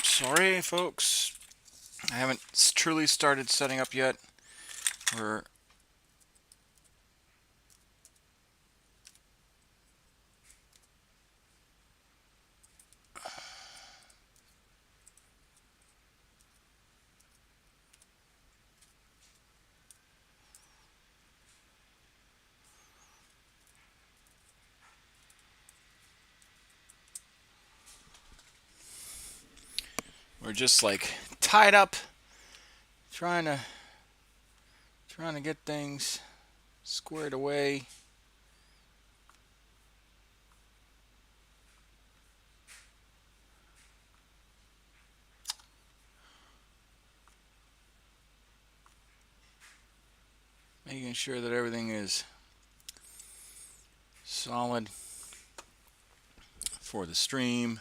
Sorry, folks. I haven't truly started setting up yet. We're just like tied up, trying to get things squared away. Making sure that everything is solid for the stream.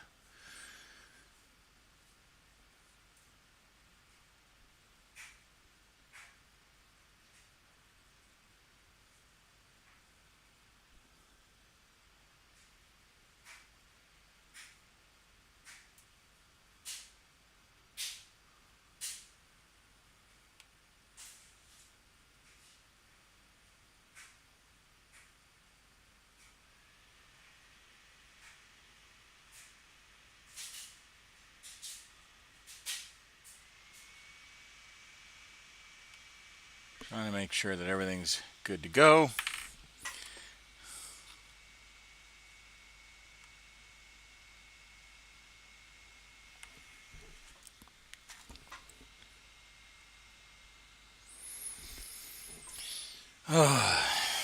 Trying to make sure that everything's good to go.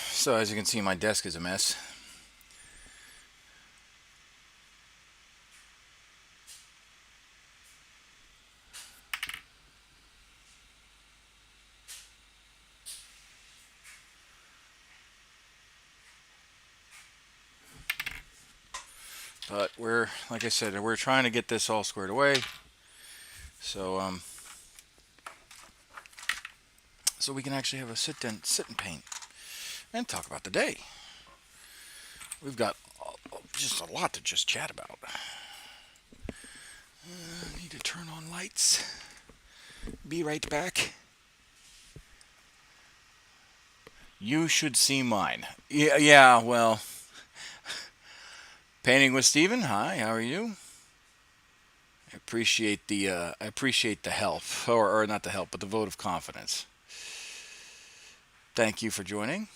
So as you can see, my desk is a mess. But we're, like I said, we're trying to get this all squared away. So so we can actually have a sit and paint and talk about the day. We've got just a lot to just chat about. Need to turn on lights. Be right back. You should see mine. Yeah, well, painting with Steven. Hi, how are you? I appreciate the help, or not the help, but the vote of confidence. Thank you for joining.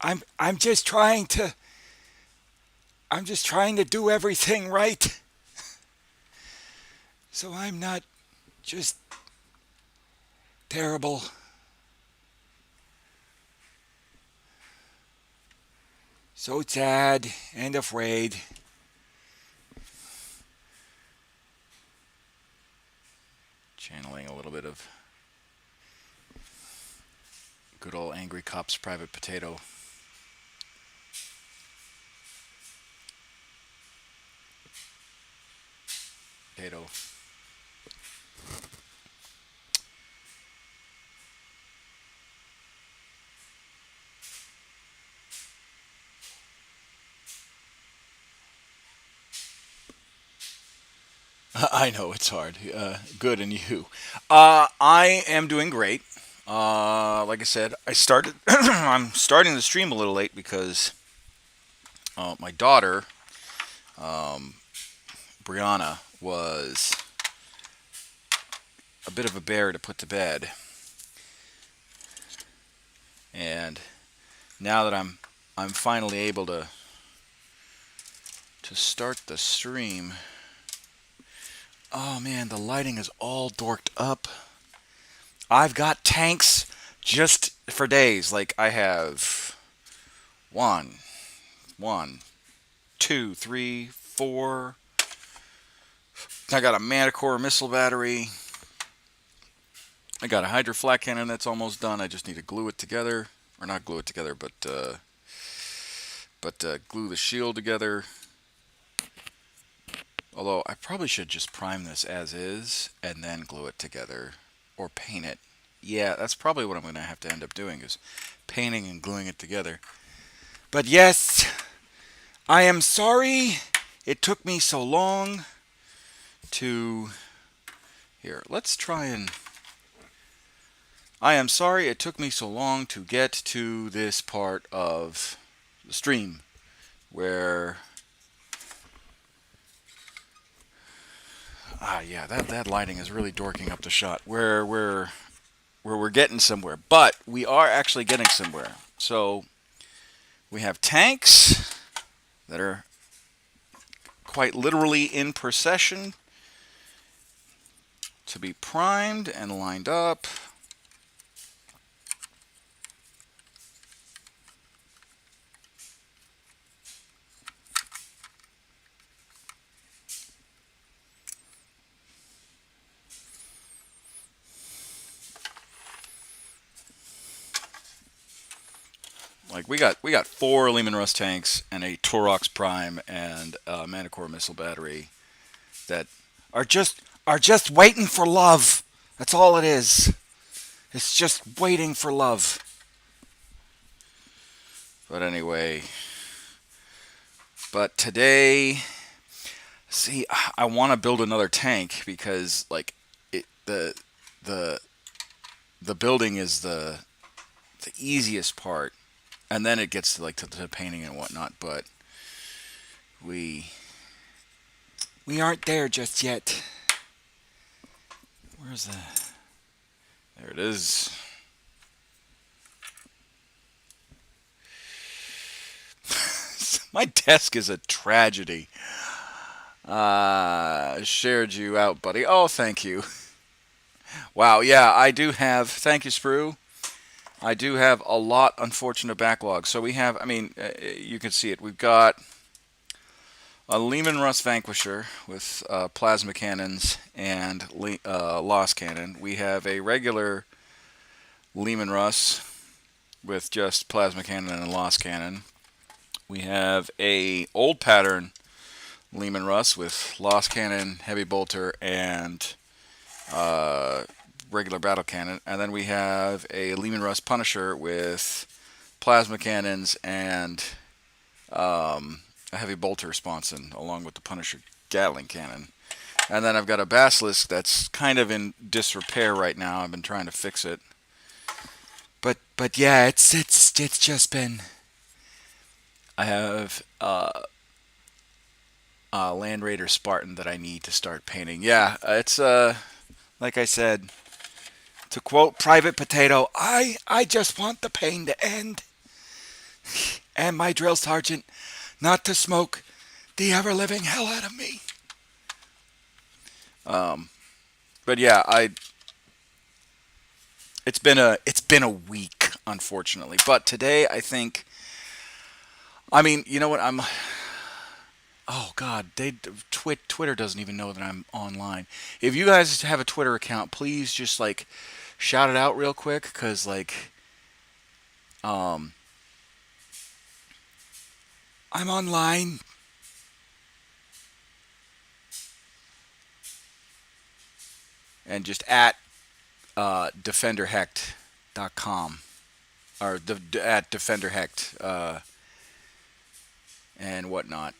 I'm just trying to do everything right. So I'm not just terrible. So sad and afraid. Channeling a little bit of good old Angry Cops Private Potato. I know it's hard. Good, and you? I am doing great. Like I said, I started. I'm starting the stream a little late because my daughter, Brianna, was a bit of a bear to put to bed, and now that I'm finally able to start the stream. Oh man, the lighting is all dorked up. I've got tanks just for days. Like I have one, two, three, four, I got a Manticore missile battery. I got a Hydra flak cannon that's almost done. I just need to glue it together. Or not glue it together, but glue the shield together. Although I probably should just prime this as is and then glue it together. Or paint it. Yeah, that's probably what I'm going to have to end up doing, is painting and gluing it together. But yes, I am sorry it took me so long to... Here, let's try and... I am sorry it took me so long to get to this part of the stream where... yeah, that lighting is really dorking up the shot. Where we're getting somewhere. But we are actually getting somewhere. So we have tanks that are quite literally in procession to be primed and lined up. Like we got 4 Lehman Russ tanks and a Torox Prime and a Manticore missile battery that are just waiting for love. That's all it is. It's just waiting for love. But anyway, but today, see, I want to build another tank because like the building is the easiest part. And then it gets to like to painting and whatnot, but we aren't there just yet. Where's the... There it is. My desk is a tragedy. Shared you out, buddy. Oh, thank you. Wow, yeah, I do have... Thank you, Sprue. I do have a lot unfortunate backlog. So we have, I mean, you can see it. We've got a Lehman Russ Vanquisher with plasma cannons and Lost Cannon. We have a regular Lehman Russ with just plasma cannon and Lost Cannon. We have a old pattern Lehman Russ with Lost Cannon, Heavy Bolter, and regular battle cannon, and then we have a Lehman Russ Punisher with plasma cannons and a heavy bolter sponson, along with the Punisher Gatling cannon. And then I've got a Basilisk that's kind of in disrepair right now. I've been trying to fix it, but yeah, it's just been. I have a Land Raider Spartan that I need to start painting. Yeah, it's like I said. To quote Private Potato, I just want the pain to end. And my drill sergeant not to smoke the ever-living hell out of me. But yeah, it's been a week, unfortunately. But today I think, I mean, you know what, oh God, Twitter doesn't even know that I'm online. If you guys have a Twitter account, please just like shout it out real quick, because like I'm online. And just at defenderhecht.com or at defenderhecht and whatnot.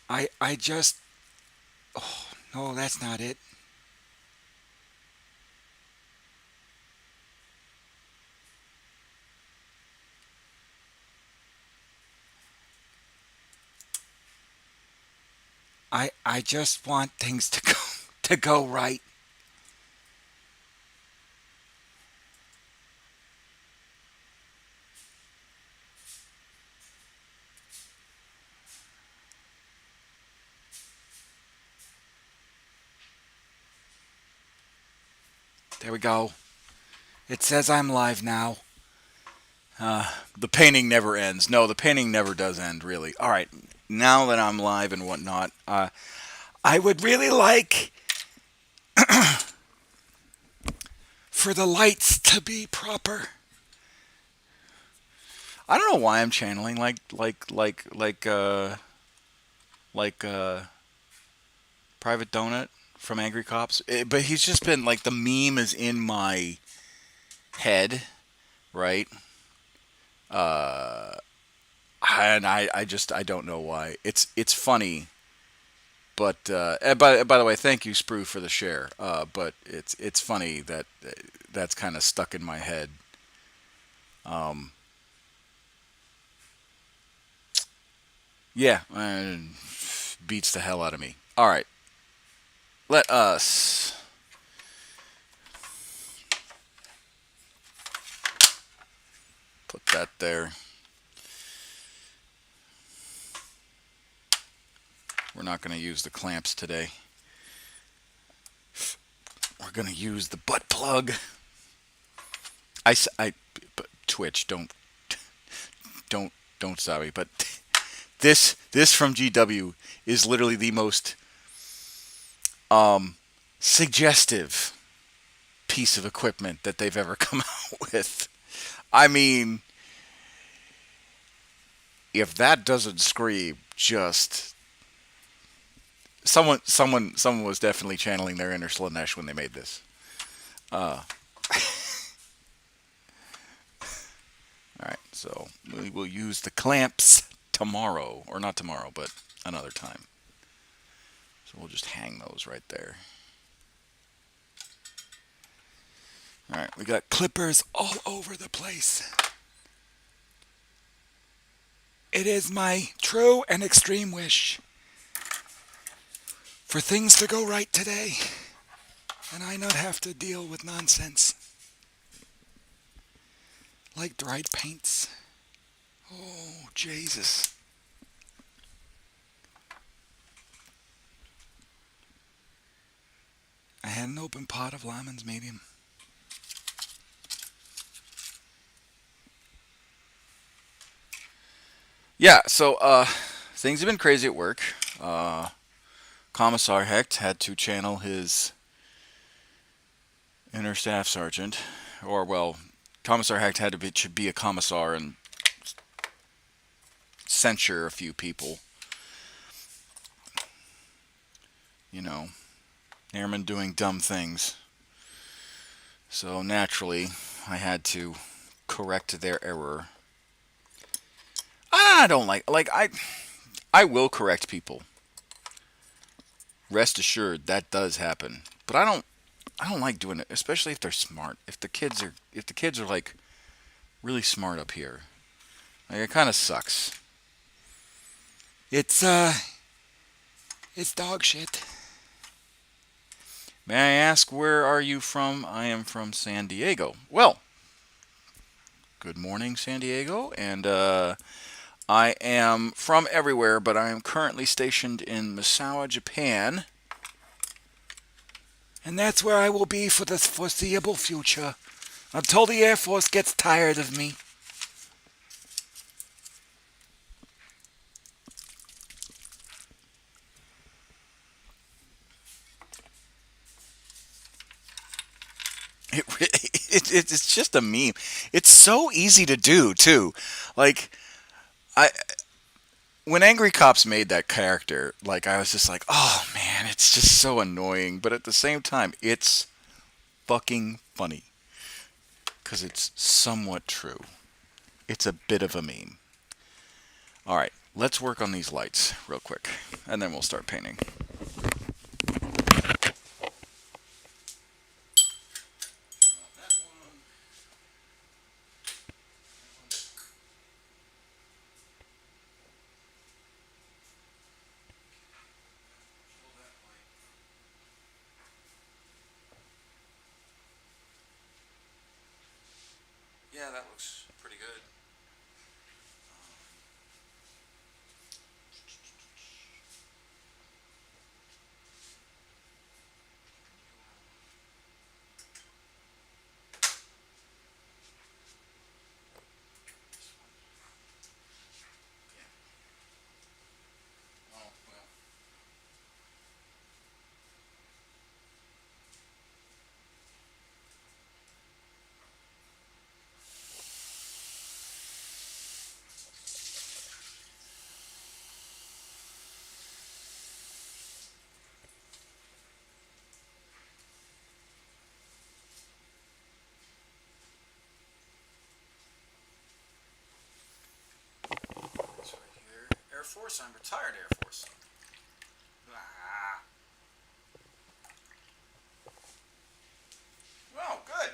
I just, oh no, that's not it. I just want things to go right. There we go. It says I'm live now. The painting never ends. No, the painting never does end, really. All right, now that I'm live and whatnot, I would really like for the lights to be proper. I don't know why I'm channeling like Private Donut from Angry Cops, but he's just been like the meme is in my head, right? Uh, and I don't know why. It's funny, but and by the way, thank you Sprue for the share. But it's funny that that's kind of stuck in my head. Um, yeah, beats the hell out of me. All right, let us put that there. We're not going to use the clamps today. We're going to use the butt plug. Twitch, don't, don't stop me. But this from GW is literally the most suggestive piece of equipment that they've ever come out with. I mean, if that doesn't scream, just someone was definitely channeling their inner Slanesh when they made this. All right, so we will use the clamps tomorrow, or not tomorrow, but another time. So we'll just hang those right there. All right, we got clippers all over the place. It is my true and extreme wish for things to go right today, and I not have to deal with nonsense like dried paints. Oh, Jesus. I had an open pot of Lyman's medium. Yeah, so things have been crazy at work. Commissar Hecht had to channel his inner staff sergeant, or well, Commissar Hecht had to be a commissar and censure a few people. You know, airmen doing dumb things. So naturally, I had to correct their error. I don't like I will correct people. Rest assured that does happen. But I don't like doing it, especially if they're smart. If the kids are like really smart up here. Like it kind of sucks. It's dog shit. May I ask, where are you from? I am from San Diego. Well, good morning, San Diego, and I am from everywhere, but I am currently stationed in Misawa, Japan. And that's where I will be for the foreseeable future, until the Air Force gets tired of me. It's just a meme. It's so easy to do, too. Like, I when Angry Cops made that character, like I was just like, oh man, it's just so annoying. But at the same time, it's fucking funny because it's somewhat true. It's a bit of a meme. All right, let's work on these lights real quick, and then we'll start painting. Yeah, that looks pretty good. Oh, well. Air Force. I'm retired Air Force. Ah. Well, good.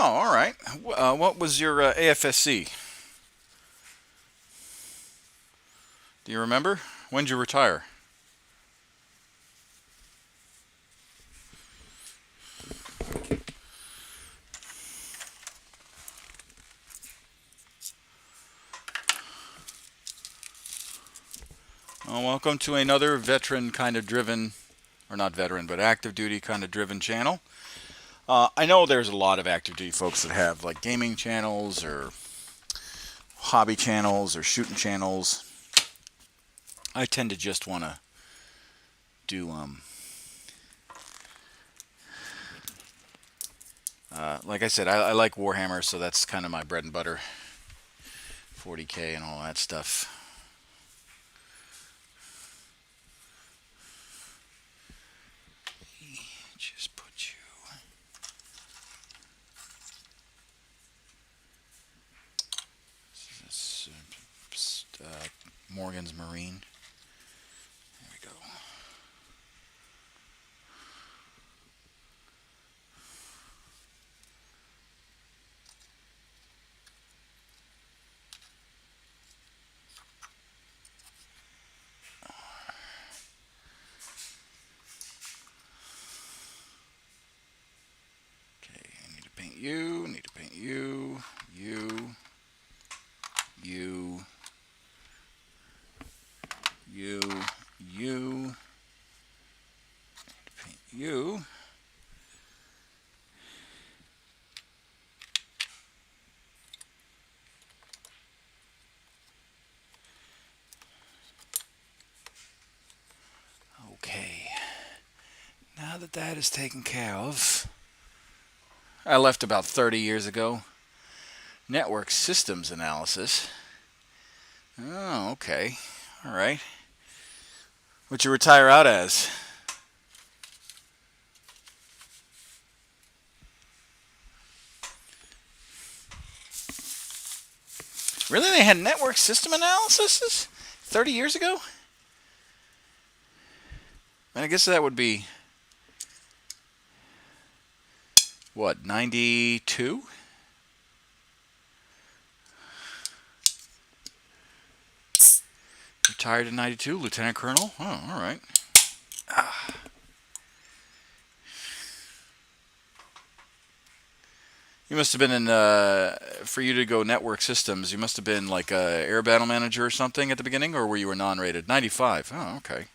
Oh, all right. What was your AFSC? Do you remember? When did you retire? Well, welcome to another veteran kind of driven, or not veteran, but active duty kind of driven channel. I know there's a lot of active duty folks that have like gaming channels or hobby channels or shooting channels. I tend to just want to do like I said, I like Warhammer, so that's kind of my bread and butter. 40k and all that stuff. Just put you. This is Morgan's Marine. There we go. You, need to paint you, you, you, you, you, paint you. Okay, now that that is taken care of, I left about 30 years ago. Network systems analysis. Oh, okay. All right. What'd you retire out as? Really? They had network system analysis 30 years ago? I guess that would be, what, 92? Retired in 92, Lieutenant Colonel? Oh, all right. You must have been in, for you to go network systems, you must have been like a air battle manager or something at the beginning, or were you a non-rated? 95. Oh, okay.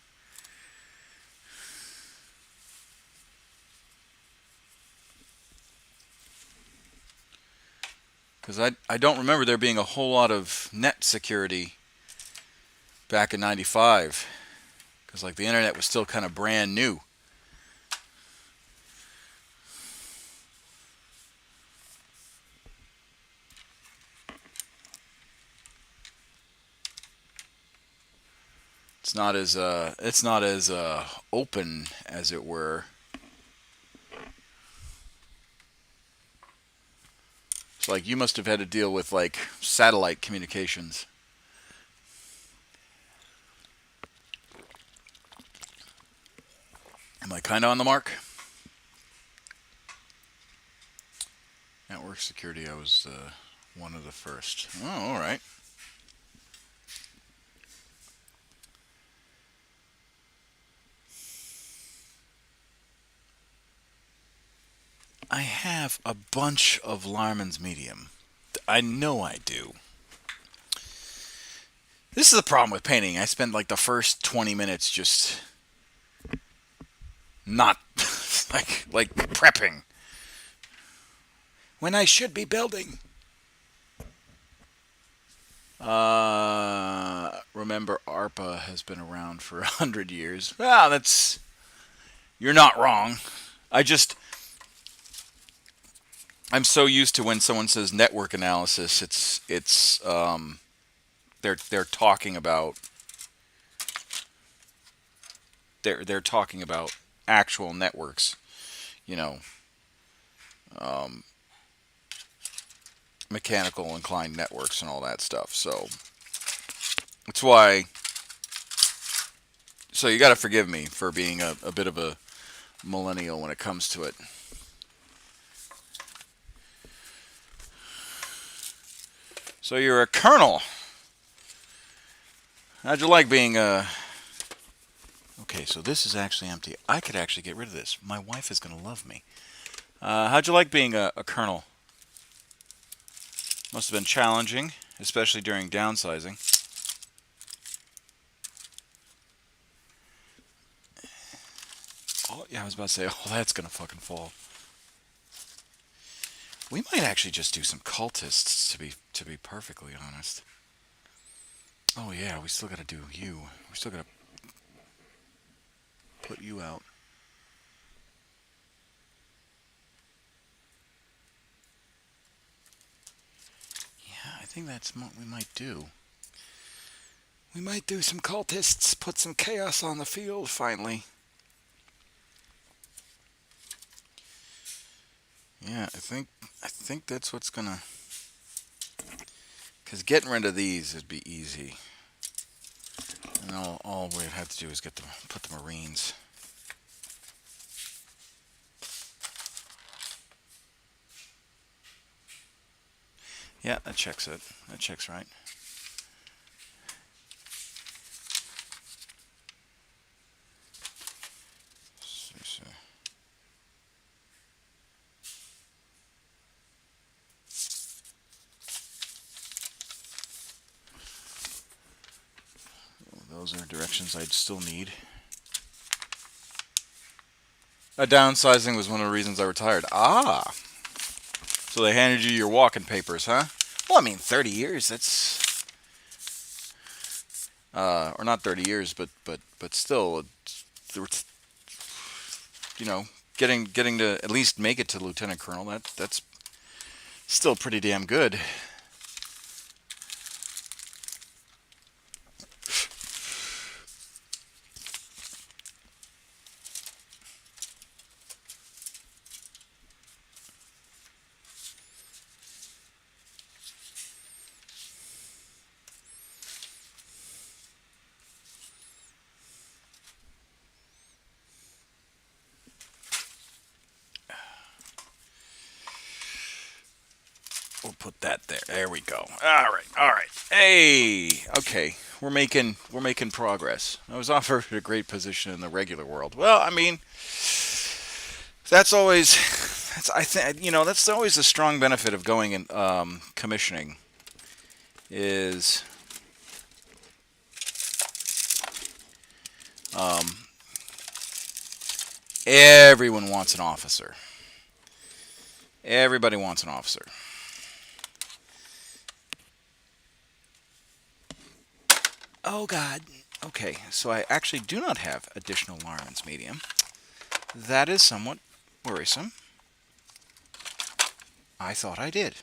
Because I don't remember there being a whole lot of net security back in 95. Because like the internet was still kind of brand new. It's not as open as it were. It's like you must have had to deal with like satellite communications. Am I kind of on the mark? Network security, I was one of the first. Oh, all right. I have a bunch of Larman's Medium. I know I do. This is the problem with painting. I spend like the first 20 minutes just not like prepping when I should be building. remember ARPA has been around for 100 years. Well, you're not wrong. I'm so used to when someone says network analysis, they're talking about they're talking about actual networks, you know, um, mechanical inclined networks and all that stuff. So that's why. So you got to forgive me for being a bit of a millennial when it comes to it. So you're a colonel. How'd you like being a... Okay, so this is actually empty. I could actually get rid of this. My wife is going to love me. How'd you like being a colonel? Must have been challenging, especially during downsizing. Oh, yeah, I was about to say, oh, that's going to fucking fall. We might actually just do some cultists, to be perfectly honest. Oh yeah, we still got to do you. We still got to put you out. Yeah, I think that's what we might do. We might do some cultists, put some chaos on the field finally. Yeah, I think that's what's gonna... Because getting rid of these would be easy. And all we'd have to do is put the Marines. Yeah, that checks it. That checks right. So. Those are directions I'd still need. Downsizing was one of the reasons I retired. Ah! So they handed you your walking papers, huh? Well, I mean, 30 years, that's... or not 30 years, but still, you know, getting to at least make it to Lieutenant Colonel, that's still pretty damn good. We'll put that there. There we go. All right. Hey, okay. We're making progress. I was offered a great position in the regular world. Well, I mean, that's always that's always the strong benefit of going in commissioning is everyone wants an officer. Everybody wants an officer. Oh, God. Okay, so I actually do not have additional Larman's medium. That is somewhat worrisome. I thought I did.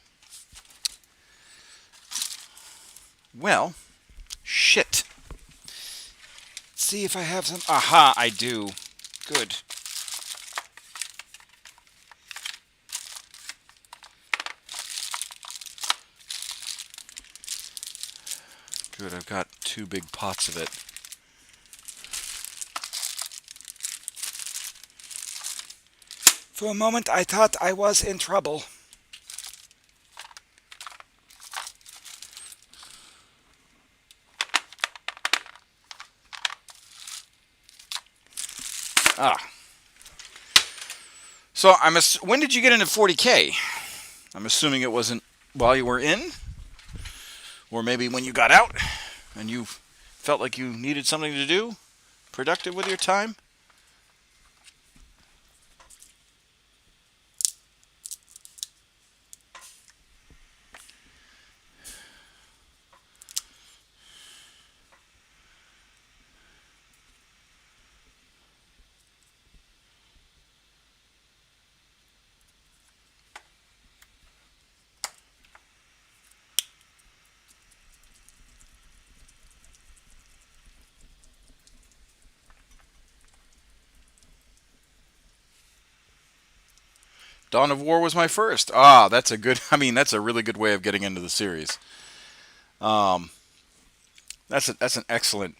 Well, shit. See if I have some... Aha, I do. Good. Good, I've got 2 big pots of it. For a moment, I thought I was in trouble. Ah. So, when did you get into 40k? I'm assuming it wasn't while you were in? Or maybe when you got out and you felt like you needed something to do? Productive with your time? Dawn of War was my first. Ah, that's a good. I mean, that's a really good way of getting into the series. Um, that's an excellent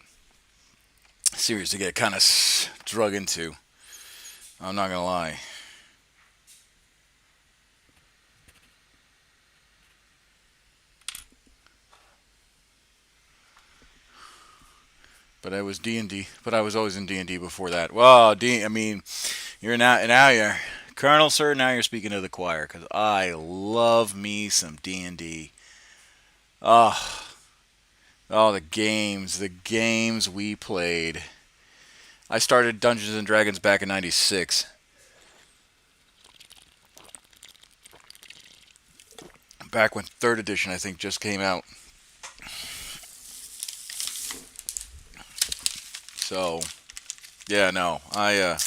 series to get kind of drug into. I'm not gonna lie. But I was D&D. But I was always in D&D before that. Well, I mean, you're Colonel Sir. Now you're speaking to the choir because I love me some D&D. Oh, oh, the games we played. I started Dungeons and Dragons back in '96. Back when third edition, I think, just came out. So, yeah, no, I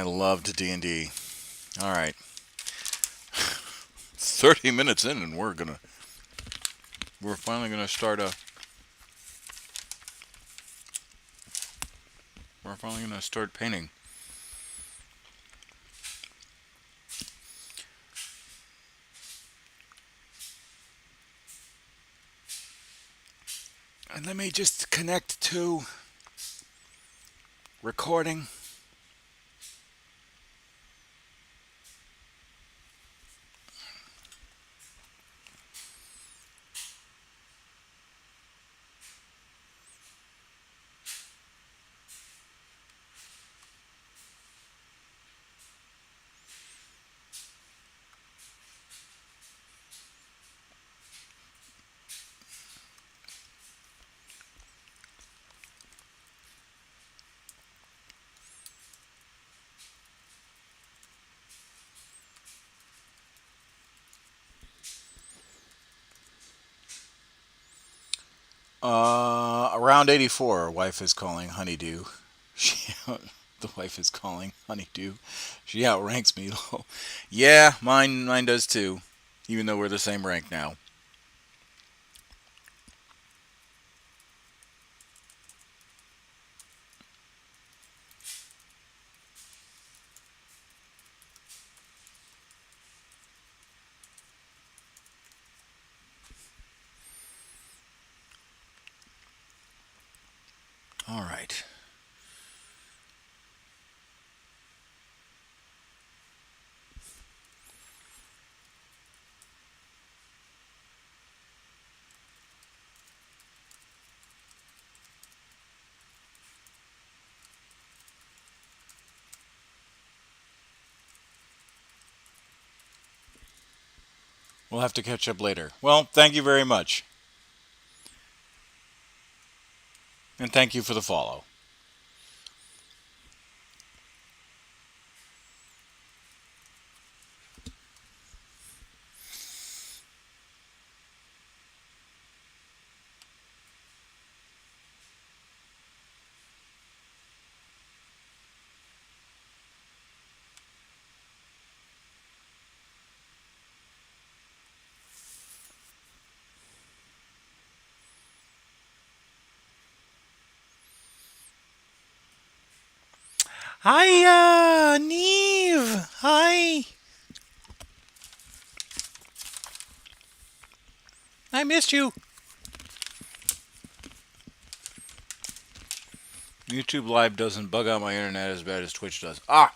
loved D&D. All right, 30 minutes in, and we're finally gonna start we're finally gonna start painting. And let me just connect to recording. Around 84, wife is calling honeydew. She, the wife is calling honeydew. She outranks me. Yeah, mine does too. Even though we're the same rank now. All right. We'll have to catch up later. Well, thank you very much. And thank you for the follow. Hi, Neve. Hi. I missed you. YouTube Live doesn't bug out my internet as bad as Twitch does. Ah,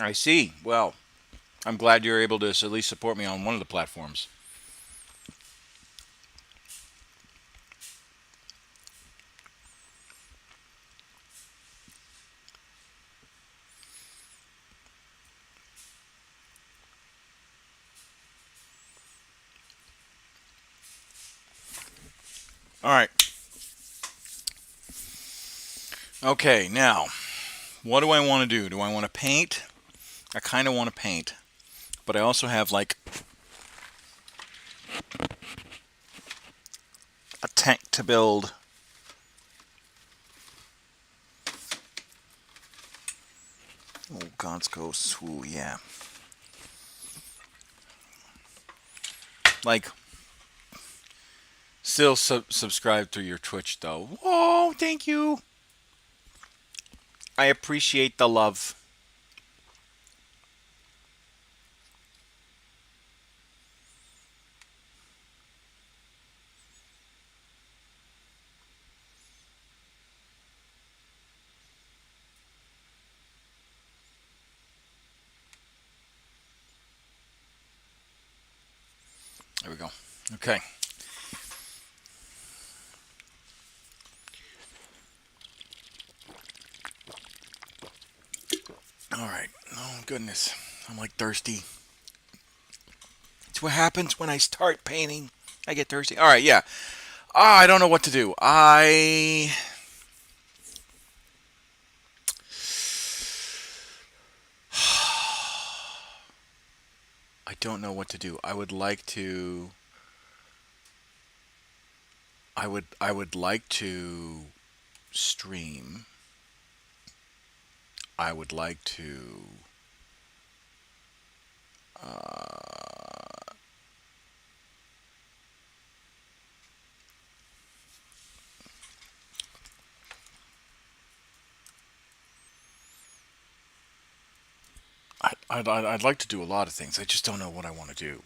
I see. Well, I'm glad you're able to at least support me on one of the platforms. All right. Okay, now, what do I want to do? Do I want to paint? I kind of want to paint. But I also have, like, a tank to build. Oh, God's Ghost. Ooh, yeah. Like, still subscribe to your Twitch, though. Whoa, thank you. I appreciate the love. There we go. Okay. All right. Oh, goodness. I'm like thirsty. It's what happens when I start painting. I get thirsty. All right, yeah. I don't know what to do. I don't know what to do. I would like to. I would like to stream. I would like to. Uh, I'd like to do a lot of things. I just don't know what I want to do.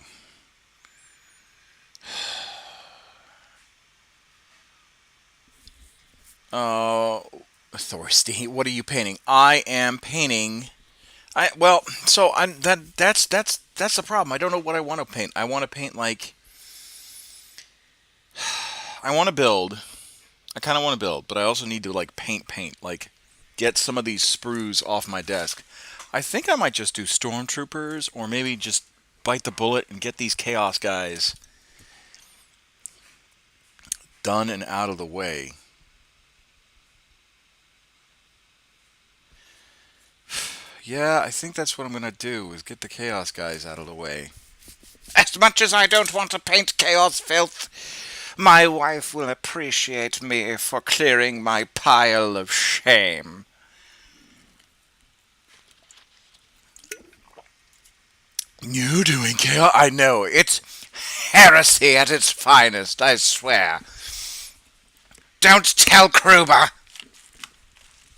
Uh, Thirsty. What are you painting? I am painting. That's the problem. I don't know what I want to paint. I want to paint like I want to build. I kind of want to build, but I also need to like paint, like get some of these sprues off my desk. I think I might just do Stormtroopers, or maybe just bite the bullet and get these Chaos guys done and out of the way. Yeah, I think that's what I'm gonna do, is get the Chaos guys out of the way. As much as I don't want to paint Chaos filth, my wife will appreciate me for clearing my pile of shame. You doing chaos? I know, it's heresy at its finest, I swear. Don't tell Kruber!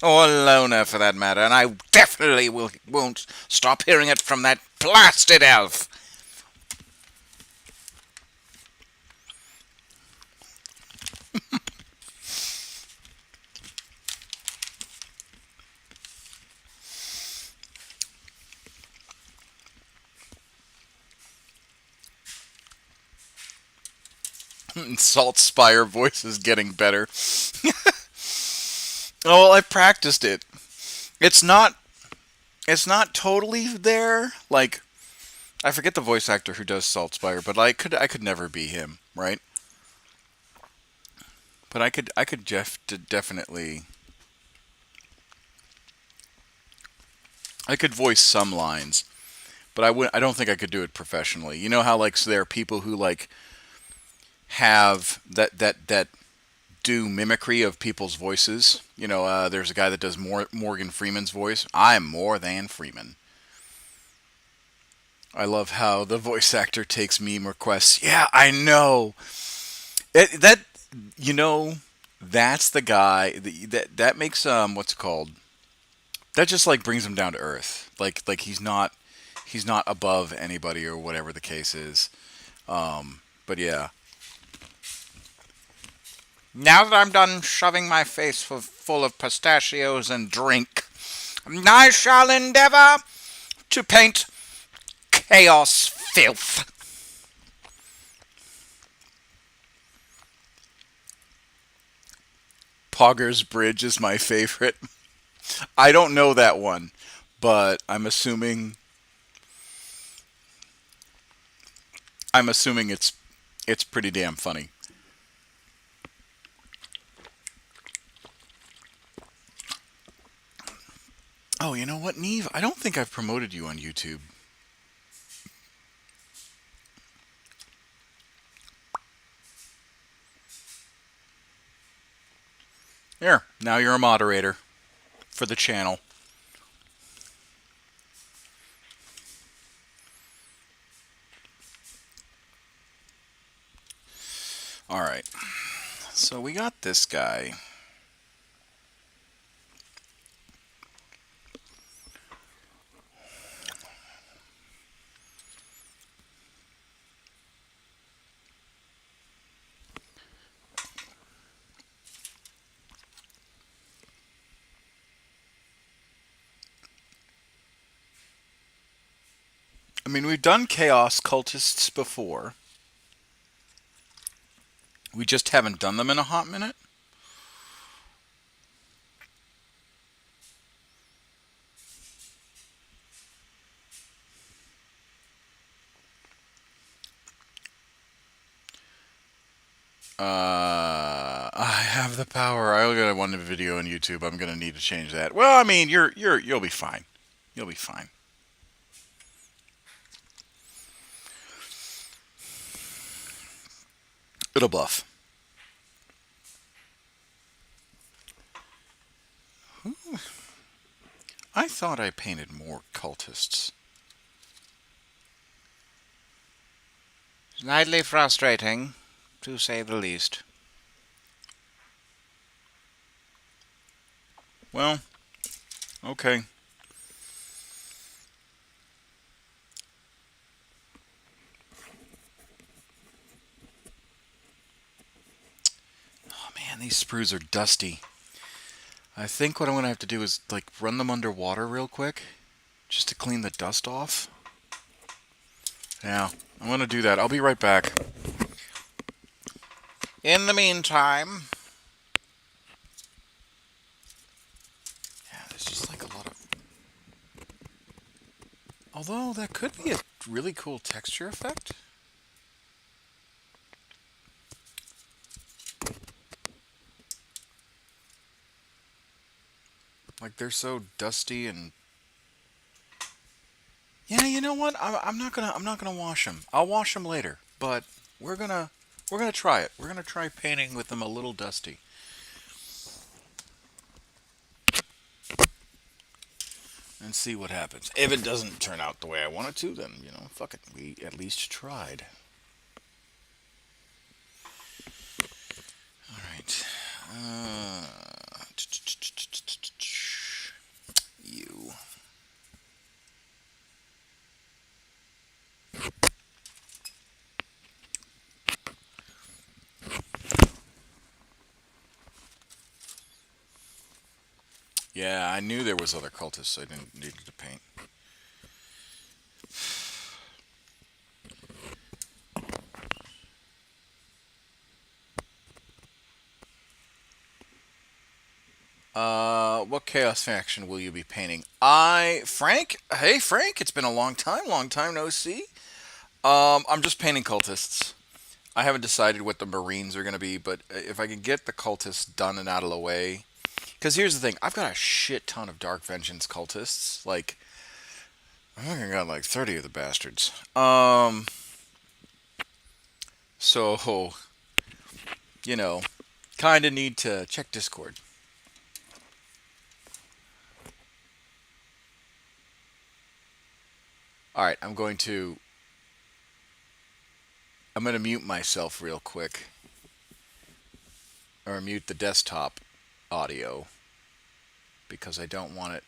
Or Lona, for that matter, and I definitely won't stop hearing it from that blasted elf. Salt Spire voice is getting better. Oh, well, I practiced it. It's not. It's not totally there. Like, I forget the voice actor who does Salt Spire, but I could never be him, right? But I could definitely. I could voice some lines, but I don't think I could do it professionally. You know how like so there are people who like have that do mimicry of people's voices. There's a guy that does Morgan Freeman's voice. I'm more than Freeman. I love how the voice actor takes meme requests. Yeah, I know. That you know, that's the guy that makes what's it called? That just like brings him down to earth. Like he's not above anybody or whatever the case is. But yeah. Now that I'm done shoving my face full of pistachios and drink, I shall endeavor to paint chaos filth. Pogger's Bridge is my favorite. I don't know that one, but I'm assuming it's pretty damn funny. Oh, you know what, Neve? I don't think I've promoted you on YouTube. Here, now you're a moderator for the channel. All right. So we got this guy. I mean, we've done chaos cultists before. We just haven't done them in a hot minute. I have the power. I got one video on YouTube. I'm gonna need to change that. Well, I mean, you'll be fine. You'll be fine. It'll buff. I thought I painted more cultists. Slightly frustrating, to say the least. Well, okay. Oh man, these sprues are dusty. I think what I'm gonna have to do is like run them underwater real quick, just to clean the dust off. Yeah, I'm gonna do that. I'll be right back. In the meantime, yeah, there's just like a lot of. Although that could be a really cool texture effect. Like they're so dusty and. Yeah, you know what? I'm not gonna wash them. I'll wash them later, but we're gonna try it. We're gonna try painting with them a little dusty. And see what happens. If it doesn't turn out the way I want it to, then, fuck it. We at least tried. Alright. You. Yeah, I knew there was other cultists I didn't need to paint. What Chaos faction will you be painting? Frank? Hey, Frank, it's been a long time no see. I'm just painting cultists. I haven't decided what the Marines are going to be, but if I can get the cultists done and out of the way. Because here's the thing, I've got a shit ton of Dark Vengeance cultists. Like, I think I got like 30 of the bastards. So, kind of need to check Discord. Alright, I'm going to mute myself real quick. Or mute the desktop audio. Because I don't want it.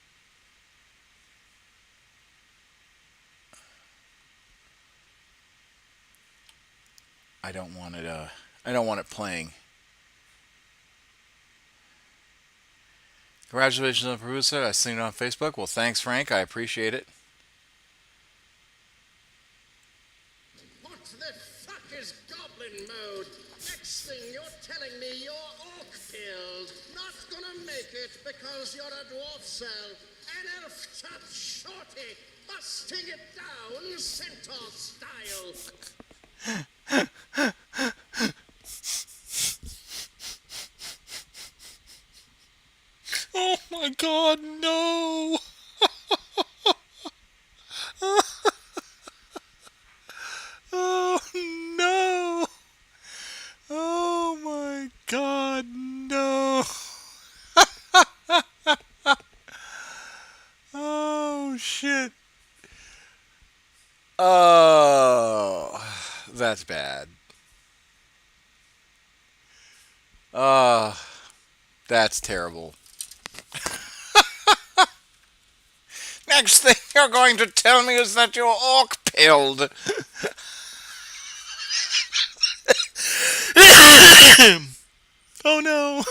I don't want it playing. Congratulations on Perusa. I seen it on Facebook. Well, thanks, Frank. I appreciate it. What the fuck is goblin mode? Next thing you're telling me you're orc-pilled. Not gonna make it because you're a dwarf cell. An elf-top shorty. Busting it down centaur style. Oh my god, no! Oh no! Oh my god, no! Oh shit! Oh, that's bad. That's terrible. Next thing you're going to tell me is that you're orc-pilled. Oh no.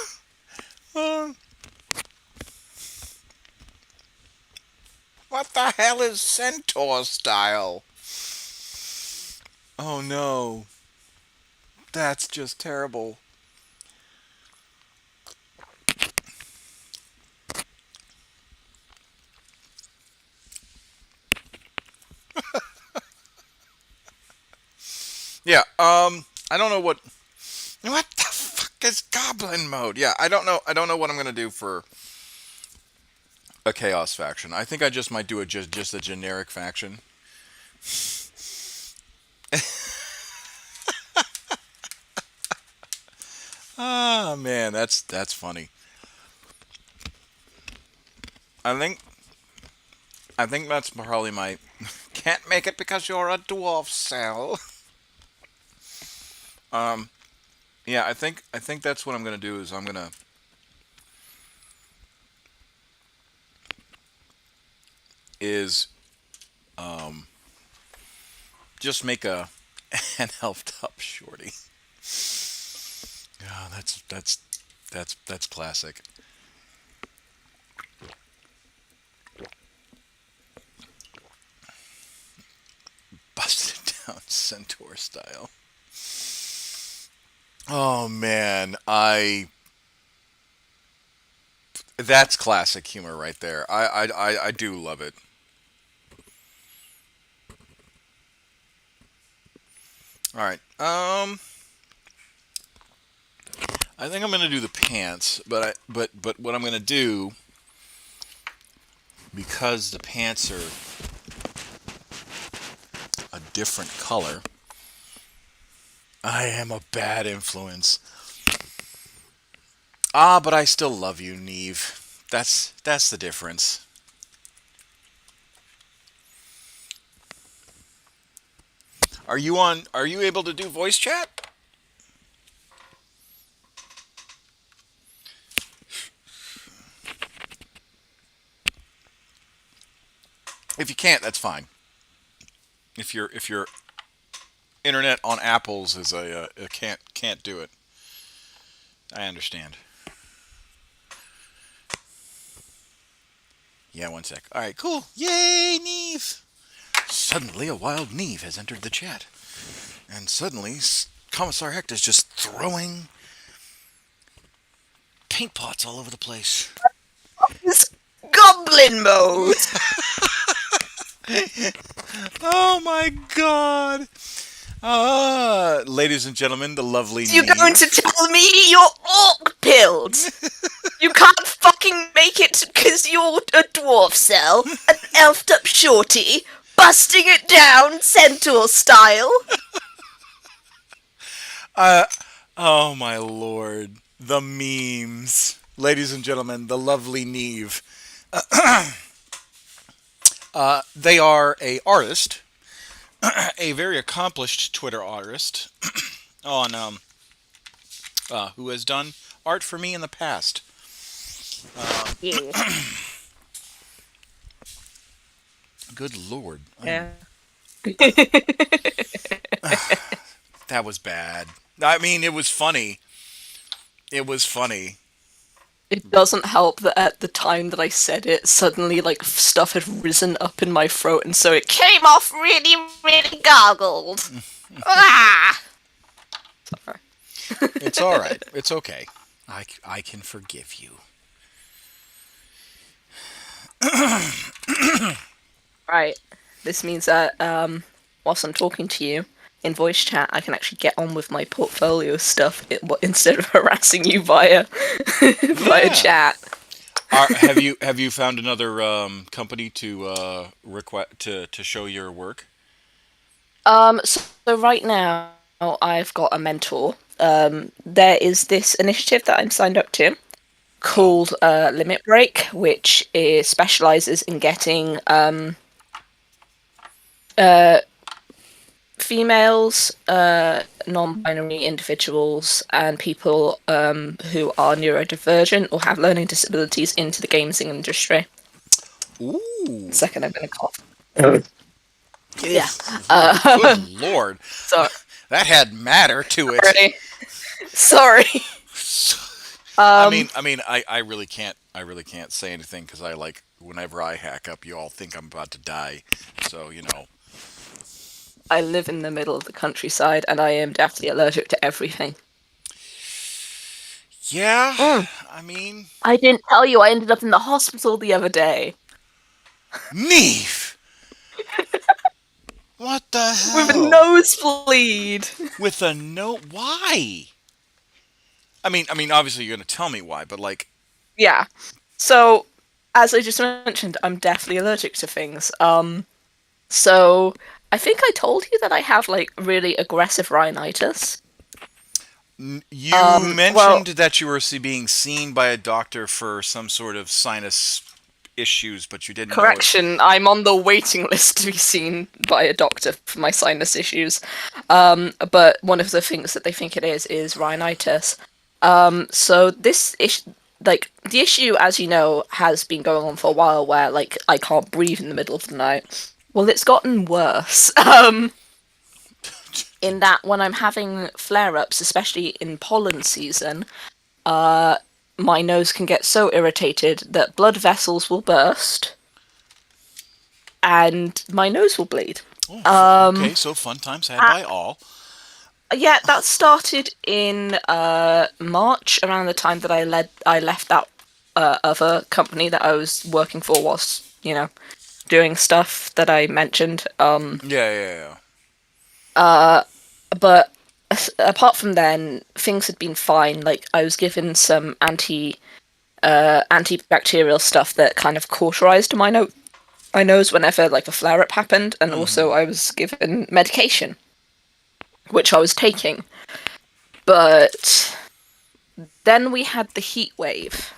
What the hell is centaur style? Oh no. That's just terrible. Yeah. I don't know what the fuck is goblin mode. Yeah, I don't know. I don't know what I'm gonna do for a chaos faction. I think I just might do just a generic faction. Ah man, that's funny. I think I think that's probably my can't make it because you're a dwarf cell. Um, yeah, I think that's what I'm gonna do is I'm gonna is um just make a an elfed up shorty. Yeah, that's classic. Busted down centaur style. Oh man, I that's classic humor right there. I do love it. All right. I think I'm gonna do the pants, but what I'm gonna do because the pants are a different color. I am a bad influence. Ah, but I still love you, Neve. That's the difference. Are you able to do voice chat? If you can't, that's fine. If your internet on Apple's is a can't do it. I understand. Yeah, one sec. All right, cool. Yay, Neve! Suddenly, a wild Neve has entered the chat, and suddenly, Commissar Hecht is just throwing paint pots all over the place. It's goblin mode! Oh my god! Ladies and gentlemen, the lovely You're Neve. going to tell me you're orc pilled? You can't fucking make it because you're a dwarf cell, an elfed up shorty, busting it down centaur style. Oh my lord. The memes. Ladies and gentlemen, the lovely Neve. They are a artist, a very accomplished Twitter artist, on who has done art for me in the past. Yeah. Good lord. Yeah. That was bad. I mean, it was funny. It was funny. It doesn't help that at the time that I said it, suddenly, like, stuff had risen up in my throat, and so it came off really, really gargled. Ah! Sorry. It's all right. It's okay. I can forgive you. Right. This means that, whilst I'm talking to you, in voice chat, I can actually get on with my portfolio stuff instead of harassing you via via chat. Have you found another company to to show your work? So right now, I've got a mentor. There is this initiative that I'm signed up to called Limit Break, which specializes in getting females, non-binary individuals, and people who are neurodivergent or have learning disabilities into the games industry. Ooh. Second, I'm gonna cough. Yeah. Good lord. So, That had matter to it. ready? Sorry. I really can't say anything because I like whenever I hack up, you all think I'm about to die. So I live in the middle of the countryside, and I am definitely allergic to everything. Yeah, Mm. I mean, I didn't tell you I ended up in the hospital the other day Neve! What the with a hell? nosebleed. With a note? Why? I mean, obviously you're gonna tell me why, but like, Yeah. So, as I just mentioned, I'm definitely allergic to things. So I think I told you that I have like really aggressive rhinitis. you Well, mentioned that you were being seen by a doctor for some sort of sinus issues, but you didn't know if. correction, I'm on the waiting list to be seen by a doctor for my sinus issues. But one of the things that they think it is rhinitis. So this issue, like the issue, as you know, has been going on for a while, where like I can't breathe in the middle of the night. Well, it's gotten worse. In that when I'm having flare-ups, especially in pollen season, my nose can get so irritated that blood vessels will burst and my nose will bleed. Oh, Um, okay, so fun times had uh, by all. yeah, that started in March, around the time that I left that other company that I was working for whilst doing stuff that I mentioned. Yeah, yeah, But apart from then, things had been fine. Like I was given some antibacterial stuff that kind of cauterized my nose whenever like a flare up happened, and also I was given medication which I was taking. But then we had the heat wave,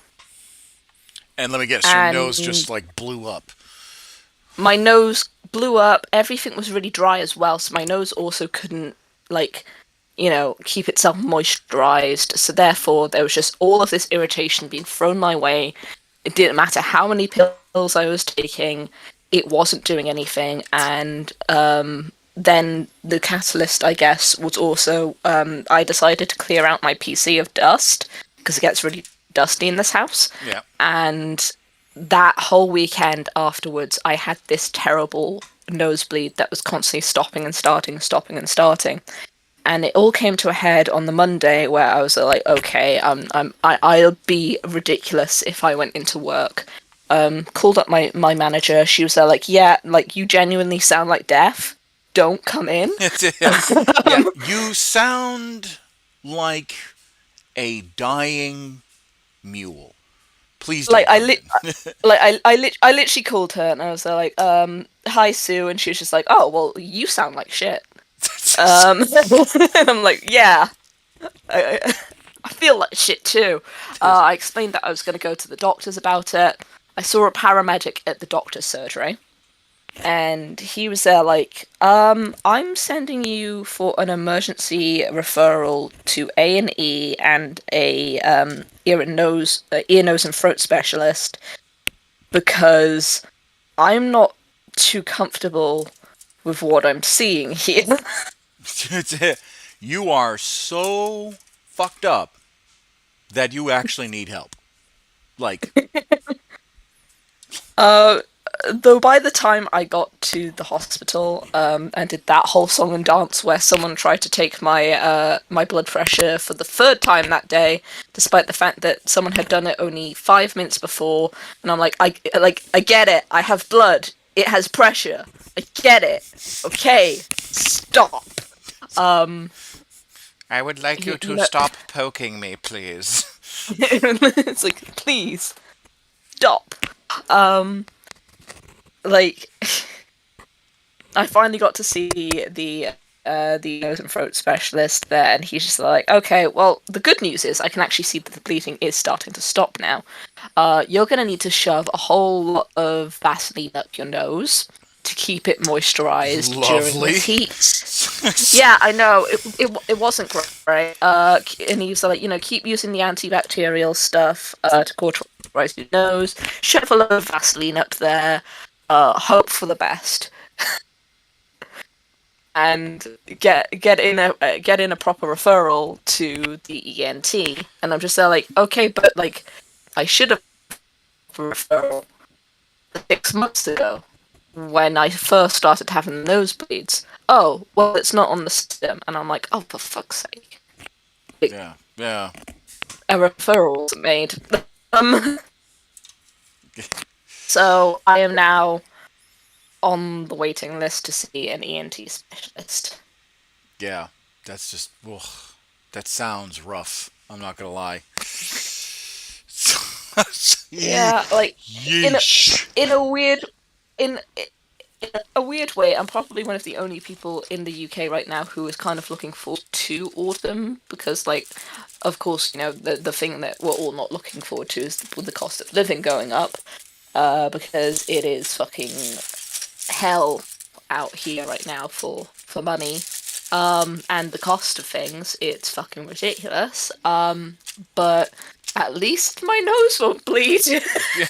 and let me guess, your nose and just like blew up. my nose blew up. Everything was really dry as well, so my nose also couldn't like keep itself moisturized. So therefore, there was just all of this irritation being thrown my way. It didn't matter how many pills I was taking, it wasn't doing anything. And then the catalyst, I guess, was also I decided to clear out my PC of dust because it gets really dusty in this house. Yeah. And that whole weekend afterwards, I had this terrible nosebleed that was constantly stopping and starting, stopping and starting. And it all came to a head on the Monday, where I was like, okay, I'll be ridiculous if I went into work. Called up my manager. She was there like, yeah, like you genuinely sound like deaf. Don't come in. Yeah, you sound like a dying mule. Please Like don't come in. I literally called her and I was like, hi Sue, and she was just like, oh well, you sound like shit. And I'm like, yeah, I, I feel like shit too. I explained that I was going to go to the doctors about it. I saw a paramedic at the doctor's surgery, and he was there like, I'm sending you for an emergency referral to A&E and a ear, nose, and throat specialist because I'm not too comfortable with what I'm seeing here. You are so fucked up that you actually need help. Like, Uh, though by the time I got to the hospital, and did that whole song and dance where someone tried to take my blood pressure for the third time that day, despite the fact that someone had done it only 5 minutes before, and I'm like, I get it. I have blood. It has pressure. I get it. Okay, stop. Um, I would like you to know, stop poking me, please. it's like, please stop. Um, like I finally got to see the nose and throat specialist there, and he's just like, okay, well, the good news is I can actually see that the bleeding is starting to stop now. You're gonna need to shove a whole lot of Vaseline up your nose to keep it moisturized during Lovely. this heat. Yeah, I know it wasn't great. And he was like, keep using the antibacterial stuff to cauterize your nose. Shove a lot of Vaseline up there. Hope for the best. And get in a proper referral to the ENT. And I'm just there like, okay, but like I should have a referral 6 months ago. when I first started having the nosebleeds, oh, well, it's not on the system. And I'm like, oh, for fuck's sake. Yeah. Yeah. A referral was made. Um, so I am now on the waiting list to see an ENT specialist. Yeah. That's just. Ugh, that sounds rough. I'm not gonna lie. Yeah, like Yeesh. in a weird in in a weird way, I'm probably one of the only people in the UK right now who is kind of looking forward to autumn because, like, of course, the thing that we're all not looking forward to is the cost of living going up, because it is fucking hell out here right now for money, and the cost of things, it's fucking ridiculous. But at least my nose won't bleed. Yeah.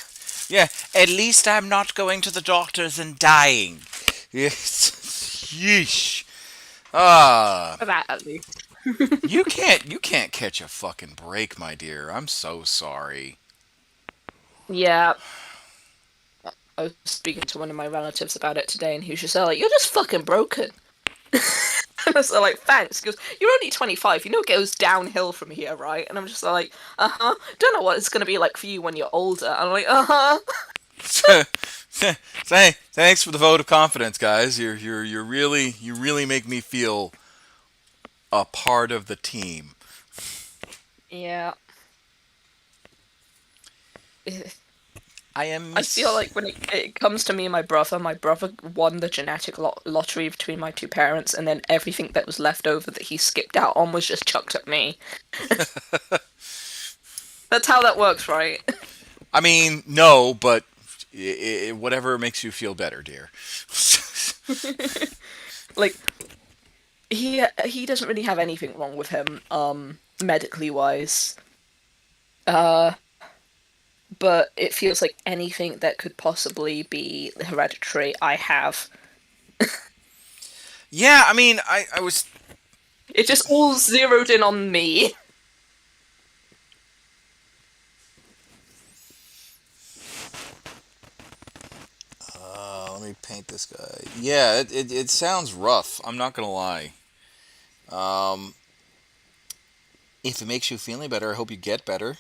Yeah. At least I'm not going to the doctors and dying. Yes. Yeesh. Ah. That at least. You can't catch a fucking break, my dear. I'm so sorry. Yeah, I was speaking to one of my relatives about it today, and he was just like, "You're just fucking broken." And I was like, "Thanks." He goes, "You're only 25. You know it goes downhill from here, right?" And I'm just like, "Uh huh." Don't know what it's gonna be like for you when you're older. I'm like, "Uh huh." Thanks for the vote of confidence, guys. You really make me feel a part of the team. Yeah. I am. I feel like when it comes to me and my brother won the genetic lottery between my two parents, and then everything that was left over that he skipped out on was just chucked at me. That's how that works, right? I mean, no, but whatever makes you feel better, dear. Like, he doesn't really have anything wrong with him, medically wise. But it feels like anything that could possibly be hereditary, I have. Yeah, I mean, I was. It just all zeroed in on me. Let me paint this guy. Yeah, it sounds rough. I'm not gonna lie. Um, if it makes you feel any better, I hope you get better.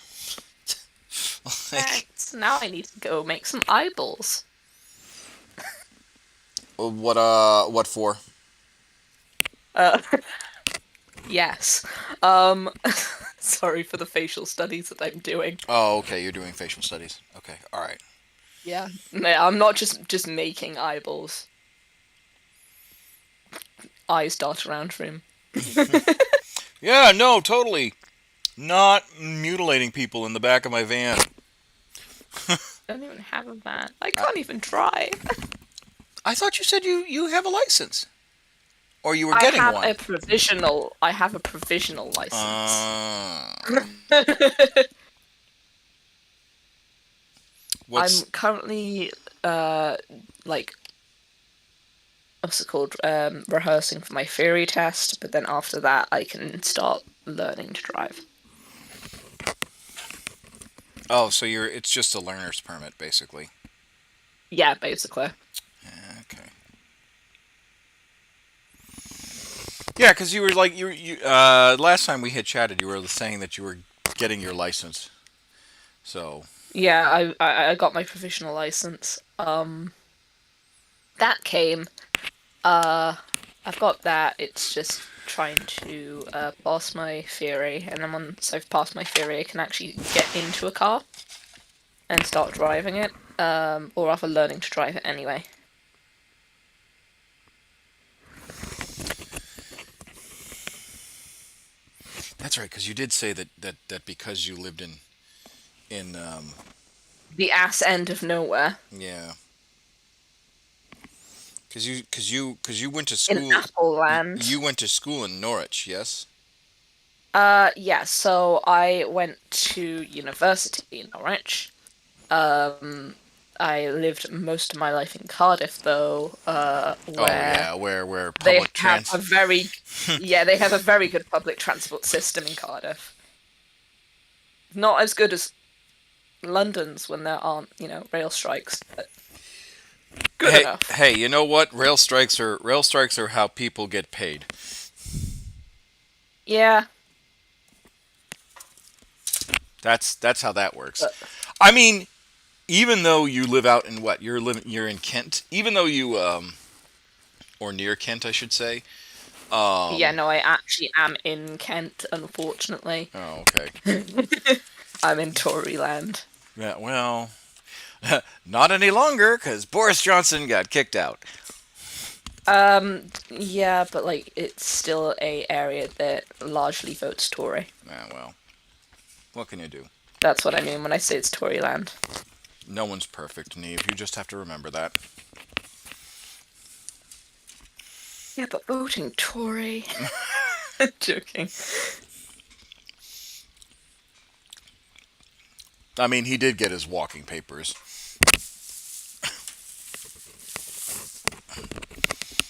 Like, Thanks. Now I need to go make some eyeballs. what for? Uh, yes. Sorry for the facial studies that I'm doing. Oh, okay, you're doing facial studies. Okay, all right. Yeah. No, I'm not just making eyeballs. Eyes dart around for him. Yeah, no, totally. Not mutilating people in the back of my van. Don't even have a van. I can't even drive. I thought you said you have a license, or you were getting one. I have a provisional license. What's I'm currently like, what's it called? Rehearsing for my theory test, but then after that I can start learning to drive. Oh, so it's just a learner's permit, basically. Yeah, basically. Okay. Yeah, because you were like last time we had chatted, you were saying that you were getting your license. So. Yeah, I got my provisional license. That came. I've got that. It's just trying to pass my theory, and then once I've passed my theory, I can actually get into a car and start driving it, or rather learning to drive it anyway. That's right, because you did say that because you lived in The ass end of nowhere. yeah, because you went to In school. Apple Land. You went to school in Norwich, yes? Yeah, so I went to university in Norwich. I lived most of my life in Cardiff, though, Oh yeah, where they public have a very, yeah, they have a very good public transport system in Cardiff. Not as good as London's when there aren't, rail strikes, but Good Hey, enough. hey, you know what? Rail strikes are how people get paid. Yeah. That's how that works. But, I mean, even though you live out in what you're in Kent, even though you or near Kent, I should say. yeah, Um, no, I actually am in Kent, unfortunately. oh, okay. I'm in Toryland. Yeah, well, not any longer because Boris Johnson got kicked out. Yeah, but like it's still a area that largely votes Tory. Ah, well, what can you do? That's what I mean when I say it's Toryland. No one's perfect, Neve. You just have to remember that. Yeah, but voting Tory. Joking. I mean, he did get his walking papers.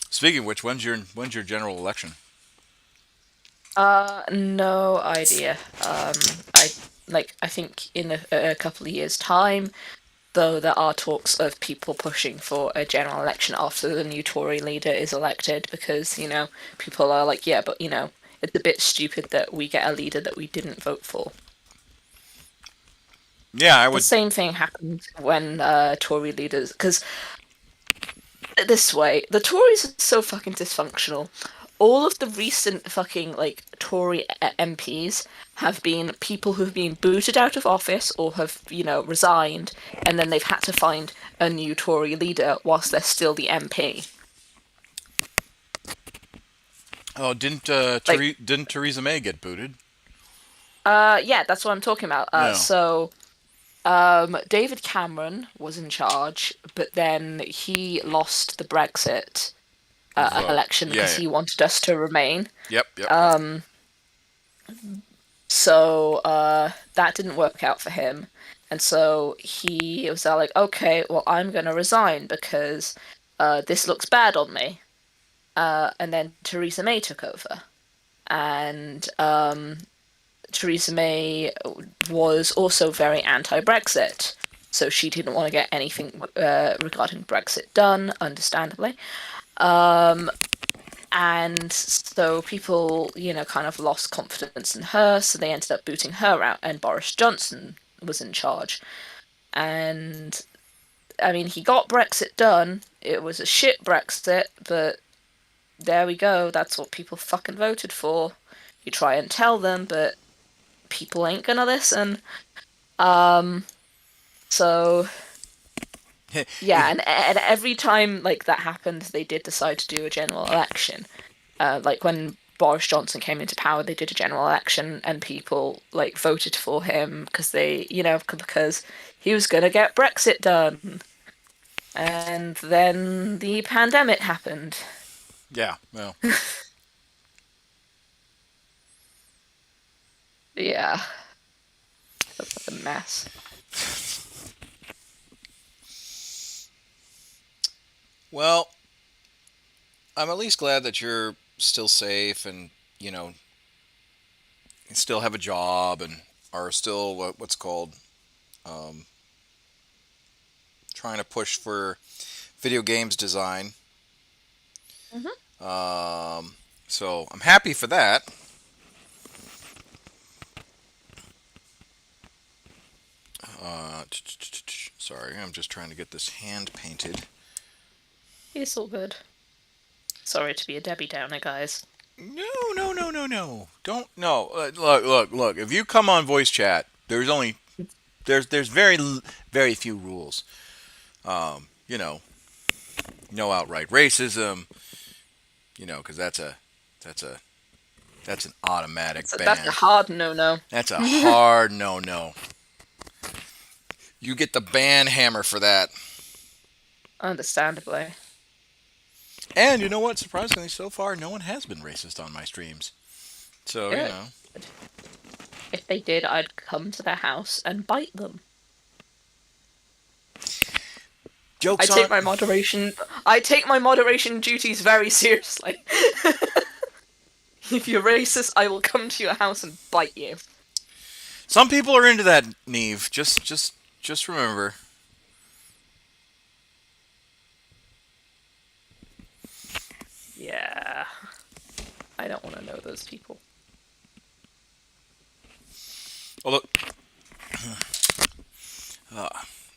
Speaking of which, when's your general election? No idea. I think in a couple of years' time, though there are talks of people pushing for a general election after the new Tory leader is elected because, people are like, yeah, but it's a bit stupid that we get a leader that we didn't vote for. Yeah, I The would. same thing happened when Tory leaders, because this way, the Tories are so fucking dysfunctional. All of the recent fucking like Tory MPs have been people who've been booted out of office or have, resigned, and then they've had to find a new Tory leader whilst they're still the MP. Oh, didn't Like, didn't Theresa May get booted? yeah, that's what I'm talking about. No. David Cameron was in charge, but then he lost the Brexit Vote. election Yeah, because yeah. he wanted us to remain. Yep, yep, yep. So that didn't work out for him. And so he was like, okay, well, I'm going to resign because this looks bad on me. And then Theresa May took over. And Theresa May was also very anti Brexit. So she didn't want to get anything regarding Brexit done, understandably. And so people, kind of lost confidence in her, so they ended up booting her out, and Boris Johnson was in charge. And I mean, he got Brexit done. It was a shit Brexit, but there we go. That's what people fucking voted for. You try and tell them, but people ain't gonna listen. So yeah, and every time like that happened, they did decide to do a general election. Like when Boris Johnson came into power, they did a general election, and people like voted for him because because he was gonna get Brexit done. And then the pandemic happened. Yeah, well. Yeah, that's a mess. Well, I'm at least glad that you're still safe and, you know, still have a job and are still what's called um, trying to push for video games design. Hmm. Um, so I'm happy for that. Sorry, I'm just trying to get this hand painted. It's all good. Sorry to be a Debbie Downer, guys. No, no, no, no, no. Don't no. Look. If you come on voice chat, there's very few rules. You know, no outright racism. You know, because that's a that's an automatic So that's a ban. hard no-no. That's a hard no. You get the ban hammer for that. Understandably. And you know what? Surprisingly, so far, no one has been racist on my streams. So, you Good. know. If they did, I'd come to their house and bite them. Joke's on. I take my moderation duties very seriously. If you're racist, I will come to your house and bite you. Some people are into that, Neve. Just remember. Yeah. I don't want to know those people. Although,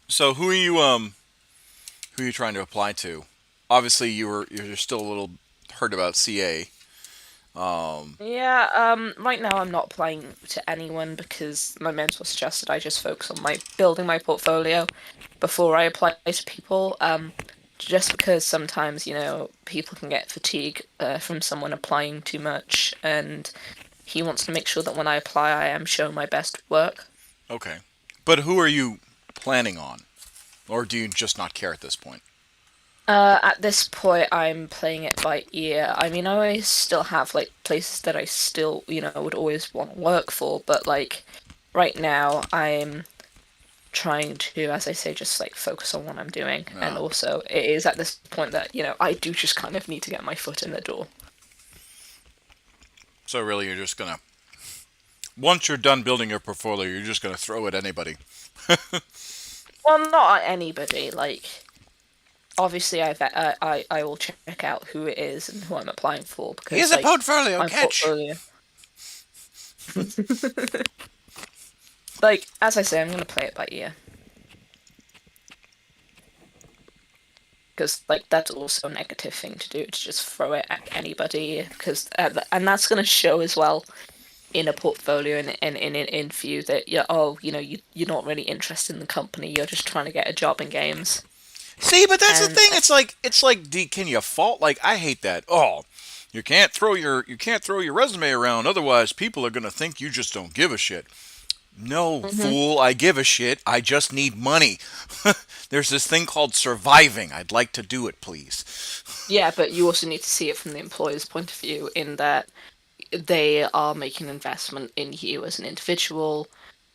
so who are you trying to apply to? Obviously, you're still a little hurt about CA. Yeah, right now I'm not applying to anyone because my mentor suggested I just focus on my building my portfolio before I apply to people. Just because sometimes, people can get fatigued from someone applying too much, and he wants to make sure that when I apply, I am showing my best work. Okay, but who are you planning on, or do you just not care at this point? At this point, I'm playing it by ear. I mean, I always still have like places that I still, would always want to work for, but like right now, I'm trying to, as I say, just like focus on what I'm doing. And No. also, it is at this point that, I do just kind of need to get my foot in the door. So really, you're just gonna once you're done building your portfolio, you're just gonna throw at anybody. Well, not at anybody. Like, obviously, I will check out who it is and who I'm applying for because, Here's a like, portfolio my catch. portfolio. Like, as I say, I'm gonna play it by ear. Because like that's also a negative thing to do to just throw it at anybody because and that's going to show as well in a portfolio and in view that you're not really interested in the company, you're just trying to get a job in games. See, but that's the And thing. It's like, can you fault? Like, I hate that. Oh, you can't throw your resume around. Otherwise, people are gonna think you just don't give a shit. No, Mhm. fool, I give a shit. I just need money. There's this thing called surviving. I'd like to do it, please. Yeah, but you also need to see it from the employer's point of view in that they are making an investment in you as an individual,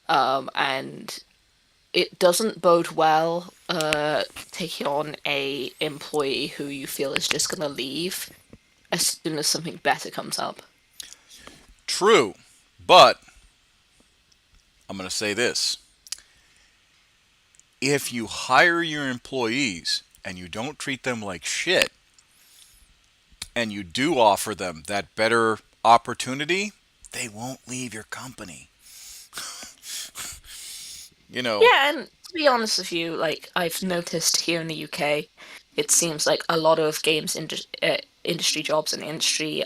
and it doesn't bode well taking on a employee who you feel is just going to leave as soon as something better comes up. True, but I'm gonna say this. If you hire your employees and you don't treat them like shit, and you do offer them that better opportunity, they won't leave your company. You know, Yeah, and to be honest with you, like I've noticed here in the UK, it seems like a lot of industry jobs and industry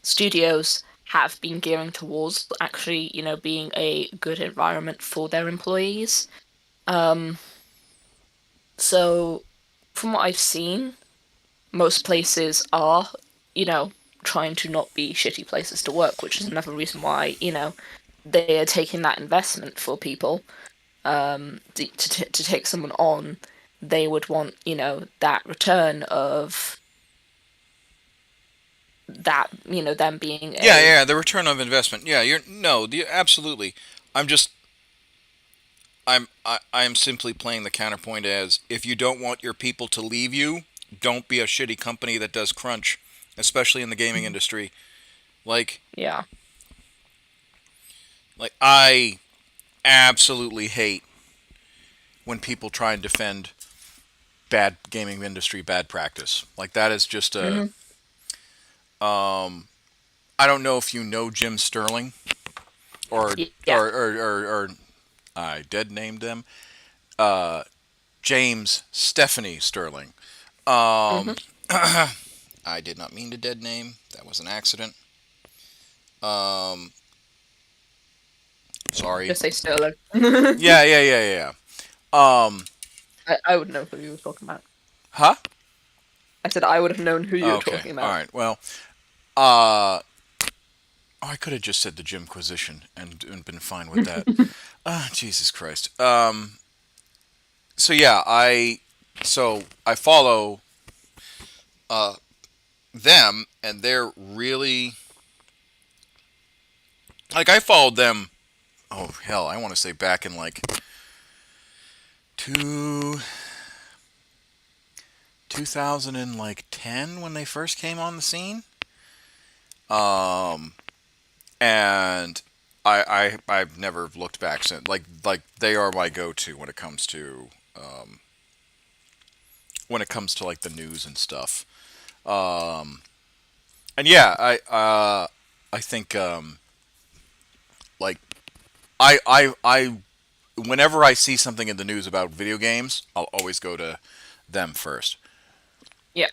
studios have been gearing towards actually, being a good environment for their employees. Um, so from what I've seen, most places are, you know, trying to not be shitty places to work, which is another reason why, they are taking that investment for people. To take someone on, they would want, that return of that, them being yeah, a yeah, the return of investment. Yeah, you're no, absolutely. I'm just I'm simply playing the counterpoint as if you don't want your people to leave you, don't be a shitty company that does crunch, especially in the gaming industry. Like yeah. like I absolutely hate when people try and defend bad gaming industry bad practice. Like that is just a Hmm. I don't know if you know Jim Sterling or Yeah. or I dead named them. Uh, James Stephanie Sterling. Hmm. Um, I did not mean to dead name. That was an accident. Um, sorry. Just say Sterling. I, Yeah, yeah, yeah, yeah. I would know who you were talking about. Huh? I said I would have known who you were Okay. talking All about. right. Well, I could have just said the Jimquisition and been fine with that. Jesus Christ. So yeah, I follow them, and they're really like I followed them. Oh hell, I want to say back in like two 2010 when they first came on the scene. Um, and I've never looked back since. Like they are my go-to um, when it comes to like the news and stuff. And yeah, I think like I whenever I see something in the news about video games, I'll always go to them first. Yeah.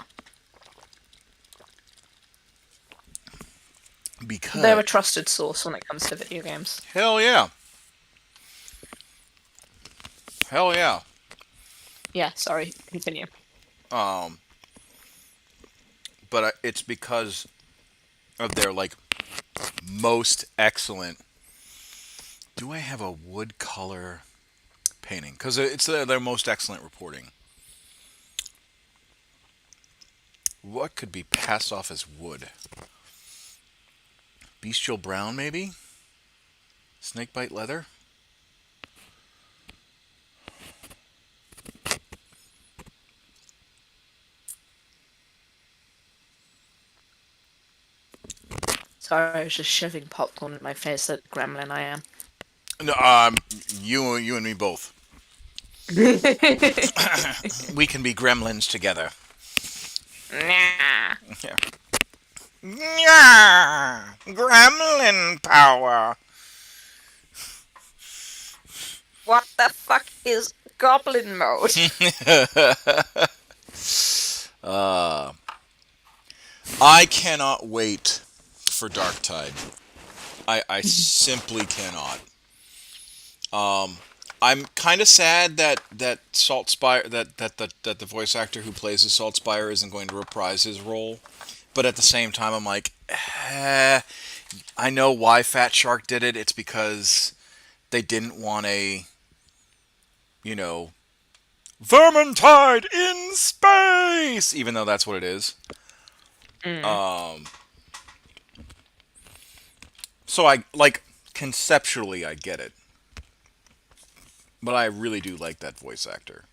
They're Because a trusted source when it comes to video games. hell yeah, hell yeah. Yeah, sorry, continue. Um, but it's because of their like most excellent. Do I have a wood color painting? Because it's their most excellent reporting. What could be passed off as wood? Bestial brown, maybe? Snakebite leather? Sorry, I was just shoving popcorn in my face like the gremlin I am. No, you and me both. We can be gremlins together. Nah. Yeah. Yeah, gremlin power. What the fuck is goblin mode? I cannot wait for Darktide. I simply cannot. I'm kind of sad that Saltspire that the voice actor who plays the Saltspire isn't going to reprise his role, but at the same time I'm like, I know why Fat Shark did it. It's because they didn't want a, you know, Vermintide in space, even though that's what it is. So I like conceptually I get it. But I really do like that voice actor.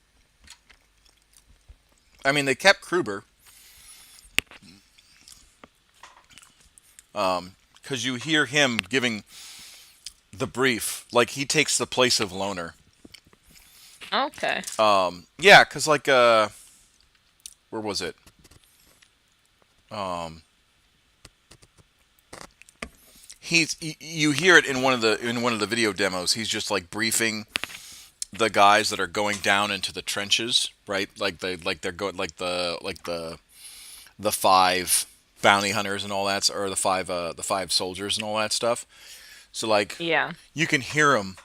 I mean, they kept Kruber. Because you hear him giving the brief. Like, he takes the place of Loner. Okay. Yeah, because, like, where was it? You hear it in one of the video demos. He's just, like, briefing the guys that are going down into the trenches, right? They're going like the five bounty hunters and all that, or the five soldiers and all that stuff. So like, Yeah. you can hear them,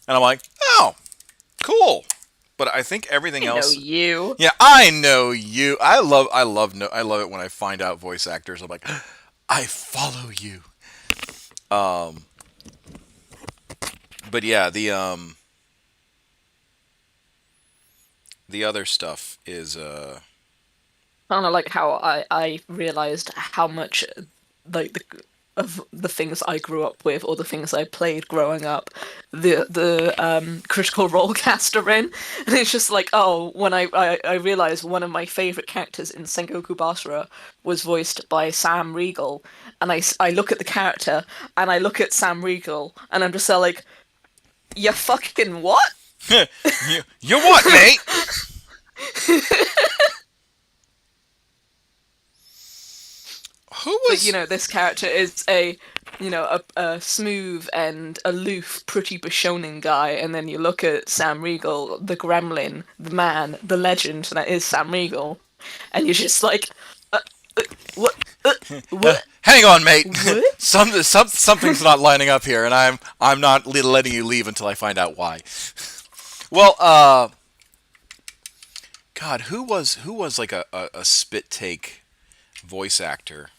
and I'm like, oh, cool. But I think everything I else. know you. Yeah, I know you. I love it when I find out voice actors. I'm like, I follow you. But yeah, the other stuff is Kind of like how I realized how much like of the things I grew up with or the things I played growing up, the Critical Role cast are in, and it's just like, oh, when I realized one of my favorite characters in Sengoku Basara was voiced by Sam Riegel, and I look at the character and I look at Sam Riegel and I'm just like, you fucking what? you what, mate? Who was? But you know, this character is a smooth and aloof, pretty Bishonen guy, and then you look at Sam Riegel, the gremlin, the man, the legend that is Sam Riegel, and you're just like, what? What? Hang on, mate. What? Something's not lining up here, and I'm not letting you leave until I find out why. Well, God, who was like a spit take voice actor?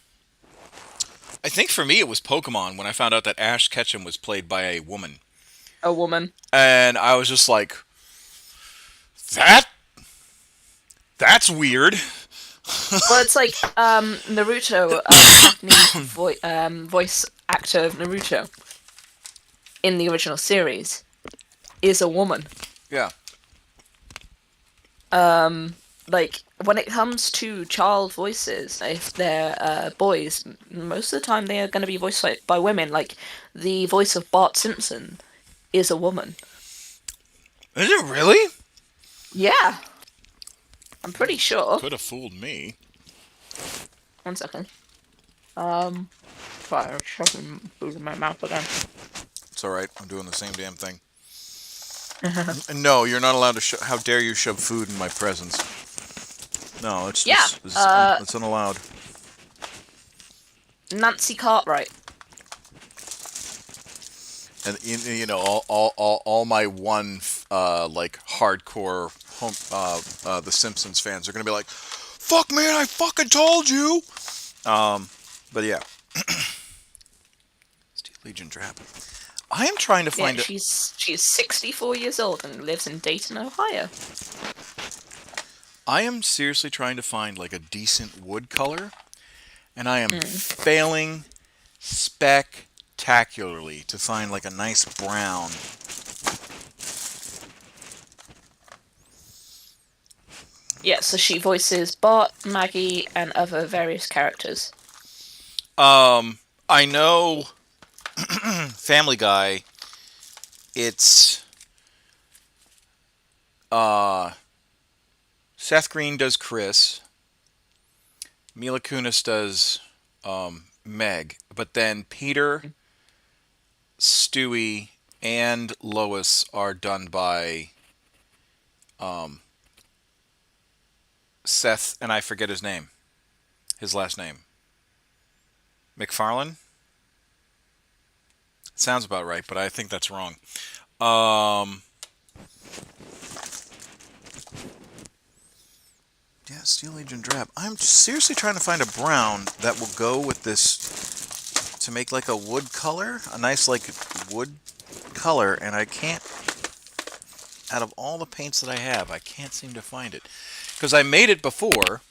I think for me it was Pokemon when I found out that Ash Ketchum was played by a woman. A woman. And I was just like, that's weird. Well, it's like Naruto, Japanese voice actor of Naruto in the original series is a woman. Yeah. Like, when it comes to child voices, if they're boys, most of the time they are going to be voiced by women. Like, the voice of Bart Simpson is a woman. Is it really? Yeah. I'm pretty sure. Could have fooled me. 1 second. Sorry, I was shoving food in my mouth again. It's all right. I'm doing the same damn thing. No, you're not allowed to. How dare you shove food in my presence? No, it's Yeah, it's unallowed. Nancy Cartwright. And you know, all my like hardcore the Simpsons fans are gonna be like, "Fuck man, I fucking told you." But yeah, Steel Legion Drab. I am trying to find Yeah, she's 64 years old and lives in Dayton, Ohio. I am seriously trying to find like a decent wood color, and I am failing spectacularly to find like a nice brown. Yeah, so she voices Bart, Maggie, and other various characters. I know Family Guy. It's Seth Green does Chris. Mila Kunis does Meg, but then Peter, Stewie, and Lois are done by Seth, and I forget his name. His last name. McFarlane? Sounds about right, but I think that's wrong. Yeah, Steel Legion Drab. I'm seriously trying to find a brown that will go with this to make like a wood color, a nice like wood color, and I can't. Out of all the paints that I have, I can't seem to find it because I made it before.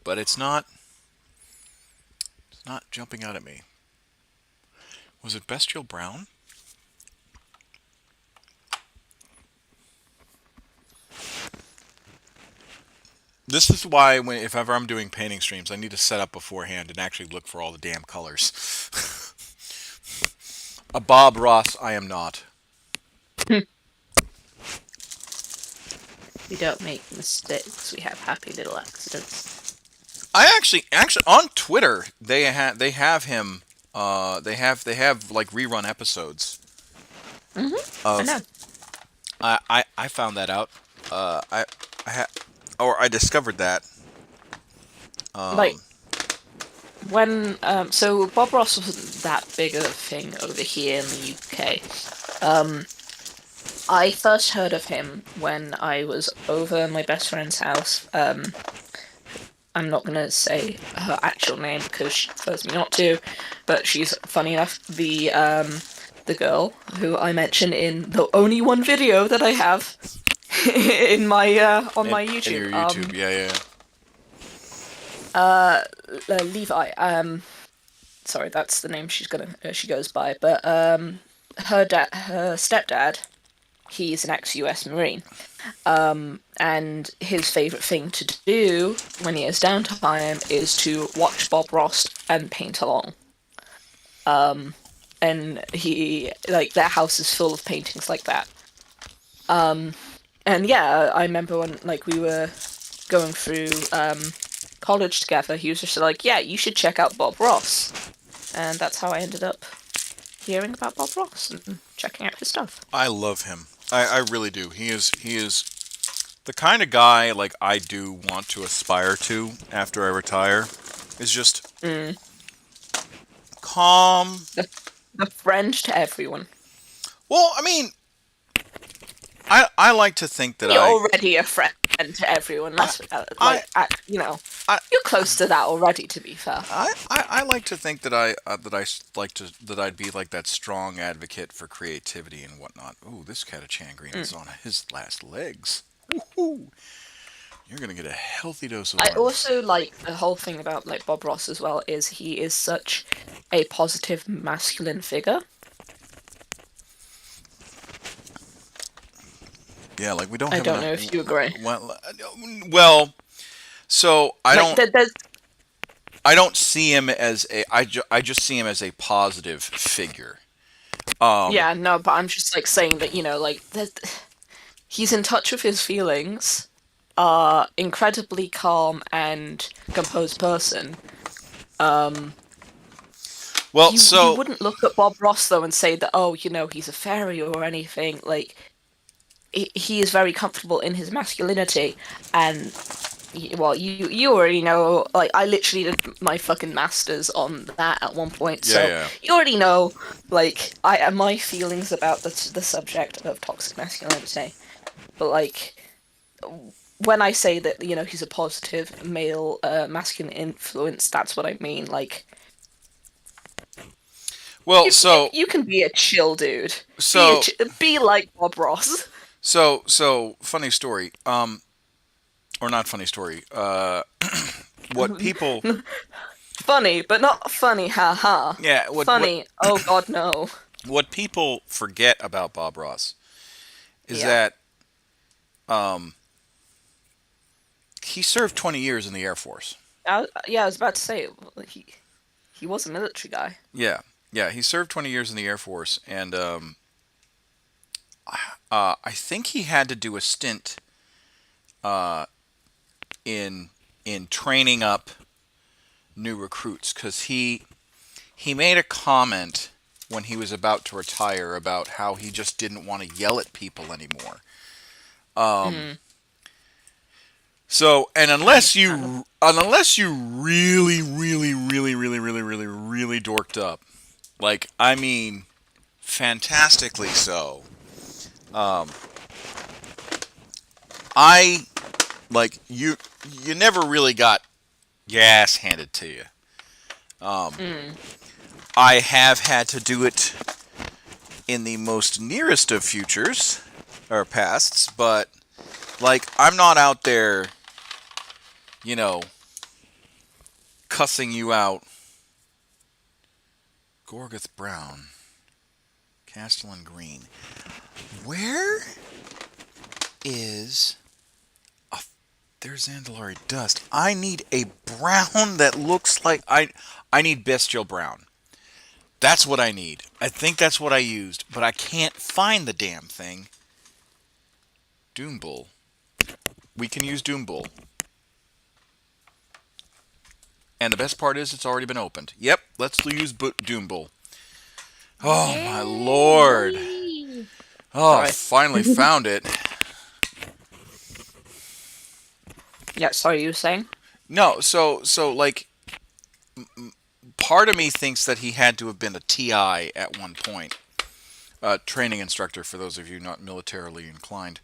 But it's not jumping out at me. Was it Bestial Brown? This is why if ever I'm doing painting streams, I need to set up beforehand and actually look for all the damn colors. A Bob Ross, I am not. We don't make mistakes. We have happy little accidents. I actually on Twitter they have him. They have like rerun episodes. I know. I found that out. I discovered that. Like when so Bob Ross wasn't that big of a thing over here in the UK. I first heard of him when I was over my best friend's house. I'm not gonna say her actual name because she prefers me not to, but she's funny enough. The girl who I mentioned in the only one video that I have in my on my YouTube. Your YouTube, yeah. Levi. Sorry, that's the name she goes by. But her stepdad, he's an ex-US Marine. And his favourite thing to do when he has downtime is to watch Bob Ross and paint along. And he, like, their house is full of paintings like that. And yeah, I remember when, like, we were going through college together, he was just like, yeah, you should check out Bob Ross. And that's how I ended up hearing about Bob Ross and checking out his stuff. I love him. I really do. He is the kind of guy like I do want to aspire to after I retire. Is just calm. The friend to everyone. Well, I mean, I like to think that You're already a friend to everyone. That's you're close to that already. To be fair, I like to think that I'd be like that strong advocate for creativity and whatnot. Ooh, this Catachan Green is on his last legs. Ooh. You're gonna get a healthy dose of. I also like the whole thing about like Bob Ross as well. Is he is such a positive masculine figure. Yeah, like we don't. I don't know if you agree. Well, so I like, don't. I don't see him as a. I just see him as a positive figure. Yeah, no, but I'm just like saying that like he's in touch with his feelings, incredibly calm and composed person. Well, You so wouldn't look at Bob Ross though and say that, oh, he's a fairy or anything. Like he is very comfortable in his masculinity, and well, you already know. Like I literally did my fucking masters on that at one point, yeah, so yeah. you already know. Like my feelings about the subject of toxic masculinity, but like when I say that he's a positive male masculine influence, that's what I mean. Like Well, you can be a chill dude. so Be like Bob Ross. so funny story. Or not funny story. What people, Funny, but not funny, haha. yeah, Funny, oh god, no. what people forget about Bob Ross is Yeah. that he served 20 years in the Air Force. Yeah, I was about to say, he was a military guy. Yeah, yeah, he served 20 years in the Air Force, and I think he had to do a stint uh, in training up new recruits because he made a comment when he was about to retire about how he just didn't want to yell at people anymore. Mm. So, and unless you really, really, really, really, really, really, really dorked up, like I mean, fantastically so. I like you never really got gas handed to you. Mm. I have had to do it in the most nearest of futures or pasts, but like I'm not out there, you know, cussing you out. Gorgoth Brown, Castellan Green. Where is a, there's Zandalari Dust. I need a brown that looks like I need bestial brown. That's what I need. I think that's what I used, but I can't find the damn thing. Doombull. We can use Doombull. And the best part is it's already been opened. Yep, let's use Doombull. Oh my lord. Oh, I Sorry. finally found it. Yeah, sorry, you were saying? No, so like part of me thinks that he had to have been a TI at one point. Training instructor for those of you not militarily inclined.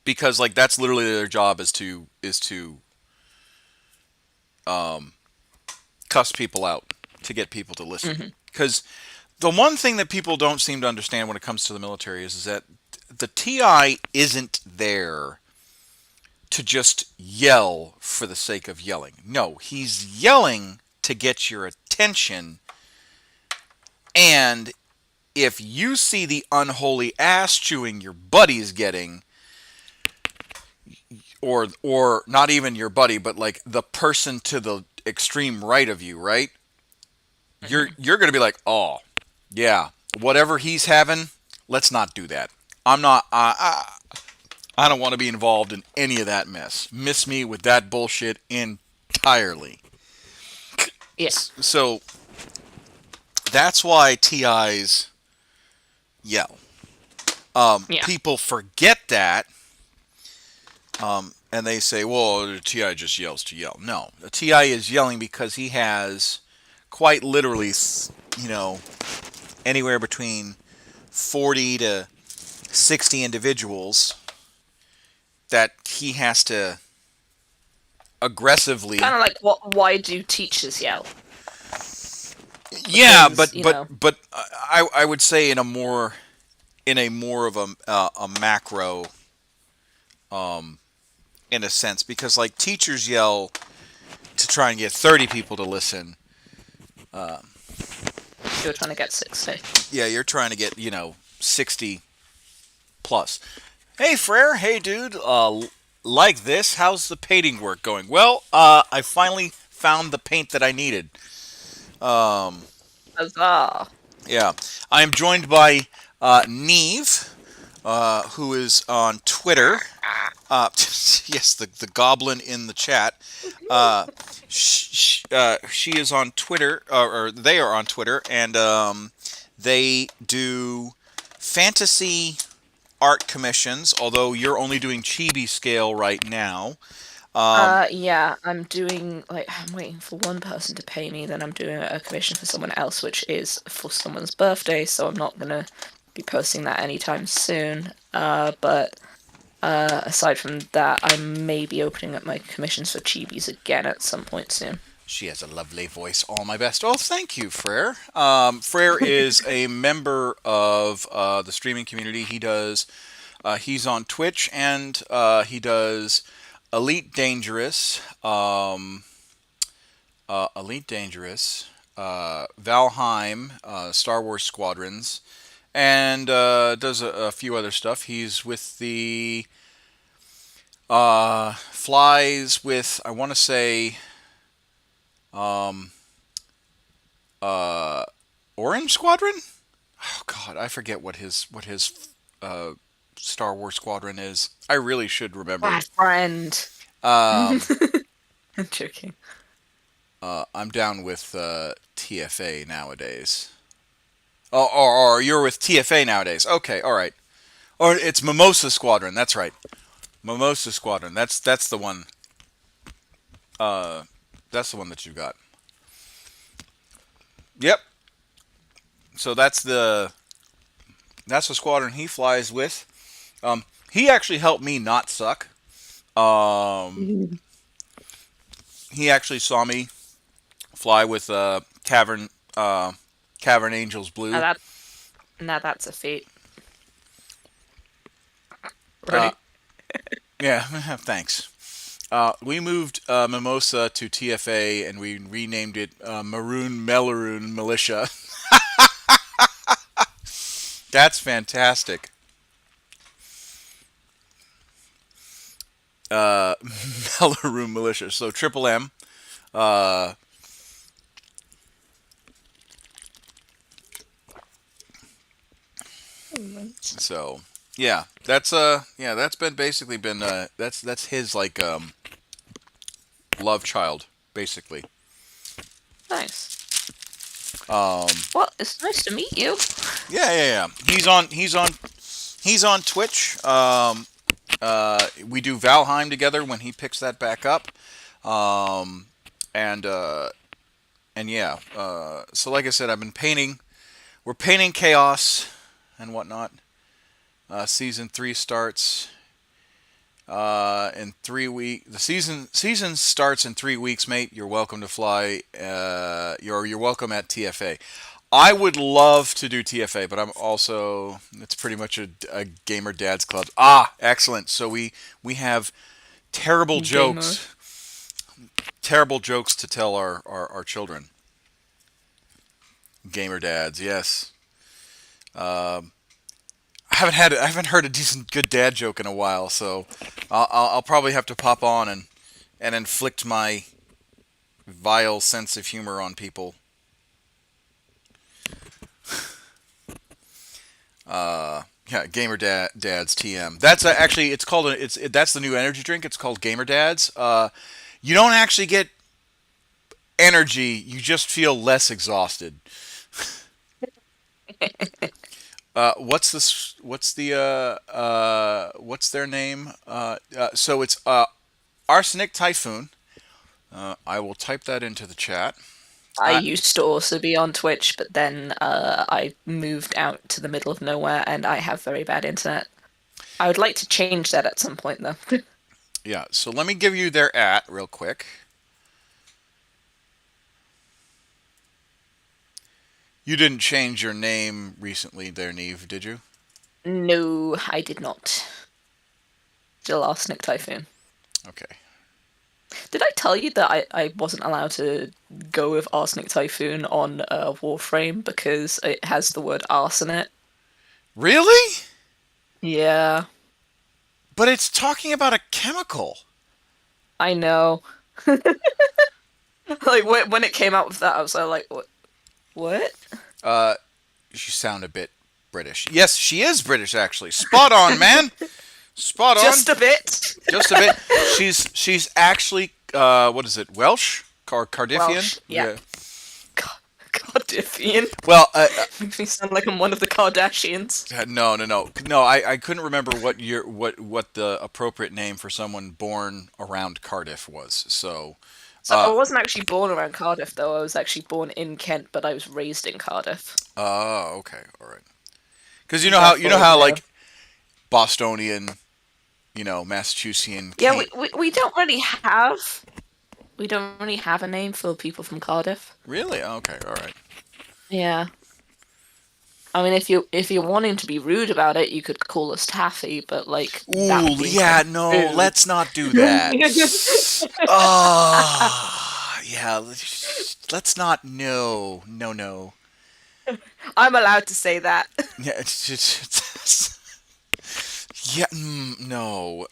Because like that's literally their job is to cuss people out to get people to listen. Because the one thing that people don't seem to understand when it comes to the military is that the TI isn't there to just yell for the sake of yelling. No, he's yelling to get your attention. And if you see the unholy ass chewing your buddy's getting, or not even your buddy, but like the person to the extreme right of you, right? You're going to be like, "Oh, yeah, whatever he's having, let's not do that. I'm not I don't want to be involved in any of that mess. Miss me with that bullshit entirely." Yeah. So that's why TIs yell. Yeah. People forget that, and they say, "Well, the TI just yells to yell." No, the TI is yelling because he has quite literally, anywhere between 40 to 60 individuals that he has to aggressively. Kind of like why do teachers yell? Yeah, Because, but I would say in a more of a macro, in a sense, because like teachers yell to try and get 30 people to listen. You're trying to get 60. Yeah, you're trying to get 60 plus. Hey Frere, hey dude, like this, how's the painting work going? Well, I finally found the paint that I needed. Huzzah. Yeah, I am joined by Neve, who is on Twitter. Yes, the goblin in the chat. She is on Twitter, or they are on Twitter, and they do fantasy art commissions. Although you're only doing chibi scale right now. Yeah, I'm doing, like, I'm waiting for one person to pay me, then I'm doing a commission for someone else, which is for someone's birthday, so I'm not gonna be posting that anytime soon. But aside from that, I may be opening up my commissions for chibis again at some point soon. She has a lovely voice. All my best. Oh, thank you, Frere. Frere is a member of the streaming community. He does. He's on Twitch and he does Elite Dangerous, Valheim, Star Wars Squadrons, and does a few other stuff. He's with the flies with, I want to say, Orange Squadron. Oh God, I forget what his Star Wars Squadron is. I really should remember. My friend. Um, I'm joking. I'm down with TFA nowadays. Oh, or you're with TFA nowadays. Okay, all right. Or it's Mimosa Squadron. That's right. Mimosa Squadron. That's the one. That's the one that you got. Yep. So that's the squadron he flies with. He actually helped me not suck. He actually saw me fly with Cavern Angels Blue. Now that's a feat. Right. Yeah, thanks. We moved Mimosa to TFA and we renamed it Maroon Melaroon Militia. That's fantastic. Melaroon Militia. So Triple M. So yeah, that's been basically been that's his like love child basically. Nice. Well, it's nice to meet you. Yeah. He's on Twitch. We do Valheim together when he picks that back up. And yeah. So like I said, I've been painting. We're painting Chaos and whatnot. Season 3 starts in 3 weeks. The season starts in 3 weeks, mate. You're welcome to fly. You're welcome at TFA. I would love to do TFA, but it's pretty much a gamer dad's club. Ah, excellent. So we have terrible jokes to tell our children. Gamer dads, yes. I haven't heard a decent good dad joke in a while, so I'll probably have to pop on and inflict my vile sense of humor on people. Yeah, Gamer Dads TM. That's actually that's the new energy drink. It's called Gamer Dads. You don't actually get energy. You just feel less exhausted. What's their name? So it's Arsenic Typhoon. I will type that into the chat. I used to also be on Twitch, but then I moved out to the middle of nowhere and I have very bad internet. I would like to change that at some point, though. Yeah, so let me give you their @ real quick. You didn't change your name recently there, Neve, did you? No, I did not. Still Arsenic Typhoon. Okay. Did I tell you that I wasn't allowed to go with Arsenic Typhoon on Warframe because it has the word arse in it? Really? Yeah. But it's talking about a chemical. I know. Like, when it came out with that, I was like, what? You sound a bit British. Yes, she is British, actually. Spot on, man. Spot on. Just a bit. Just a bit. She's actually what is it? Welsh or Cardiffian? Welsh, yeah. Cardifian. Well, Makes me sound like I'm one of the Kardashians. no. I couldn't remember what the appropriate name for someone born around Cardiff was. So I wasn't actually born around Cardiff, though. I was actually born in Kent, but I was raised in Cardiff. oh, okay, all right. Because you know how like Bostonian, Massachusettsian. Yeah, we don't really have a name for people from Cardiff. Really? Okay, all right. Yeah. I mean, if you're wanting to be rude about it, you could call us Taffy, but like. That would Ooh, be yeah, kind no, of rude. let's not do that. Yeah, let's not. No. I'm allowed to say that. Yeah, yeah, no.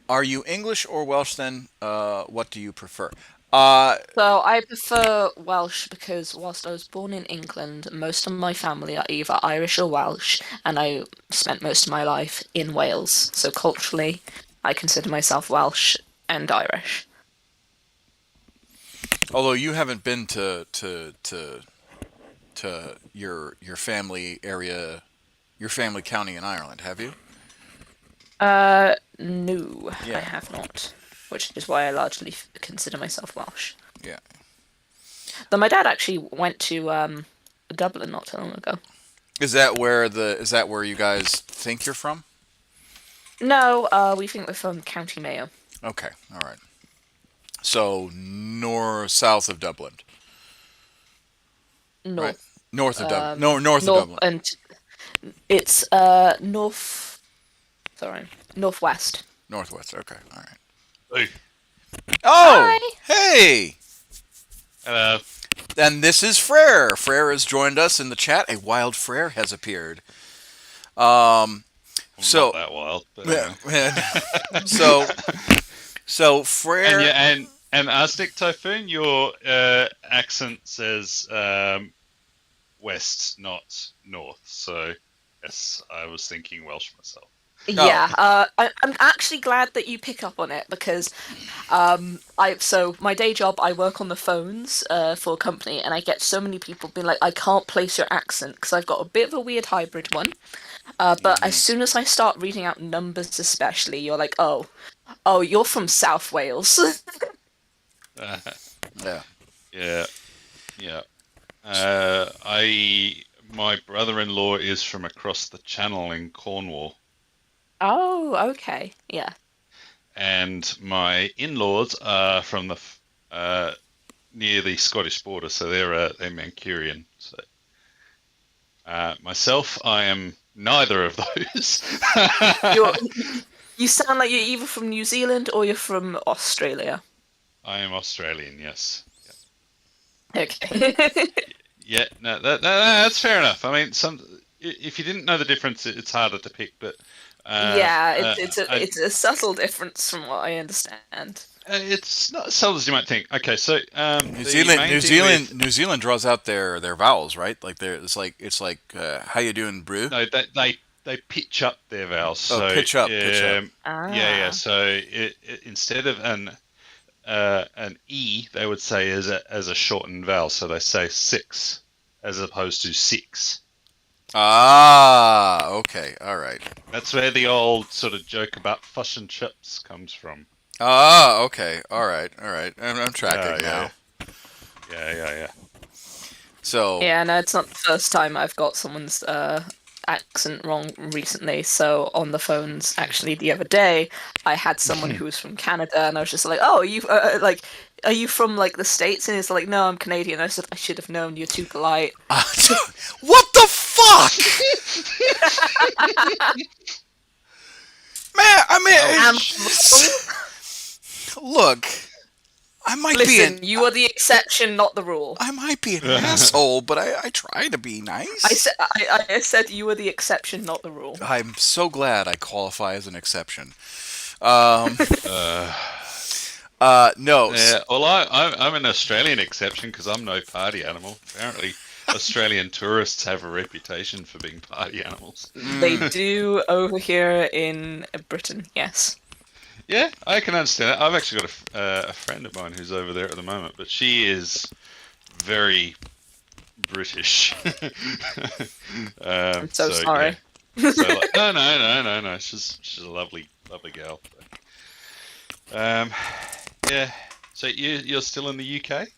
Are you English or Welsh then? What do you prefer? So I prefer Welsh because whilst I was born in England, most of my family are either Irish or Welsh, and I spent most of my life in Wales. So culturally, I consider myself Welsh and Irish. Although you haven't been to your family area, your family county in Ireland, have you? No, I Yeah. have not. Which is why I largely consider myself Welsh. Yeah. Though my dad actually went to Dublin not too long ago. Is that where you guys think you're from? No, we think we're from County Mayo. Okay, all right. So south of Dublin, right? North. North of Dublin. No, north of Dublin. And it's northwest. Northwest. Okay, all right. Hey. Oh, Hi. hey! Hello. And this is Frere. Frere has joined us in the chat. A wild Frere has appeared. I'm So- not that wild. But, so Frere. and Aztec Typhoon, your accent says west, not north. So yes, I was thinking Welsh myself. Yeah, I'm actually glad that you pick up on it because so my day job, I work on the phones for a company, and I get so many people being like, I can't place your accent because I've got a bit of a weird hybrid one. But as soon as I start reading out numbers, especially, you're like, oh, you're from South Wales. Yeah. Yeah. My brother-in-law is from across the channel in Cornwall. Oh, okay, yeah. And my in-laws are from the near the Scottish border, so they're Mancunian. So myself, I am neither of those. You sound like you're either from New Zealand or you're from Australia. I am Australian, yes. Okay. Yeah, no, that's fair enough. I mean, if you didn't know the difference, it's harder to pick, but. Yeah, it's a subtle difference from what I understand. It's not as subtle as you might think. Okay, so New Zealand draws out their vowels, right? Like it's like how you doing, brew? No, they pitch up their vowels. So, pitch up. Yeah. So instead of an e, they would say as a shortened vowel. So they say 6 as opposed to 6. Ah, okay, all right. That's where the old sort of joke about fish and chips comes from. Ah, okay, all right. I'm tracking now. Yeah. So Yeah, no, it's not the first time I've got someone's accent wrong recently. So on the phones, actually, the other day, I had someone who was from Canada, and I was just like, "Oh, are you from like the States?" And he's like, "No, I'm Canadian." I said, "I should have known. You're too polite." what the fuck, man? I mean, look, I might Listen, be you are the exception, not the rule. I might be an asshole, but I try to be nice. I said you were the exception, not the rule. I'm so glad I qualify as an exception. No. Yeah, well, I'm an Australian exception because I'm no party animal. Apparently, Australian tourists have a reputation for being party animals. They do over here in Britain, yes. Yeah, I can understand it. I've actually got a friend of mine who's over there at the moment, but she is very British. I'm so sorry. Yeah. So like, no. She's a lovely girl. Yeah. So you're still in the UK?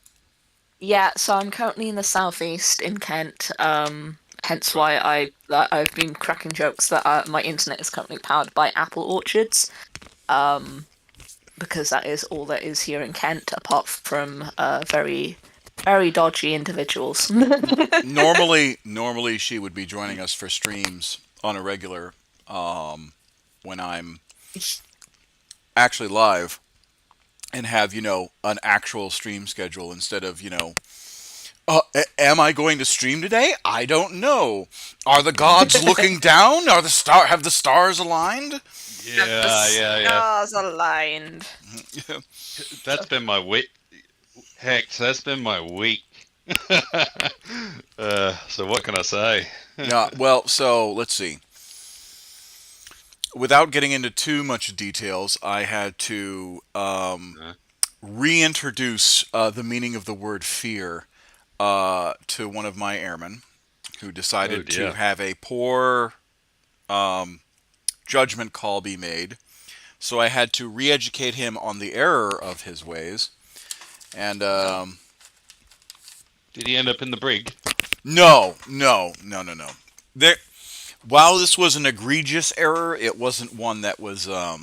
Yeah, so I'm currently in the southeast in Kent. Hence why I've been cracking jokes that my internet is currently powered by apple orchards. Because that is all that is here in Kent, apart from very, very dodgy individuals. Normally she would be joining us for streams on a regular when I'm actually live and have, an actual stream schedule instead of, am I going to stream today? I don't know. Are the gods looking down? Have the stars aligned? Yeah. Stars aligned. That's been my week. Heck, that's been my week. So what can I say? Yeah, well, so let's see. Without getting into too much details, I had to reintroduce the meaning of the word fear to one of my airmen who decided to have a poor judgment call be made. So I had to re-educate him on the error of his ways. And did he end up in the brig? No. There, while this was an egregious error, it wasn't one that was. I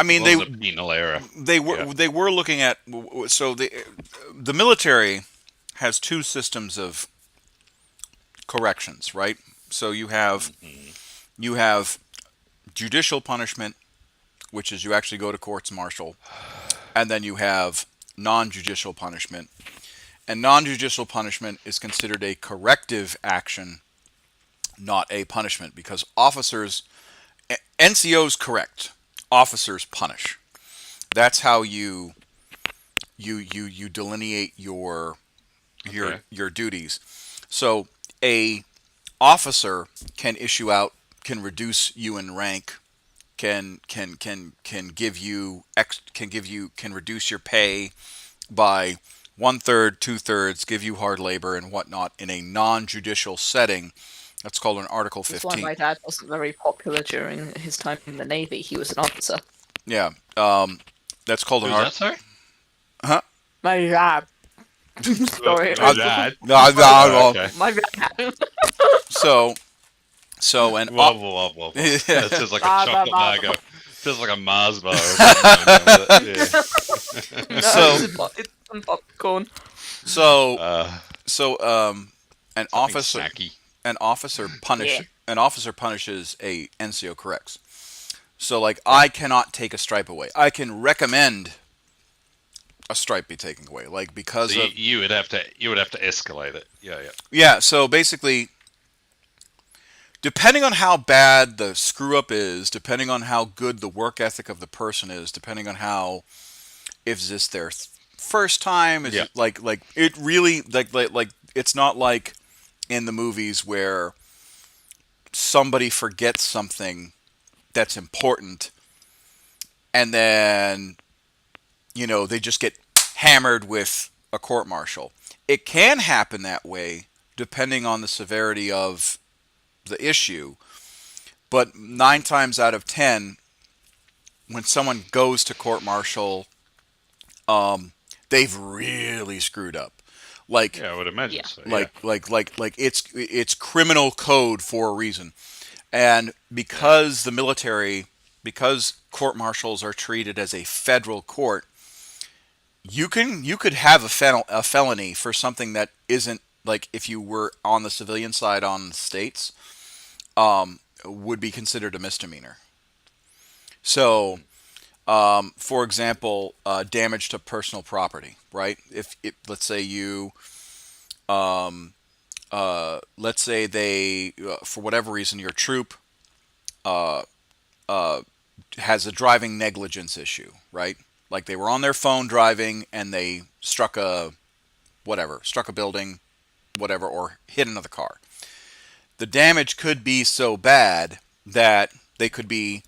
mean, a penal error. They were looking at, so the military has two systems of corrections, right? So you have judicial punishment, which is you actually go to courts martial, and then you have non-judicial punishment. And non-judicial punishment is considered a corrective action, not a punishment, because NCOs correct, officers punish. That's how you delineate your duties. So a officer can reduce you in rank, can reduce your pay by 1/3, 2/3, give you hard labor and whatnot in a non-judicial setting. That's called an Article 15. That's why my dad wasn't very popular during his time in the Navy. He was an officer. Yeah, that's called an Article. Sorry. Huh? My dad. Sorry. My dad. Okay. My dad. So and whoa. That sounds like a chocolate mago. Feels like a Mars bar. No, it's some popcorn. An officer punishes a NCO corrects. So like I cannot take a stripe away. I can recommend a stripe be taken away, like because you would have to escalate it. Yeah. So basically, depending on how bad the screw up is, depending on how good the work ethic of the person is, depending on how, if this their first time, is it like it really like it's not like in the movies where somebody forgets something that's important and then they just get hammered with a court martial. It can happen that way depending on the severity of the issue, but 9 times out of 10 when someone goes to court martial, they've really screwed up. Like, I would imagine so. Like it's criminal code for a reason, and because the military, because court martials are treated as a federal court, you could have a felony for something that isn't, like if you were on the civilian side on the states, would be considered a misdemeanor. So, for example, damage to personal property, right? If let's say you, let's say they, for whatever reason, your troop has a driving negligence issue, right? Like they were on their phone driving and they struck a whatever, struck a building, whatever, or hit another car. The damage could be so bad that they could be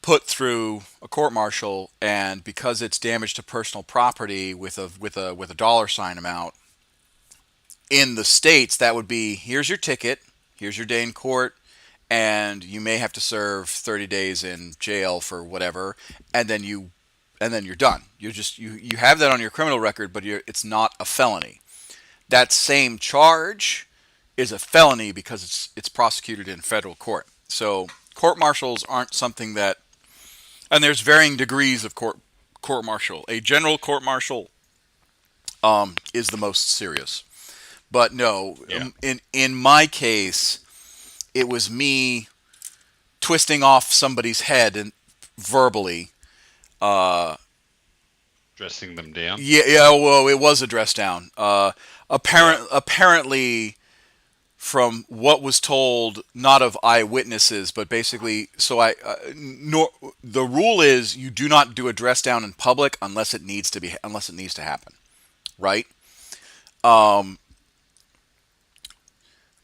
put through a court-martial, and because it's damage to personal property with a dollar sign amount, in the States that would be, here's your ticket, here's your day in court, and you may have to serve 30 days in jail for whatever, and then you're done. You have that on your criminal record, but it's not a felony. That same charge is a felony because it's prosecuted in federal court. So court-martials aren't something that, and there's varying degrees of court-martial. A general court-martial is the most serious. But no, in my case, it was me twisting off somebody's head and verbally. Dressing them down? Yeah, well, it was a dress down. Apparently, from what was told, not of eyewitnesses, but basically, the rule is you do not do a dress down in public unless it needs to happen, right?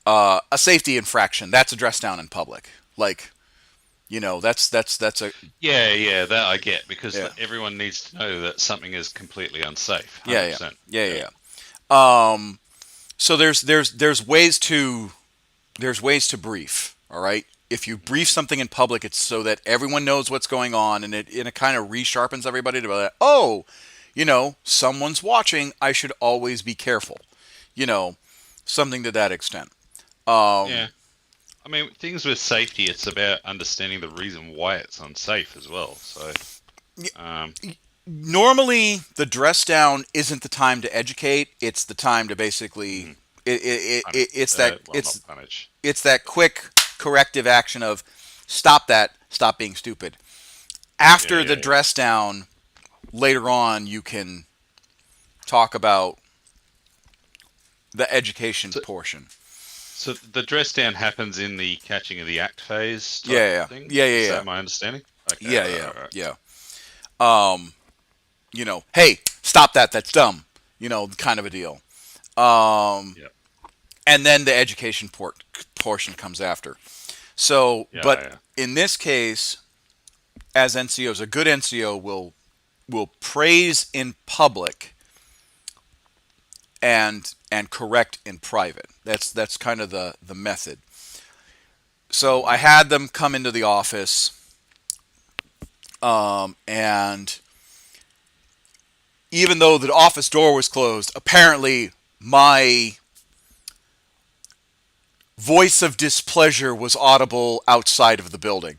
A safety infraction, that's a dress down in public. Like, that's a... Yeah, that I get, because everyone needs to know that something is completely unsafe. 100%. Yeah. So there's ways to brief, all right? If you brief something in public, it's so that everyone knows what's going on, and it kind of resharpens everybody to be like, oh, someone's watching, I should always be careful. Something to that extent. Yeah. I mean, things with safety, it's about understanding the reason why it's unsafe as well. So, normally the dress down isn't the time to educate; it's the time to basically it's that quick corrective action of stop being stupid. After the dress down, later on you can talk about the education portion. So the dress down happens in the catching of the act phase. Thing? Is that my understanding? Okay, yeah. Hey, stop that. That's dumb. Kind of a deal. And then the education portion comes after. So, in this case, as NCOs, a good NCO will praise in public and correct in private. That's kind of the method. So I had them come into the office, and even though the office door was closed, apparently my voice of displeasure was audible outside of the building.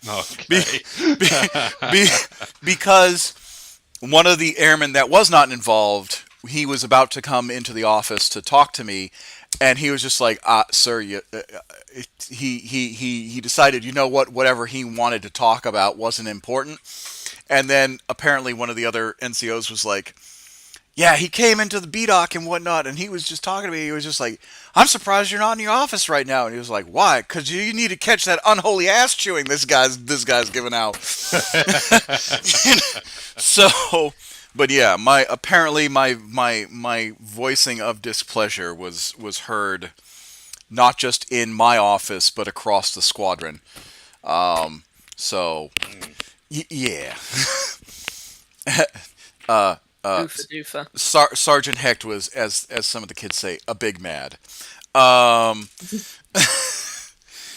Okay. Because one of the airmen that was not involved, he was about to come into the office to talk to me, and he was just like, sir, he decided, whatever he wanted to talk about wasn't important. And then apparently one of the other NCOs was like, yeah, he came into the B-Doc and whatnot, and he was just talking to me. He was just like, I'm surprised you're not in your office right now. And he was like, why? Because you need to catch that unholy ass chewing this guy's giving out. So... But yeah, my voicing of displeasure was heard not just in my office but across the squadron. Yeah. Doofa. Sergeant Hecht was, as some of the kids say, a big mad.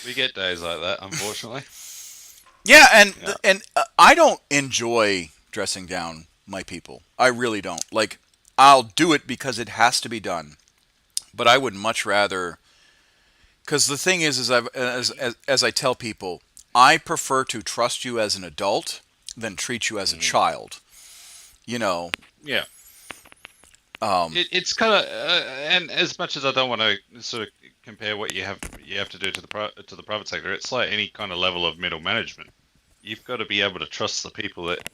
We get days like that, unfortunately. Yeah, and I don't enjoy dressing down my people. I really don't. Like, I'll do it because it has to be done, but I would much rather, because the thing is as I tell people, I prefer to trust you as an adult than treat you as a child. Yeah. It's kind of, and as much as I don't want to sort of compare what you have to do to the private sector, it's like any kind of level of middle management. You've got to be able to trust the people that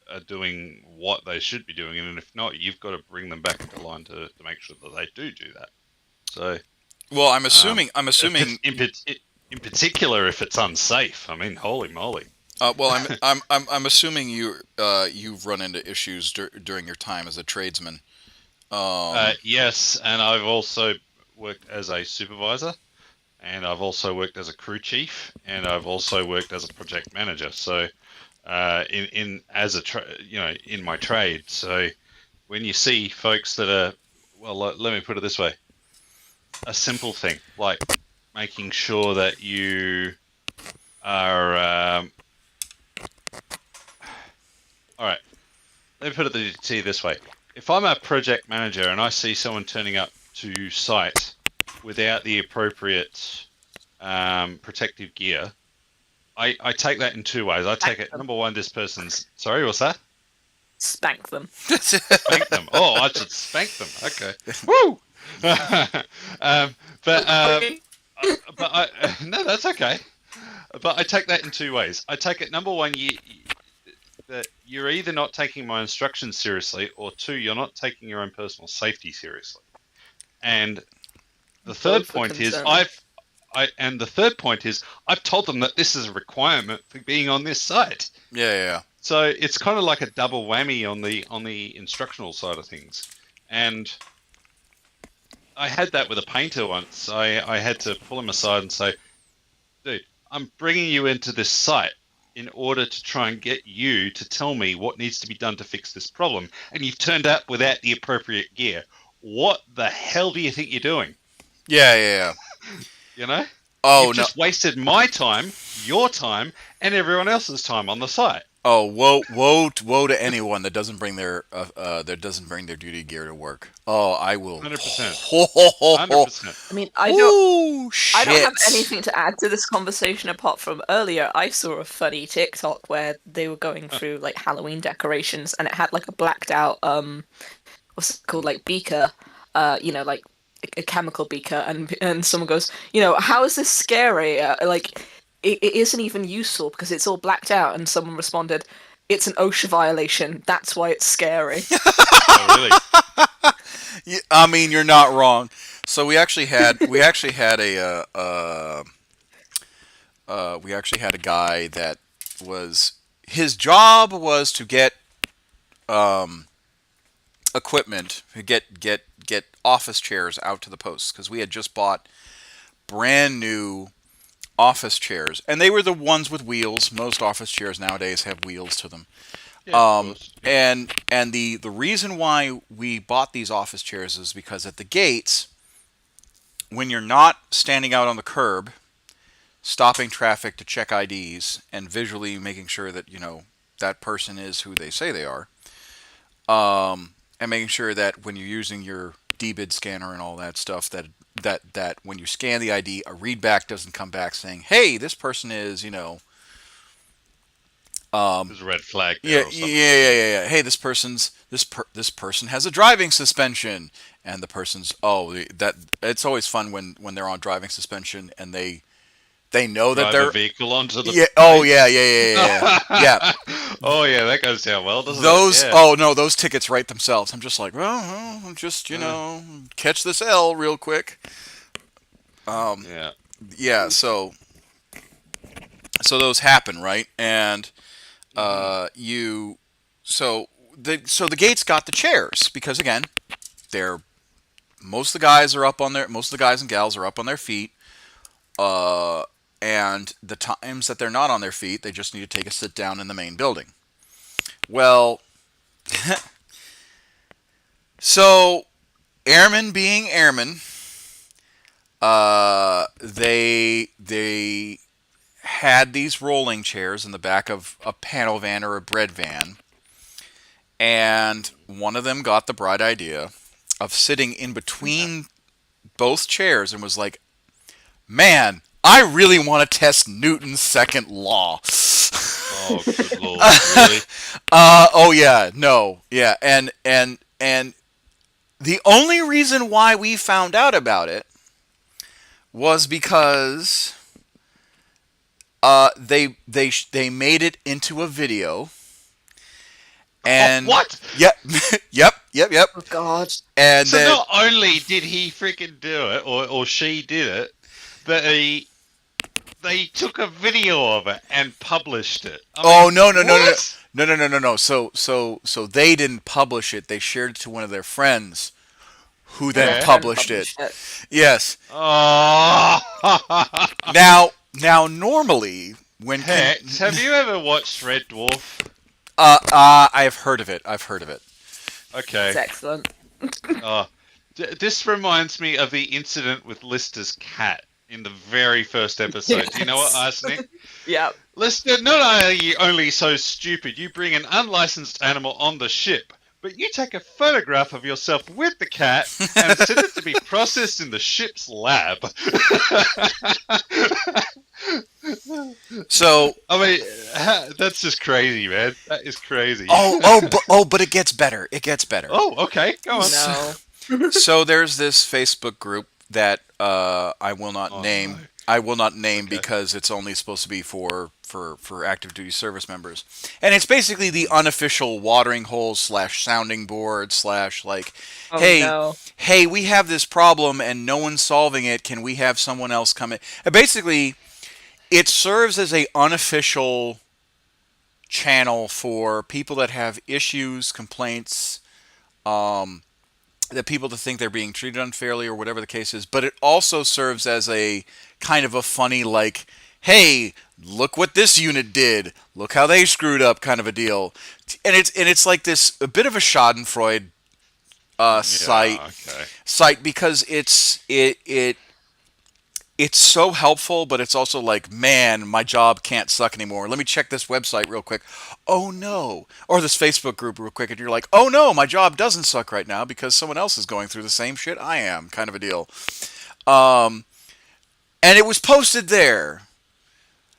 are doing what they should be doing, and if not, you've got to bring them back into line to make sure that they do that. So, well, I'm assuming in particular if it's unsafe. I mean, holy moly. Well, I'm assuming you've run into issues during your time as a tradesman. Yes, and I've also worked as a supervisor, and I've also worked as a crew chief, and I've also worked as a project manager. So, in as a in my trade. So, when you see folks that are, well, let me put it this way: a simple thing like making sure that you are. All right. Let me put it to you this way: if I'm a project manager and I see someone turning up to site without the appropriate protective gear, I take that in two ways. I take it, number one, this person's sorry, what's that? Spank them. Spank them. Oh, I should spank them. Okay. Woo. But no, that's okay. But I take that in two ways. I take it, number one, that you're either not taking my instructions seriously, or two, you're not taking your own personal safety seriously. And the third point is I've told them that this is a requirement for being on this site. Yeah. So it's kind of like a double whammy on the instructional side of things. And I had that with a painter once. I had to pull him aside and say, dude, I'm bringing you into this site in order to try and get you to tell me what needs to be done to fix this problem. And you've turned up without the appropriate gear. What the hell do you think you're doing? Yeah. You know? Oh, You've just wasted my time, your time, and everyone else's time on the site. Oh, woe to anyone that doesn't bring their duty gear to work. Oh, I will. 100%. 100%. I mean, Ooh, I don't have shit. anything to add to this conversation apart from earlier I saw a funny TikTok where they were going through like Halloween decorations and it had like a blacked out what's it called, like beaker, like a chemical beaker, and someone goes, how is this scary? Like it isn't even useful because it's all blacked out, and someone responded, it's an OSHA violation. That's why it's scary. Oh, really? I mean, you're not wrong. So we actually had a guy that was, his job was to get equipment, get office chairs out to the posts, because we had just bought brand new office chairs, and they were the ones with wheels. Most office chairs nowadays have wheels to them. Yeah, of course. And the reason why we bought these office chairs is because at the gates, when you're not standing out on the curb, stopping traffic to check IDs and visually making sure that that person is who they say they are, and making sure that when you're using your DBID scanner and all that stuff, that when you scan the ID, a readback doesn't come back saying, "Hey, this person is There's a red flag there yeah, or something. yeah. Hey, this person has a driving suspension," and the person's that it's always fun when they're on driving suspension and they know that Drive they're a vehicle onto the yeah. Oh yeah, that goes down well, doesn't Those it? Yeah. those tickets write themselves. I'm just like, well, just catch this L real quick. Yeah. Yeah, so those happen, right? And the gates got the chairs because, again, they're most of the guys and gals are up on their feet, and the times that they're not on their feet, they just need to take a sit down in the main building. Well, so airmen being airmen, they had these rolling chairs in the back of a panel van or a bread van, and one of them got the bright idea of sitting in between both chairs and was like, "Man, I really want to test Newton's second law." Oh, good lord, really? Oh yeah, no, yeah, and the only reason why we found out about it was because they made it into a video. And what? Yep. Oh God. And So then, not only did he freaking do it, or she did it, but they took a video of it and published it. Oh, no. what? No. So they didn't publish it. They shared it to one of their friends, who then Yeah. published it. Yes. Oh. Now, normally when Hecht, have you ever watched Red Dwarf? I've heard of it. Okay. It's excellent. This reminds me of the incident with Lister's cat in the very first episode. Yes. Do you know what, Arsenic? Yeah. Lister, not are you only so stupid, you bring an unlicensed animal on the ship, but you take a photograph of yourself with the cat and send it to be processed in the ship's lab. So, I mean, that's just crazy, man. That is crazy. but it gets better. Oh, okay. Go on. No. So there's this Facebook group that I will not name. No. I will not name Okay. because it's only supposed to be for active duty service members, and it's basically the unofficial watering hole / sounding board / like, Oh, hey, no. hey, we have this problem and no one's solving it. Can we have someone else come in? And basically, it serves as a unofficial channel for people that have issues, complaints, that people that think they're being treated unfairly or whatever the case is. But it also serves as a kind of a funny, like, hey, look what this unit did. Look how they screwed up, kind of a deal. And it's like this a bit of a Schadenfreude site because it's so helpful, but it's also like, man, my job can't suck anymore. Let me check this website real quick. Oh no. Or this Facebook group real quick, and you're like, oh no, my job doesn't suck right now because someone else is going through the same shit I am, kind of a deal. And it was posted there.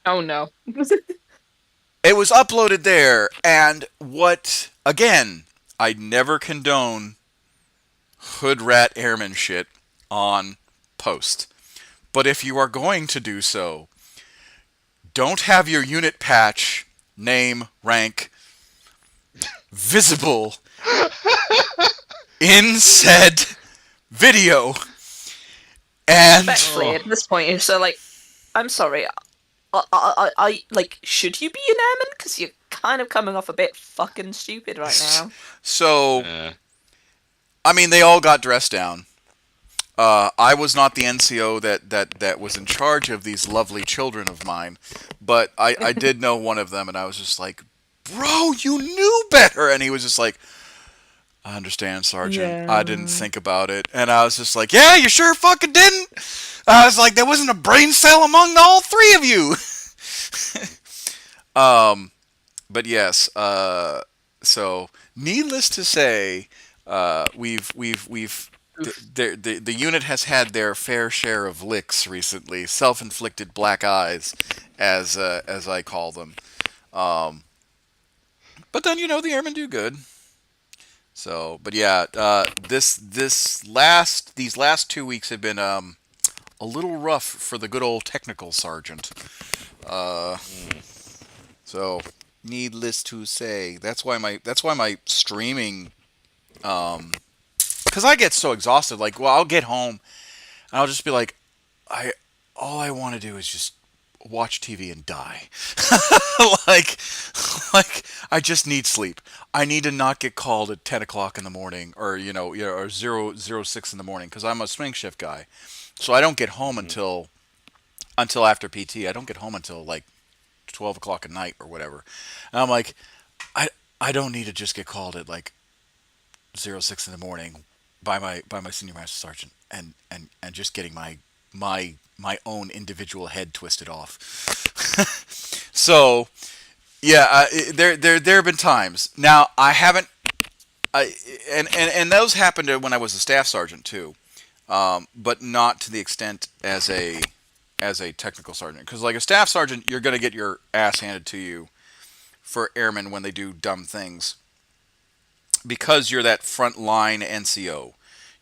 Oh, no. It was uploaded there, and again, I never condone hood rat airman shit on post. But if you are going to do so, don't have your unit patch, name, rank, visible in said video. And Especially at this point, you're so like, I'm sorry, I like, should you be an airman? Because you're kind of coming off a bit fucking stupid right now. so, Yeah. I mean, they all got dressed down. I was not the NCO that was in charge of these lovely children of mine, but I did know one of them, and I was just like, bro, you knew better. And he was just like, I understand, Sergeant. I didn't think about it. And I was just like, yeah, you sure fucking didn't. I was like, there wasn't a brain cell among all three of you. But yes, so needless to say, the unit has had their fair share of licks recently, self-inflicted black eyes, as I call them. But then the airmen do good. So, but yeah, these last 2 weeks have been a little rough for the good old technical sergeant. So, needless to say, that's why my streaming. Because I get so exhausted. Like, well, I'll get home and I'll just be like, all I want to do is just watch TV and die. like I just need sleep. I need to not get called at 10 o'clock in the morning, or or 0:06 in the morning, because I'm a swing shift guy. So I don't get home until after PT. I don't get home until like 12 o'clock at night or whatever. And I'm like, I don't need to just get called at like 06 in the morning by my senior master sergeant and just getting my own individual head twisted off. So yeah, there have been times. Now I haven't, and those happened when I was a staff sergeant too, but not to the extent as a technical sergeant. Because like a staff sergeant, you're gonna get your ass handed to you for airmen when they do dumb things, because you're that front line NCO.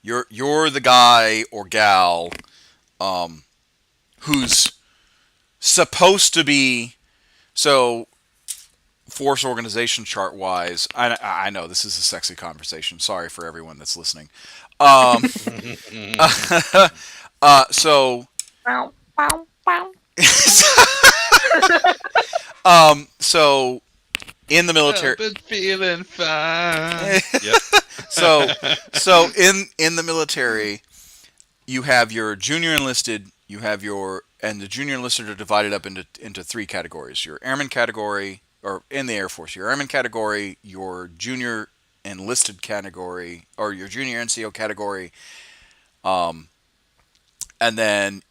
You're the guy or gal who's supposed to be. So force organization chart wise, I know this is a sexy conversation. Sorry for everyone that's listening. So Bow, bow, bow. So in the military, I've been feeling fine. Yep. so in the military, you have your junior enlisted, you have your and the junior enlisted are divided up into three categories. Your airman category, or in the Air Force, your airman category, your junior enlisted category, or your junior NCO category, and then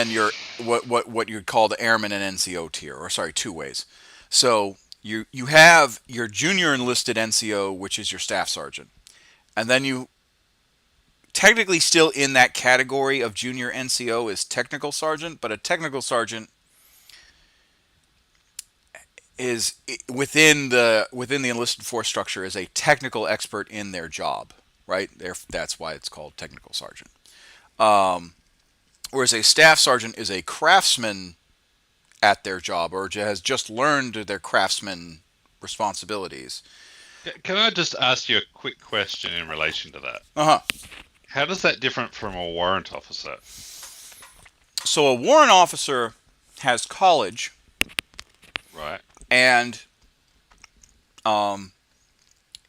your what you'd call the airman and NCO tier, or sorry, two ways. So you have your junior enlisted NCO, which is your staff sergeant, and then you technically still in that category of junior NCO is technical sergeant, but a technical sergeant is within the enlisted force structure is a technical expert in their job, right? That's why it's called technical sergeant. Whereas a staff sergeant is a craftsman at their job, or has just learned their craftsman responsibilities. Can I just ask you a quick question in relation to that? Uh huh. How does that different from a warrant officer? So a warrant officer has college Right. and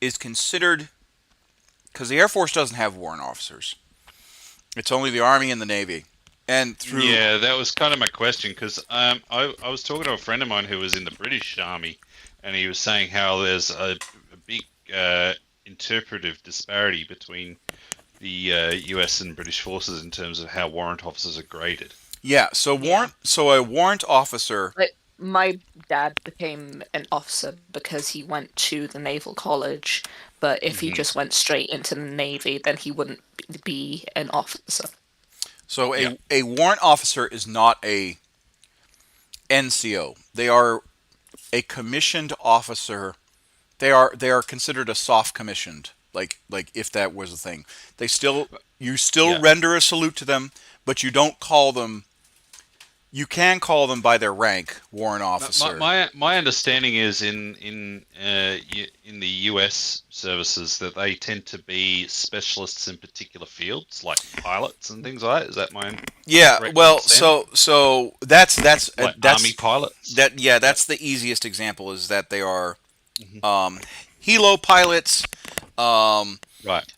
is considered, because the Air Force doesn't have warrant officers. It's only the Army and the Navy. And through Yeah, that was kind of my question, because I was talking to a friend of mine who was in the British Army, and he was saying how there's a big interpretive disparity between the US and British forces in terms of how warrant officers are graded. yeah, so a warrant officer. Like, my dad became an officer because he went to the Naval College, but if he just went straight into the Navy, then he wouldn't be an officer. So a warrant officer is not a NCO. They are a commissioned officer. They are considered a soft commissioned. Like if that was a thing, you still render a salute to them, but you don't call them. You can call them by their rank, warrant officer. My understanding is in the US services that they tend to be specialists in particular fields, like pilots and things like that. Is that my Well, understanding? so that's Like that's Army pilots? that's the easiest example, is that they are helo pilots. Right.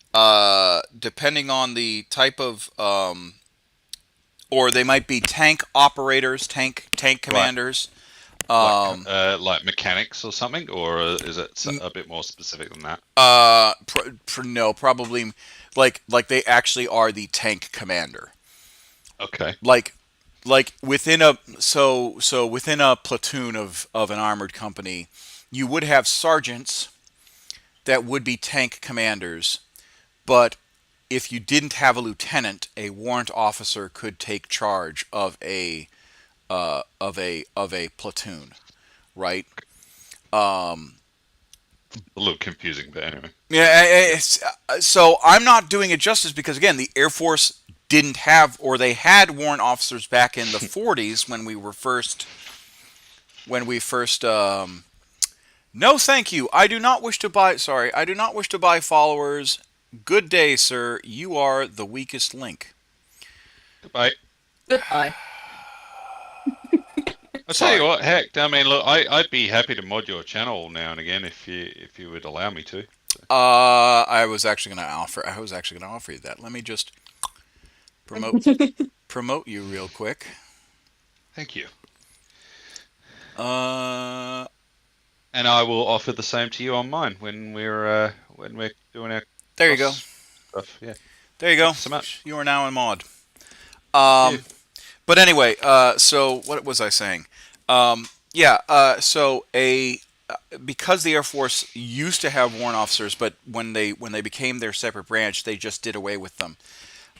Depending on the type of or they might be tank operators, tank commanders. Like mechanics or something, or is it a bit more specific than that? No, probably like they actually are the tank commander. Okay. Like within a within a platoon of an armored company, you would have sergeants that would be tank commanders, but if you didn't have a lieutenant, a warrant officer could take charge of a platoon, right? A little confusing, but anyway. Yeah, so I'm not doing it justice because, again, the Air Force didn't have, or they had warrant officers back in the 40s when we first. No, thank you. I do not wish to buy. Sorry, I do not wish to buy followers. Good day, sir. You are the weakest link. Goodbye. Goodbye. I'll tell you what, Hecht. I mean, look, I'd be happy to mod your channel now and again if you would allow me to. So. I was actually going to offer you that. Let me just promote you real quick. Thank you. And I will offer the same to you on mine when we're doing our. There you go. Stuff. Yeah. There you go. So much. You are now in mod. But anyway, so what was I saying? Because the Air Force used to have warrant officers, but when they became their separate branch, they just did away with them.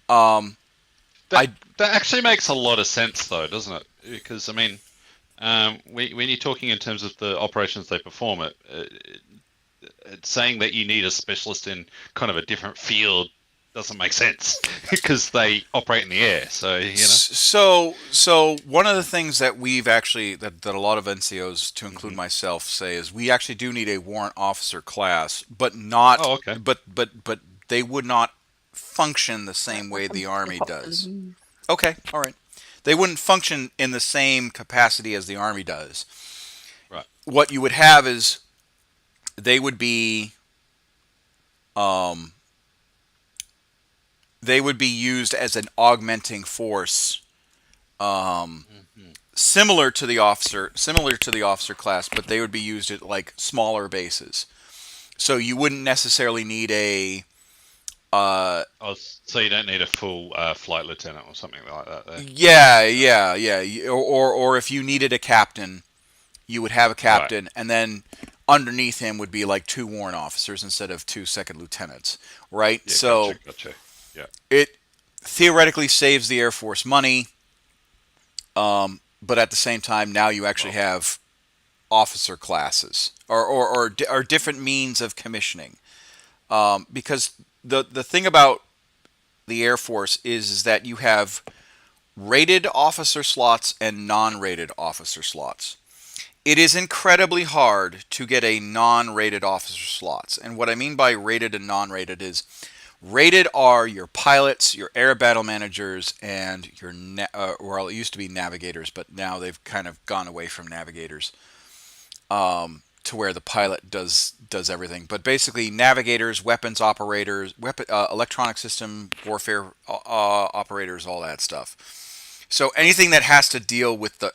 That actually makes a lot of sense, though, doesn't it? Because I mean, when you're talking in terms of the operations they perform, it's saying that you need a specialist in kind of a different field doesn't make sense because they operate in the air. So you know. So one of the things that we've actually that a lot of NCOs, to include myself, say is we actually do need a warrant officer class, but not. Oh, okay. But they would not function the same way the Army does. Okay, all right. They wouldn't function in the same capacity as the Army does. Right. What you would have is they would be used as an augmenting force, similar to the officer class, but they would be used at like smaller bases. So you wouldn't necessarily need a Oh, so you don't need a full flight lieutenant or something like that there. yeah. Or if you needed a captain, you would have a captain, Right. and then underneath him would be like 2 warrant officers instead of 2 second lieutenants, right? Yeah, So gotcha. Yeah. it theoretically saves the Air Force money, but at the same time, now you actually have officer classes or different means of commissioning. Because the thing about the Air Force is that you have rated officer slots and non-rated officer slots. It is incredibly hard to get a non-rated officer slots. And what I mean by rated and non-rated is rated are your pilots, your air battle managers, and your well, it used to be navigators, but now they've kind of gone away from navigators, to where the pilot does everything. But basically, navigators, weapons operators, electronic system warfare operators, all that stuff. So anything that has to deal with the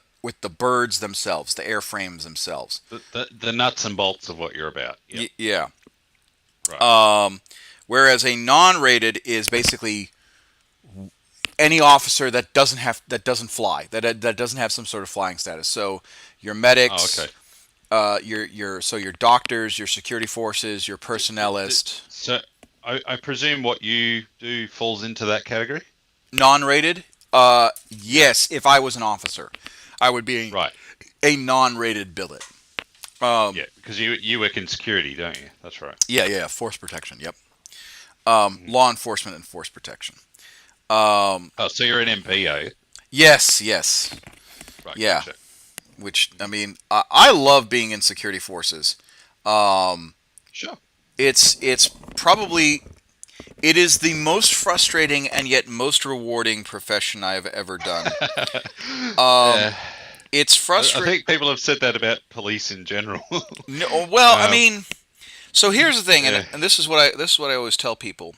birds themselves, the airframes themselves. The nuts and bolts of what you're about. Yep. Yeah. Right. Whereas a non-rated is basically any officer that doesn't fly, that doesn't have some sort of flying status. So your medics, your doctors, your security forces, your personnelist. So I presume what you do falls into that category? Non-rated? Yes, if I was an officer, I would be a non-rated billet. Yeah, because you work in security, don't you? That's right. Yeah, force protection, yep. Law enforcement and force protection. Oh, so you're an MP, are you? Yes. Right, Yeah. gotcha. Which, I mean, I love being in security forces. Sure. It's probably, it is the most frustrating and yet most rewarding profession I've ever done. It's frustrating. I think people have said that about police in general. No, well, I mean, so here's the thing, and this is what I always tell people.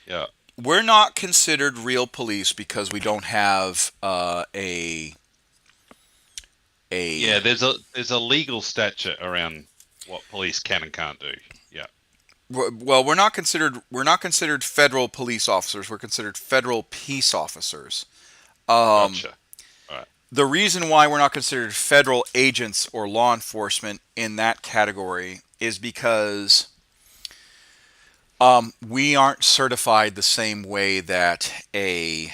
Yeah. We're not considered real police because we don't have a. Yeah, there's a legal statute around what police can and can't do. Yeah. Well, we're not considered federal police officers. We're considered federal peace officers. Gotcha. All right. The reason why we're not considered federal agents or law enforcement in that category is because we aren't certified the same way that a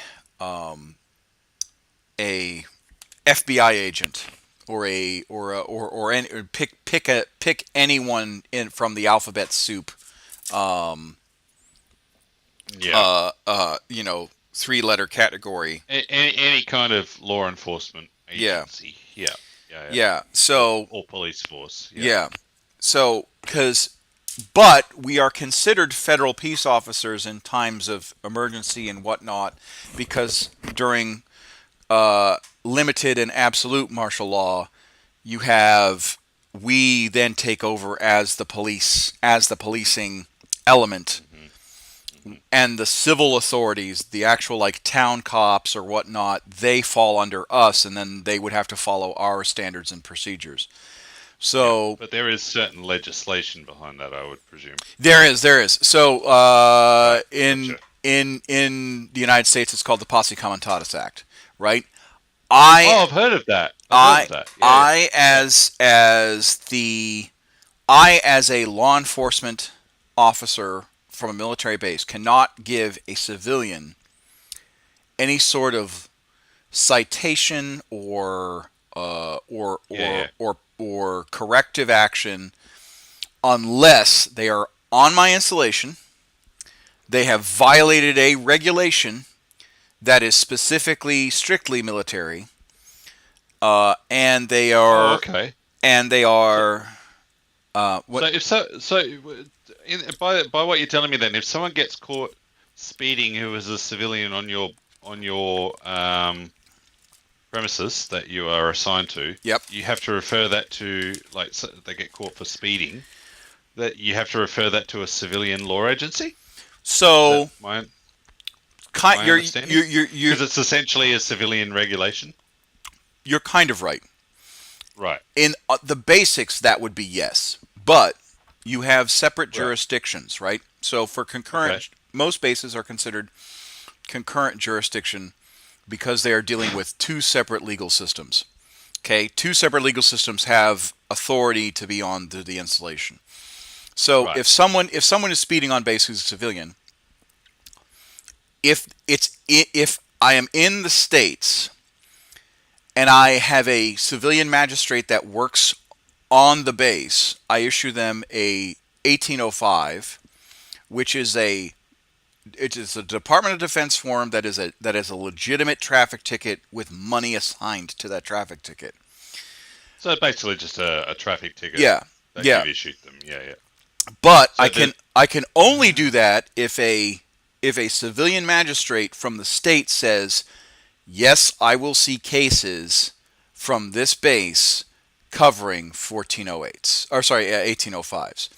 FBI agent or pick anyone in from the alphabet soup. You know, 3-letter category. Any kind of law enforcement agency. Yeah. So or police force. Yeah. So but we are considered federal peace officers in times of emergency and whatnot, because during limited and absolute martial law, we then take over as the policing element. And the civil authorities, the actual like town cops or whatnot, they fall under us, and then they would have to follow our standards and procedures. So, but there is certain legislation behind that, I would presume. There is. So, Gotcha. in the United States, it's called the Posse Comitatus Act, right? I've heard of that. I as a law enforcement officer from a military base cannot give a civilian any sort of citation or corrective action unless they are on my installation, they have violated a regulation that is strictly military, and they are by what you're telling me, then, if someone gets caught speeding who is a civilian on your premises that you are assigned to, Yep. you have to refer that to, like, so they get caught for speeding, that you have to refer that to a civilian law agency? So, Is that my you're understanding? Because it's essentially a civilian regulation? you're kind of right. Right. In the basics, that would be yes, but you have separate jurisdictions, right? So for concurrent, most bases are considered concurrent jurisdiction because they are dealing with two separate legal systems. Okay, two separate legal systems have authority to be on the installation. So if someone is speeding on base who's a civilian, if I am in the States and I have a civilian magistrate that works on the base, I issue them a 1805, which is a Department of Defense form that is a legitimate traffic ticket with money assigned to that traffic ticket. So basically just a traffic ticket. Yeah. That Yeah. you've issued them. Yeah. But So I can only do that if a civilian magistrate from the state says, yes, I will see cases from this base covering 1408s, or sorry, 1805s.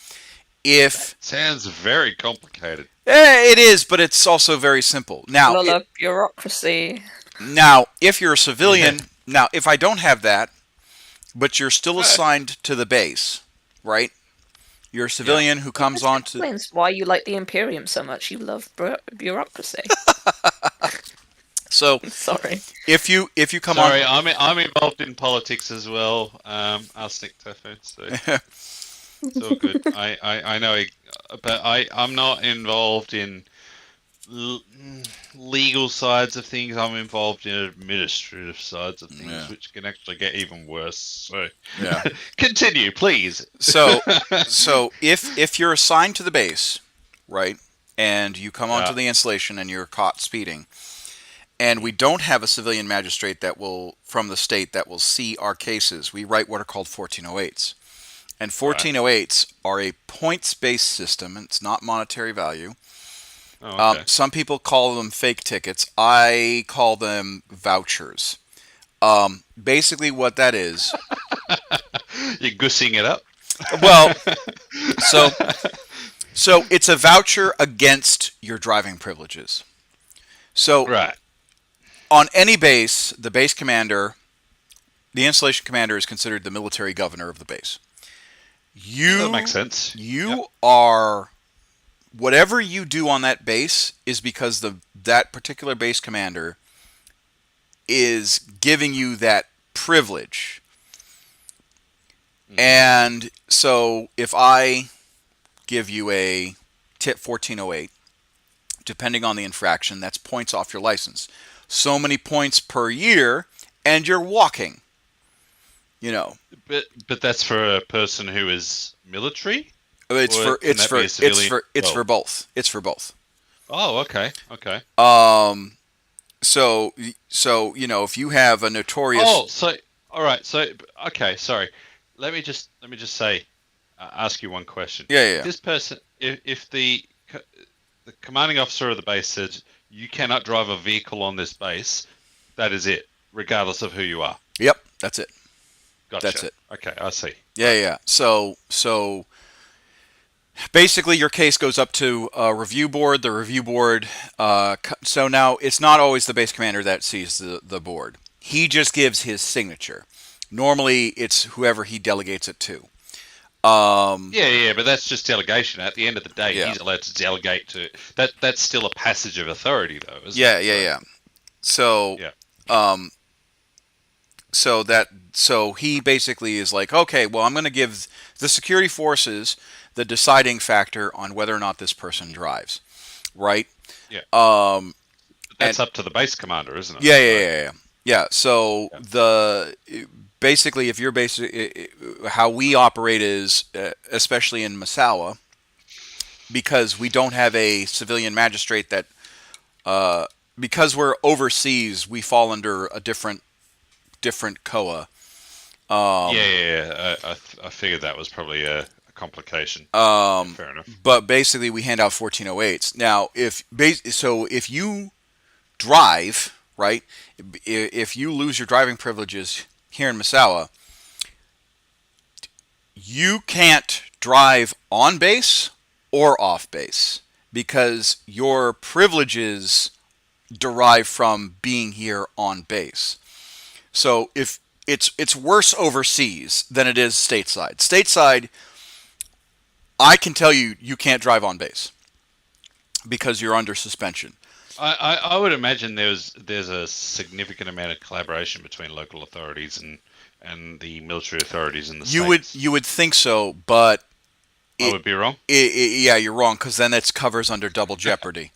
If sounds very complicated. it is, but it's also very simple. Now, Bureaucracy. Now, if you're a civilian, now if I don't have that, but you're still assigned to the base, right? You're a civilian who comes on to. Explains why you like the Imperium so much. You love bureaucracy. So Sorry. if you come Sorry, on. I'm involved in politics as well. Arsenic Tofu, so it's all good. I know, but I'm not involved in legal sides of things. I'm involved in administrative sides of things, which can actually get even worse. So continue, please. So if you're assigned to the base, right, and you come onto the installation and you're caught speeding, and we don't have a civilian magistrate from the state that will see our cases, we write what are called 1408s. And 1408s are a points-based system, and it's not monetary value. Oh, okay. Some people call them fake tickets. I call them vouchers. Basically what that is... You're gussing it up? Well, so it's a voucher against your driving privileges. So on any base, the base commander, the installation commander is considered the military governor of the base. That makes sense. You are... Whatever you do on that base is because that particular base commander is giving you that privilege. And so if I give you a tip 1408, depending on the infraction, that's points off your license. So many points per year, and you're walking. You know. But that's for a person who is military? It's for both. It's for both. Oh, okay. So if you have a notorious. Oh, so all right. So okay, sorry. Let me just say, ask you one question. Yeah. This person, if the commanding officer of the base says you cannot drive a vehicle on this base, that is it, regardless of who you are. Yep, that's it. Gotcha. That's it. Okay, I see. Yeah. So basically, your case goes up to a review board. The review board. So now it's not always the base commander that sees the board. He just gives his signature. Normally, it's whoever he delegates it to. But that's just delegation. At the end of the day, he's allowed to delegate to that. That's still a passage of authority, though, isn't it? Yeah. So So he basically is like, okay, well, I'm going to give the security forces the deciding factor on whether or not this person drives, right? Yeah. That's up to the base commander, isn't it? Yeah. So basically, if you're how we operate is, especially in Misawa, because we don't have a civilian magistrate that, because we're overseas, we fall under a different COA. I figured that was probably a complication. Fair enough. But basically, we hand out 1408s. Now, if you drive, right? If you lose your driving privileges here in Misawa, you can't drive on base or off base because your privileges derive from being here on base. So if it's worse overseas than it is stateside. Stateside, I can tell you you can't drive on base because you're under suspension. I would imagine there's a significant amount of collaboration between local authorities and the military authorities in the states. You would think so, but I would be wrong. yeah, you're wrong because then it covers under double jeopardy.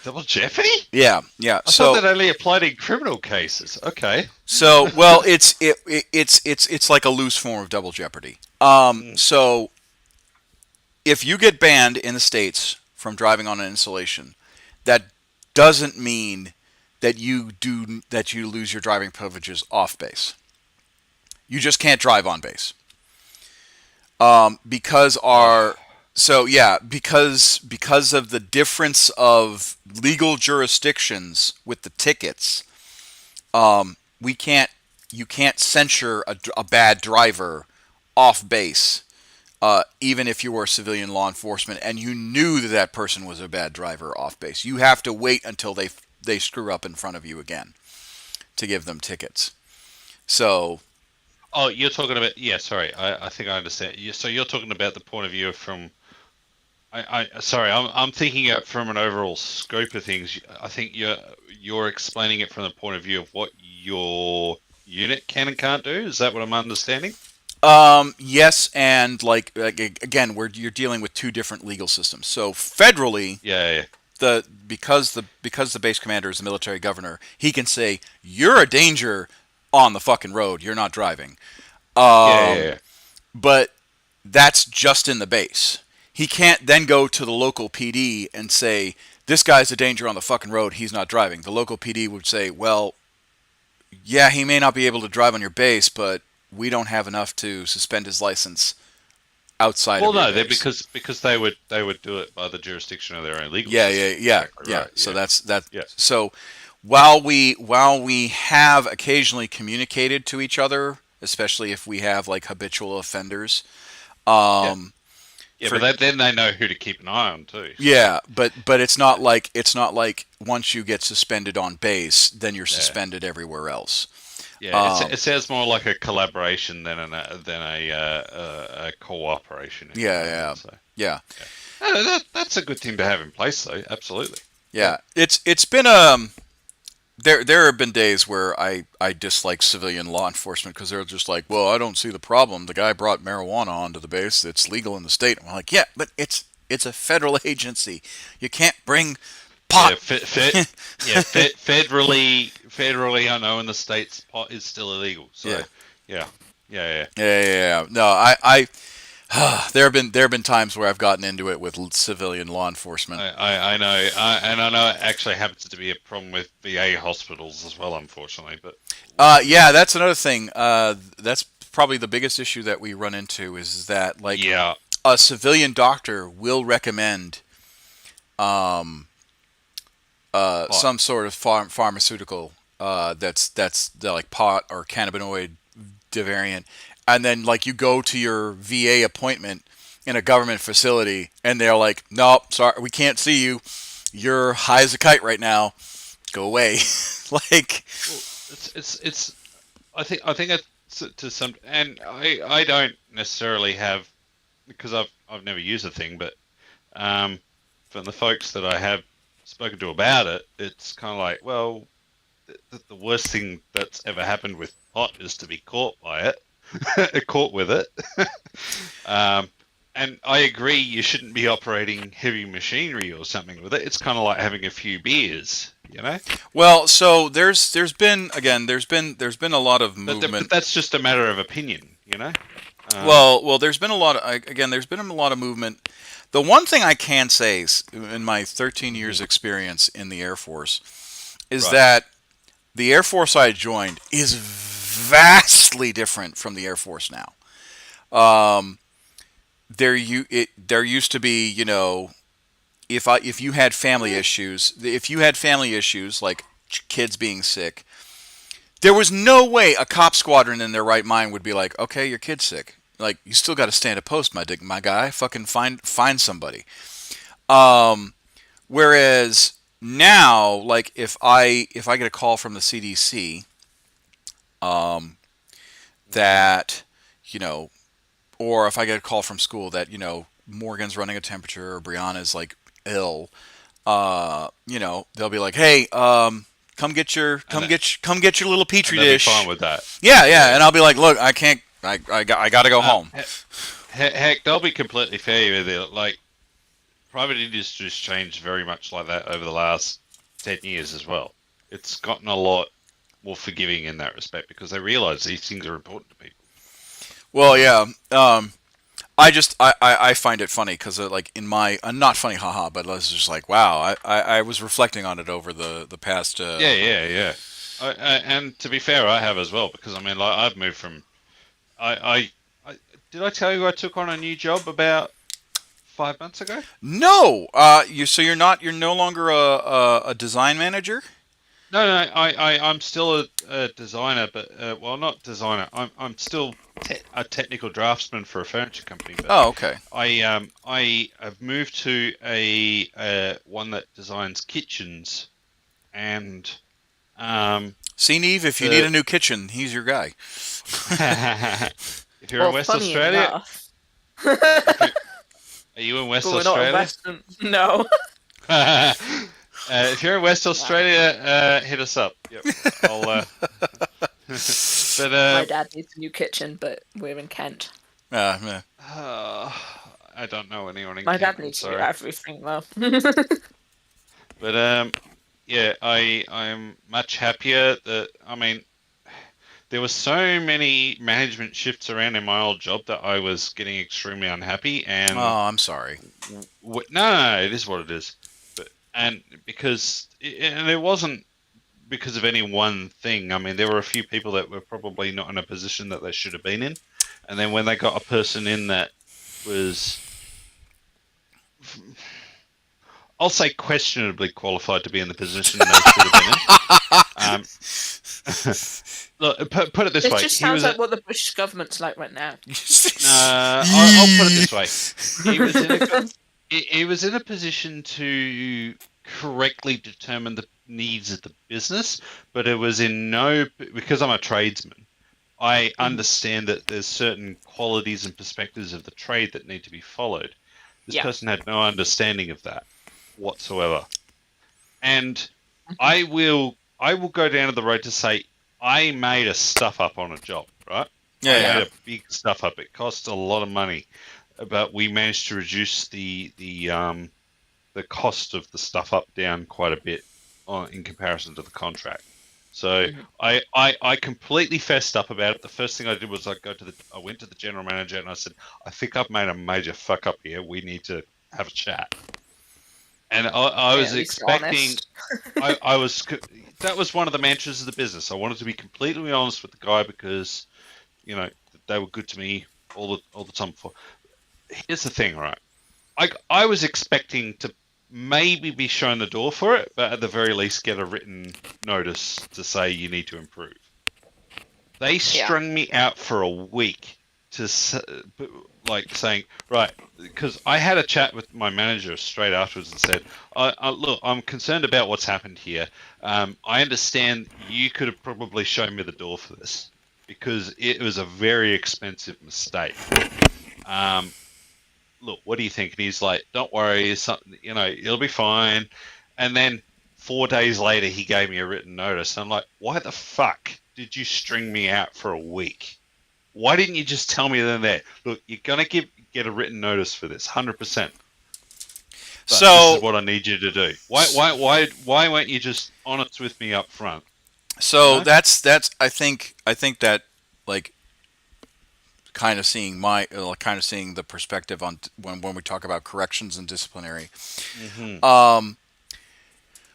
Double jeopardy? Yeah. I thought that only applied in criminal cases. Okay. So, well, it's like a loose form of double jeopardy. So, if you get banned in the States from driving on an installation, that doesn't mean that you lose your driving privileges off base. You just can't drive on base. Because of the difference of legal jurisdictions with the tickets, you can't censure a bad driver off base, even if you were civilian law enforcement and you knew that person was a bad driver off base. You have to wait until they screw up in front of you again to give them tickets. So. Oh, you're talking about, yeah, sorry, I think I understand. So you're talking about the point of view from, I'm thinking it from an overall scope of things. I think you're explaining it from the point of view of what your unit can and can't do. Is that what I'm understanding? Yes, and again, you're dealing with two different legal systems. So federally, because the base commander is the military governor, he can say you're a danger on the fucking road. You're not driving. But that's just in the base. He can't then go to the local PD and say, this guy's a danger on the fucking road. He's not driving. The local PD would say, well, yeah, he may not be able to drive on your base, but we don't have enough to suspend his license outside of your base. because they would do it by the jurisdiction of their own legal system. Exactly yeah. Right. So that's that. Yeah. So while we have occasionally communicated to each other, especially if we have like habitual offenders, but then they know who to keep an eye on too. Yeah, but it's not like once you get suspended on base, then you're suspended everywhere else. Yeah, it sounds more like a collaboration than a cooperation. Yeah. That's a good thing to have in place, though. Absolutely. Yeah, it's been there have been days where I dislike civilian law enforcement because they're just like, well, I don't see the problem. The guy brought marijuana onto the base. It's legal in the state. I'm like, yeah, but it's a federal agency. You can't bring pot. Federally, I know in the States pot is still illegal. So yeah. No, I there have been times where I've gotten into it with civilian law enforcement. I know, and I know it actually happens to be a problem with VA hospitals as well, unfortunately. But that's another thing. That's probably the biggest issue that we run into is that a civilian doctor will recommend some sort of pharmaceutical that's like pot or cannabinoid variant. And then, you go to your VA appointment in a government facility, and they're like, "Nope, sorry, we can't see you. You're high as a kite right now. Go away." It's. I think it's to some, and I don't necessarily have, because I've never used the thing, but from the folks that I have spoken to about it, it's kind of like, well, the worst thing that's ever happened with pot is to be caught by it. Caught with it. And I agree you shouldn't be operating heavy machinery or something with it. It's kind of like having a few beers, you know? Well, so there's been a lot of movement. But that's just a matter of opinion, you know? Well, there's been a lot of movement. The one thing I can say is, in my 13 years experience in the Air Force is that the Air Force I joined is vastly different from the Air Force now. There used to be, if you had family issues, like kids being sick, there was no way a cop squadron in their right mind would be like, okay, your kid's sick. Like, you still got to stand a post, my guy. Fucking find somebody. Whereas now, like, if I get a call from the CDC, that, you know, or if I get a call from school that, you know, Morgan's running a temperature or Brianna's like ill, they'll be like, hey, come get your little petri and they'll be dish. fine with that. Yeah, and I'll be like, look, I can't, I got to go home. Heck, they'll be completely fair with it. Like, private industry's changed very much like that over the last 10 years as well. It's gotten a lot more forgiving in that respect because they realise these things are important to people. Well, yeah. I find it funny because like in my not funny, haha, but I was just like, wow. I was reflecting on it over the past. Yeah. And to be fair, I have as well because I mean, like, I've moved from. I did I tell you I took on a new job about 5 months ago? No. You're no longer a design manager. No. I'm still a designer, but well, not designer. I'm still a technical draftsman for a furniture company. But Oh, okay. I have moved to a one that designs kitchens, and See, Neve, if you need a new kitchen, he's your guy. if you're in West funny Australia, enough, are you in West but we're not in Australia? Western. No. If you're in West Australia, hit us up. Yep. But My dad needs a new kitchen, but we're in Kent. Yeah. I don't know anyone in My Kent, dad needs to sorry. do everything though. But yeah, I'm much happier that I mean, there were so many management shifts around in my old job that I was getting extremely unhappy. And Oh, I'm sorry. no, it is what it is. And it wasn't because of any one thing. I mean, there were a few people that were probably not in a position that they should have been in. And then when they got a person in that was, I'll say, questionably qualified to be in the position they should have been in. Look, put it this way. It just sounds like what the British government's like right now. I'll put it this way. He was in a position to correctly determine the needs of the business, but it was because I'm a tradesman, I understand that there's certain qualities and perspectives of the trade that need to be followed. This person had no understanding of that whatsoever. And I will go down to the road to say I made a stuff up on a job, right? I made a big stuff up. It cost a lot of money, but we managed to reduce the cost of the stuff up down quite a bit in comparison to the contract. So I completely fessed up about it. The first thing I did was I went to the general manager and I said, I think I've made a major fuck up here. We need to have a chat. And I was expecting, that was one of the mantras of the business. I wanted to be completely honest with the guy because, you know, they were good to me all the time before. Here's the thing, right? I was expecting to maybe be shown the door for it, but at the very least get a written notice to say you need to improve. They strung me out for a week to saying, right, because I had a chat with my manager straight afterwards and said, look, I'm concerned about what's happened here. I understand you could have probably shown me the door for this because it was a very expensive mistake. Look, what do you think? And he's like, don't worry, it'll be fine. And then 4 days later, he gave me a written notice. And I'm like, why the fuck did you string me out for a week? Why didn't you just tell me then there? Look, you're going to get a written notice for this, 100%. So this is what I need you to do. Why weren't you just honest with me up front? So you know? that's I think that, like, kind of seeing the perspective on when we talk about corrections and disciplinary. Mm-hmm.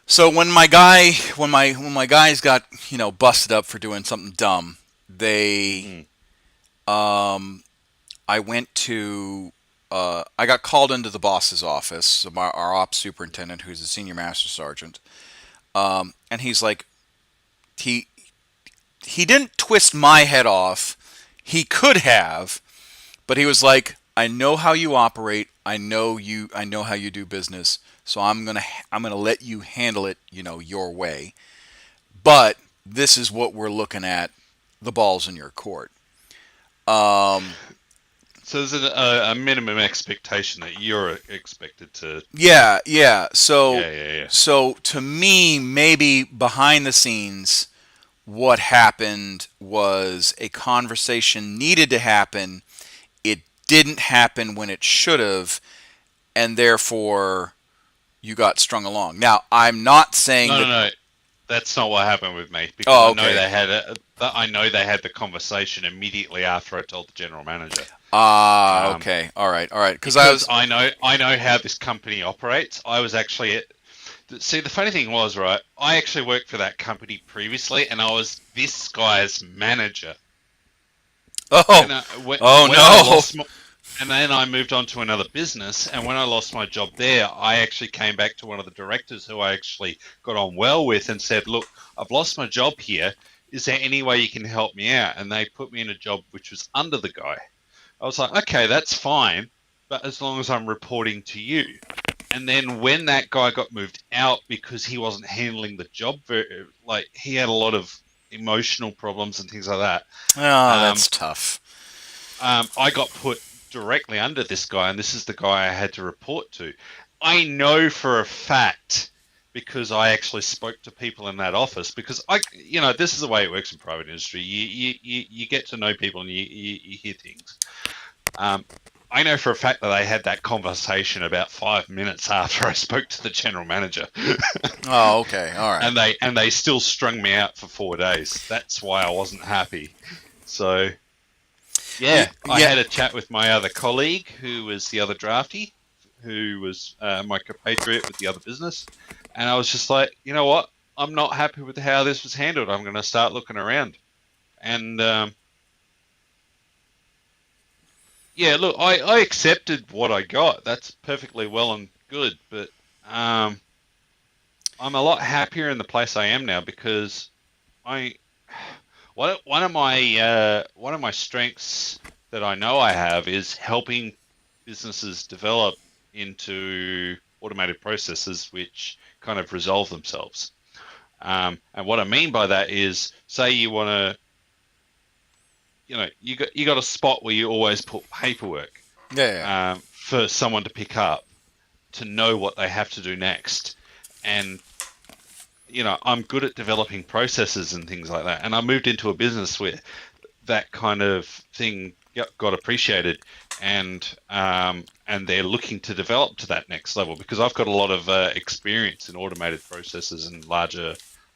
So when my guys got, busted up for doing something dumb, I went to I got called into the boss's office, so our ops superintendent, who's a senior master sergeant, and he's like, he he didn't twist my head off. He could have, but he was like, I know how you operate. I know how you do business. So I'm gonna let you handle it, your way. But this is what we're looking at. The ball's in your court. Um, So there's a minimum expectation that you're expected to. yeah, yeah. So, Yeah, yeah, yeah. so to me, maybe behind the scenes, what happened was a conversation needed to happen. It didn't happen when it should have, and therefore you got strung along. Now, I'm not saying No, that. no, no. That's not what happened with me because Oh, I know okay. I know they had the conversation immediately after I told the general manager. Okay. All right. Because I know how this company operates. I was actually see, the funny thing was, right, I actually worked for that company previously, and I was this guy's manager. Oh, When no. I lost and then I moved on to another business, and when I lost my job there, I actually came back to one of the directors who I actually got on well with and said, look, I've lost my job here. Is there any way you can help me out? And they put me in a job which was under the guy. I was like, okay, that's fine, but as long as I'm reporting to you. And then when that guy got moved out because he wasn't handling the job like he had a lot of emotional problems and things like that. That's tough. I got put directly under this guy, and this is the guy I had to report to. I know for a fact because I actually spoke to people in that office because this is the way it works in private industry. You get to know people and you hear things. I know for a fact that they had that conversation about 5 minutes after I spoke to the general manager. Oh, okay, all right. And they still strung me out for 4 days. That's why I wasn't happy. So, yeah, I had a chat with my other colleague, who was the other drafty, who was my compatriot with the other business, and I was just like, you know what? I'm not happy with how this was handled. I'm going to start looking around, and yeah, look, I accepted what I got. That's perfectly well and good, but I'm a lot happier in the place I am now because one of my strengths that I know I have is helping businesses develop into automated processes which kind of resolve themselves. And what I mean by that is, say you want to, you got a spot where you always put paperwork for someone to pick up to know what they have to do next. And I'm good at developing processes and things like that. And I moved into a business where that kind of thing got appreciated, and they're looking to develop to that next level because I've got a lot of experience in automated processes and larger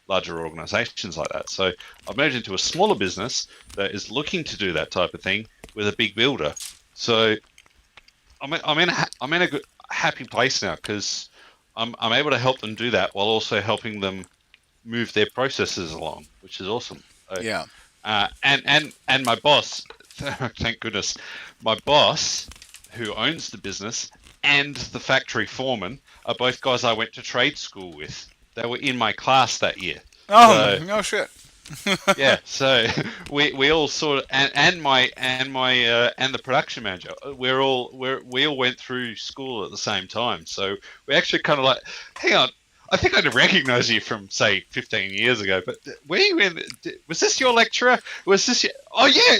organizations like that. So I've moved into a smaller business that is looking to do that type of thing with a big builder. So I'm in a good, happy place now because I'm able to help them do that while also helping them move their processes along, which is awesome. So, Yeah. And my boss, thank goodness, my boss, who owns the business, and the factory foreman are both guys I went to trade school with. They were in my class that year. Oh, no shit. Yeah, so we all sort of and the production manager, we all went through school at the same time. So we actually kind of like, hang on, I think I'd recognize you from say 15 years ago, but were you in? Was this your lecturer? Was this your? Oh yeah.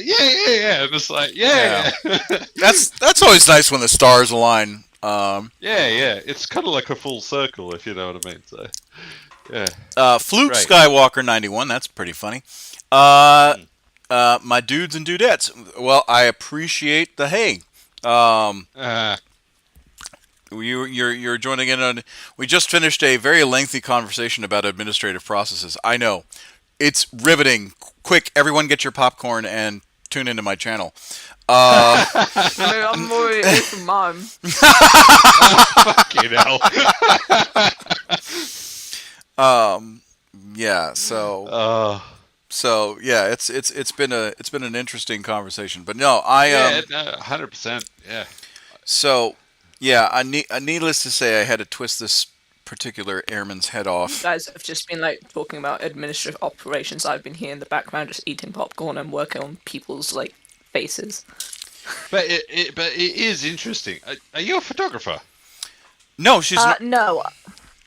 And it's like yeah. That's always nice when the stars align. Yeah. It's kind of like a full circle, if you know what I mean. So yeah. Flute Right. Skywalker 91. That's pretty funny. My dudes and dudettes. Well, I appreciate the hey. You're joining in on. We just finished a very lengthy conversation about administrative processes. I know, it's riveting. Quick, everyone, get your popcorn and tune into my channel. I'm already away from mine. Fucking hell. Yeah. So yeah, it's been an interesting conversation. But no, Yeah, 100%. Yeah. So, yeah, needless to say, I had to twist this particular airman's head You off. guys have just been like talking about administrative operations. I've been here in the background just eating popcorn and working on people's like faces. But it is interesting. Are you a photographer? No, she's not. No,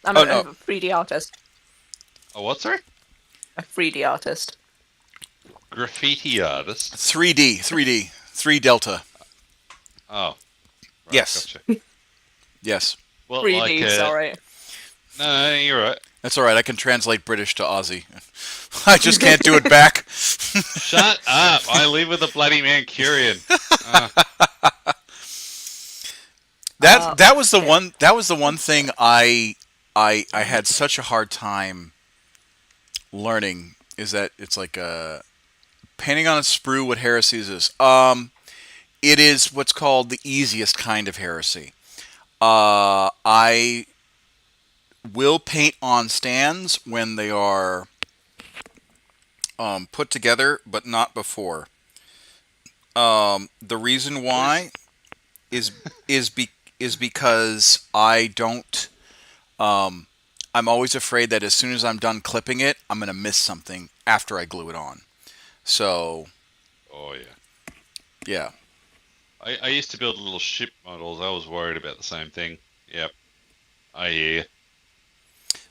I'm Oh, a no. 3D artist. Oh, what, sorry? A 3D artist. Graffiti artist. 3D, 3 Delta. Oh. Right, Yes. Gotcha. Yes. Well, 3D, like, sorry. No, you're right. That's all right. I can translate British to Aussie. I just can't do it back. Shut up! I live with a bloody Mancurian. That was the one thing I had such a hard time learning, is that it's like painting on a sprue. What heresy is this? It is what's called the easiest kind of heresy. I will paint on stands when they are put together, but not before. The reason why is because I don't. I'm always afraid that as soon as I'm done clipping it, I'm gonna miss something after I glue it on. So, Oh yeah. yeah. I used to build little ship models. I was worried about the same thing. Yep. I hear you.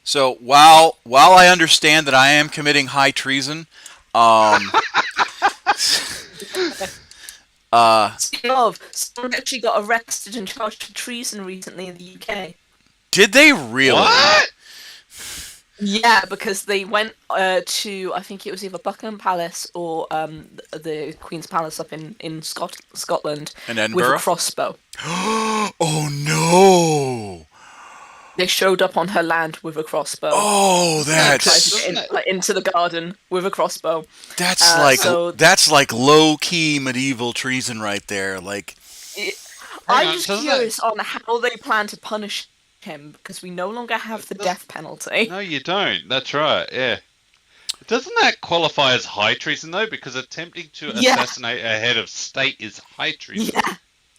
So while I understand that I am committing high treason, Speaking of, someone actually got arrested and charged for treason recently in the UK. did they really? What? Yeah, because they went to, I think it was either Buckingham Palace or the Queen's Palace up in Scotland In with Edinburgh? a crossbow. Oh no! They showed up on her land with a crossbow. Oh, Tried that's to get into the garden with a crossbow. like that's like low key medieval treason right there. Like, I'm on, just doesn't curious on how they plan to punish him, because we no longer have the death penalty. No, you don't. That's right. Yeah. Doesn't that qualify as high treason though? Because attempting to Yeah. assassinate a head of state is high treason.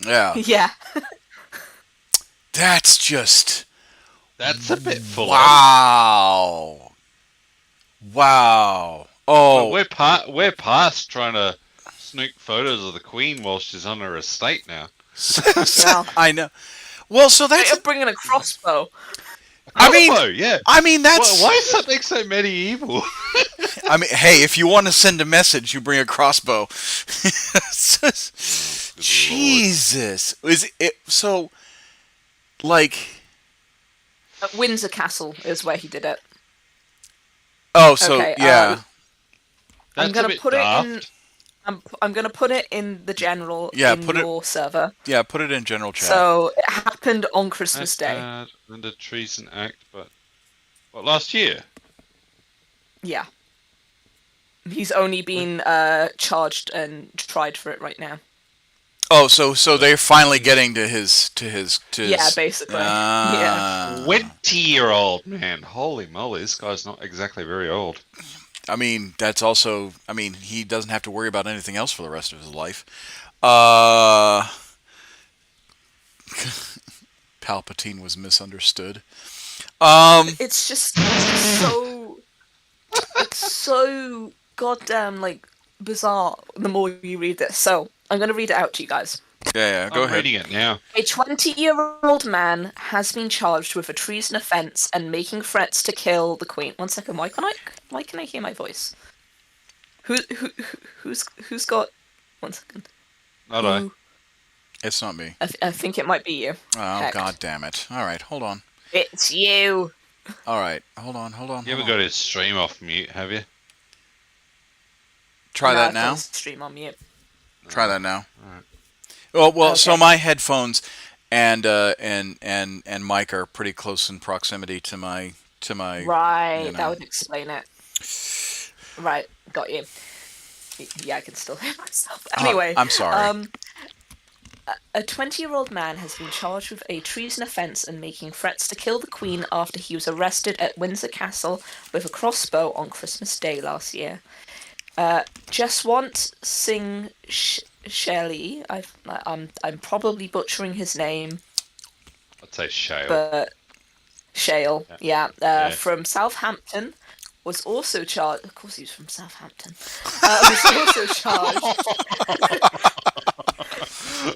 Yeah, yeah, yeah. that's just That's a bit full on. wow. Wow. Oh, We're past trying to snoop photos of the Queen while she's on her estate now. Wow. I know. Well, so that's. They're bringing a crossbow. I mean, Crossbow, yeah. I mean that's. Why is something so medieval? I mean, hey, if you want to send a message, you bring a crossbow. Jesus, is it so? Like, At Windsor Castle is where he did it. oh, so Okay, yeah, I'm That's gonna a bit put it in. daft. I'm gonna put it in the general Yeah, in put it- your server. yeah. Put it in general chat. So it happened on Christmas That's Day. bad under Treason Act, but what, last year? Yeah. He's only been charged and tried for it right now. Oh, so they're finally getting to his. Yeah, basically. Yeah. 20-year-old man. Holy moly, this guy's not exactly very old. I mean, that's also. I mean, he doesn't have to worry about anything else for the rest of his life. Palpatine was misunderstood. It's just so it's so goddamn like bizarre the more you read this. So I'm gonna read it out to you guys. Yeah, go I'm ahead. reading it now. A 20-year-old man has been charged with a treason offence and making threats to kill the Queen. 1 second, why can I hear my voice? Who's got? 1 second. Not I. Who- It's not me. I think it might be you. Oh, Hecht. God damn it. All right, hold on. It's you. All right, hold on. You haven't got his stream off mute, have you? Try No, that I've got now. the Stream on mute. Try that now. Alright. Well, so Okay. my headphones and mic are pretty close in proximity to my Right, you know. that would explain it. Right, got you. Yeah, I can still hear myself. Anyway, I'm sorry. A 20-year-old man has been charged with a treason offence and making threats to kill the Queen after he was arrested at Windsor Castle with a crossbow on Christmas Day last year. Jaswant Singh Shelley. I'm probably butchering his name, I'd say Shale. but Shale, Yeah. from Southampton, was also charged. Of course, he was from Southampton. Was also charged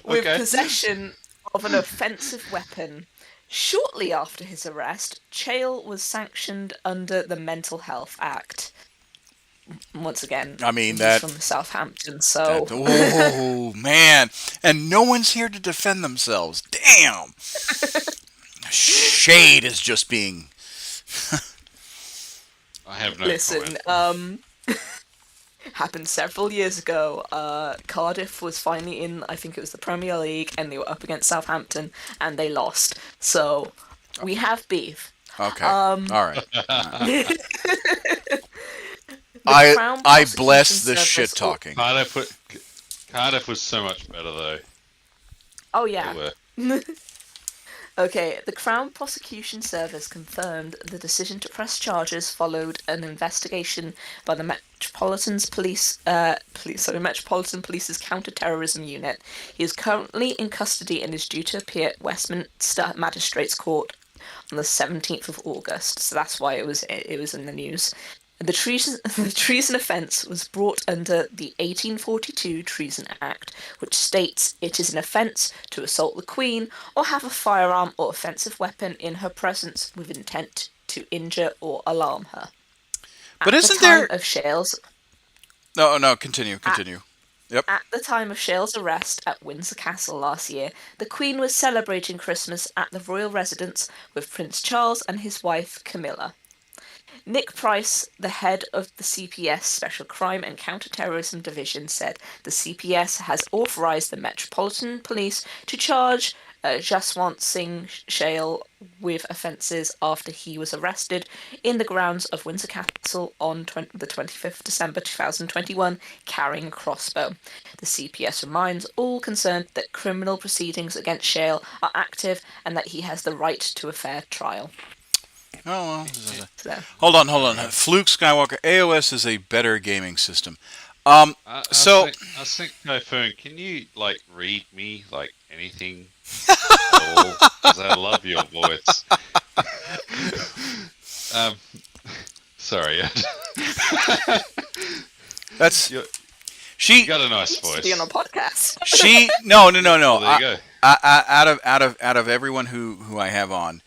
with Okay. possession of an offensive weapon. Shortly after his arrest, Chale was sanctioned under the Mental Health Act. Once again, I mean, he's that- from Southampton, so Oh man! And no one's here to defend themselves. Damn! Shade is just being. I have no listen. comment. Happened several years ago. Cardiff was finally in, I think it was the Premier League, and they were up against Southampton, and they lost. So we have beef. Okay. All right. The Crown I Prosecution bless the Service- shit talking. Cardiff was so much better though. Oh They yeah. were. Okay, the Crown Prosecution Service confirmed the decision to press charges followed an investigation by the Metropolitan Police's Counter-Terrorism Unit. He is currently in custody and is due to appear at Westminster Magistrates Court on the 17th of August. So that's why it was in the news. The treason offence was brought under the 1842 Treason Act, which states it is an offence to assault the Queen or have a firearm or offensive weapon in her presence with intent to injure or alarm her. But isn't there there? of Shale's No. Continue. Yep. At the time of Shale's arrest at Windsor Castle last year, the Queen was celebrating Christmas at the royal residence with Prince Charles and his wife Camilla. Nick Price, the head of the CPS Special Crime and Counter-Terrorism Division, said the CPS has authorised the Metropolitan Police to charge Jaswant Singh Shale with offences after he was arrested in the grounds of Windsor Castle on the 25th December 2021, carrying a crossbow. The CPS reminds all concerned that criminal proceedings against Shale are active and that he has the right to a fair trial. Oh well. So. Hold on. Fluke Skywalker. AOS is a better gaming system. I So think Typhoon, can you like read me like anything at all? Because I love your voice. Sorry. that's You she. got a nice Needs to voice. be on a podcast. She. No. Well, there you go. Out of everyone who I have on,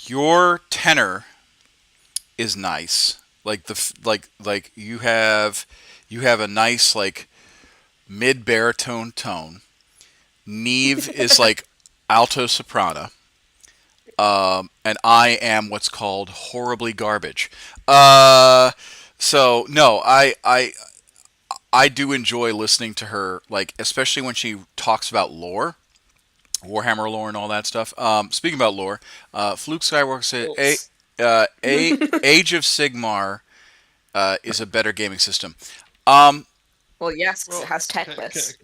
your tenor is nice. Like like you have a nice like mid baritone tone. Neve is like alto soprano. And I am what's called horribly garbage. So no, I do enjoy listening to her, like especially when she talks about lore, Warhammer lore, and all that stuff. Speaking about lore, Fluke Skywalker said, Age of Sigmar is a better gaming system. Well, yes, 'cause it has tech lists.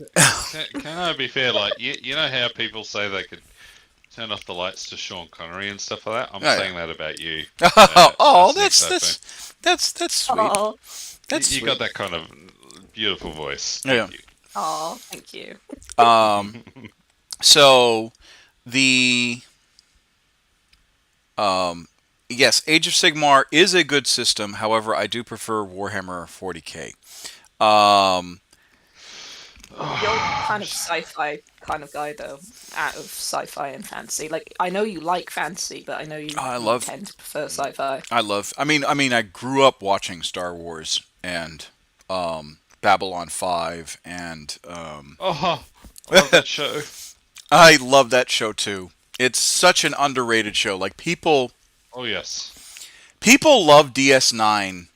Can I be fair? Like you know how people say they could turn off the lights to Sean Connery and stuff like that. I'm Yeah. saying that about you. Oh, Nick that's sweet. Oh, That's you sweet. got that kind of beautiful voice. Yeah. Thank you. oh, thank you. So the yes, Age of Sigmar is a good system. However, I do prefer Warhammer 40k. You're kind of sci-fi kind of guy, though, out of sci-fi and fantasy. Like, I know you like fantasy, but I know you tend to prefer sci-fi. I mean, I grew up watching Star Wars and Babylon 5 and Oh, I love that show. I love that show too. It's such an underrated show. Like people Oh yes. love DS9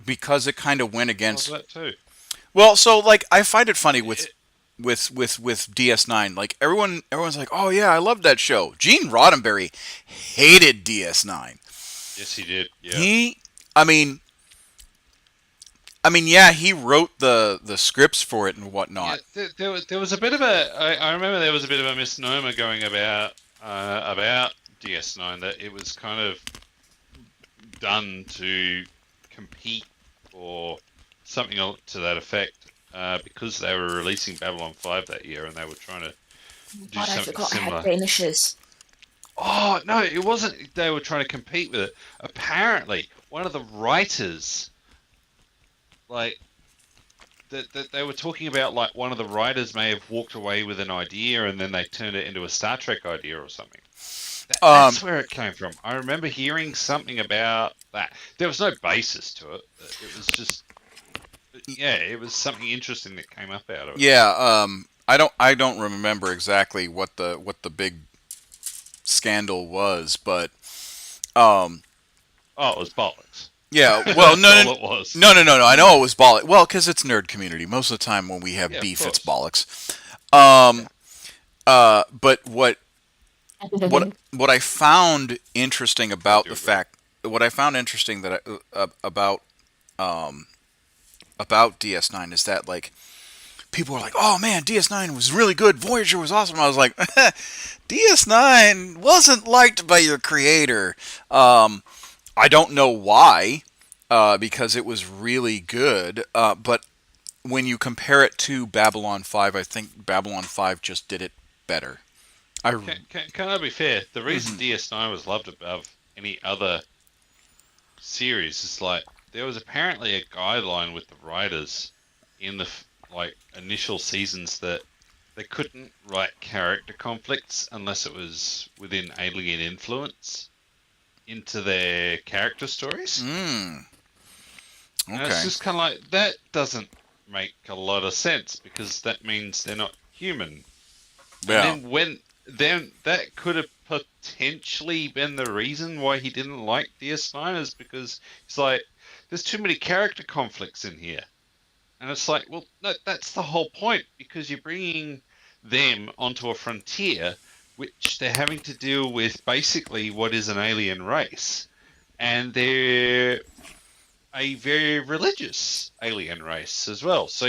because it kind of went against. I love that too. Well, so like I find it funny with DS9. Like everyone's like, "Oh yeah, I love that show." Gene Roddenberry hated DS9. Yes, he did. Yeah. I mean, yeah, he wrote the scripts for it and whatnot. Yeah, there was a bit of I remember there was a bit of a misnomer going about DS9 that it was kind of done to compete or something to that effect, because they were releasing Babylon 5 that year, and they were trying to do God, I something forgot I similar. had Danishes. Oh no, it wasn't. They were trying to compete with it. Apparently, one of the writers, like, that they were talking about, like, one of the writers may have walked away with an idea, and then they turned it into a Star Trek idea or something. That's where it came from. I remember hearing something about that. There was no basis to it. It was just, yeah, it was something interesting that came up out of it. Yeah, I don't remember exactly what the big scandal was, but Oh, it was bollocks. yeah. Well, no, That's no, all it was. no, no, no, no. I know it was bollock. Well, because it's nerd community. Most of the time when we have Yeah, of beef, it's course. bollocks. Yeah. But what I found interesting I about do the agree. fact, what I found interesting that about DS9 is that, like, people were like, "Oh man, DS9 was really good. Voyager was awesome." I was like, "DS9 wasn't liked by your creator." I don't know why, because it was really good. But when you compare it to Babylon 5, I think Babylon 5 just did it better. I Can I be fair? The reason DS9 was loved above any other series is, like, there was apparently a guideline with the writers in the like initial seasons that they couldn't write character conflicts unless it was within alien influence into their character stories. And it's okay. just kind of like, that doesn't make a lot of sense, because that means they're not human. Yeah. And then that could have potentially been the reason why he didn't like DS9, is because he's like, there's too many character conflicts in here. And it's like, well, no, that's the whole point, because you're bringing them onto a frontier which they're having to deal with basically what is an alien race. And they're a very religious alien race as well. So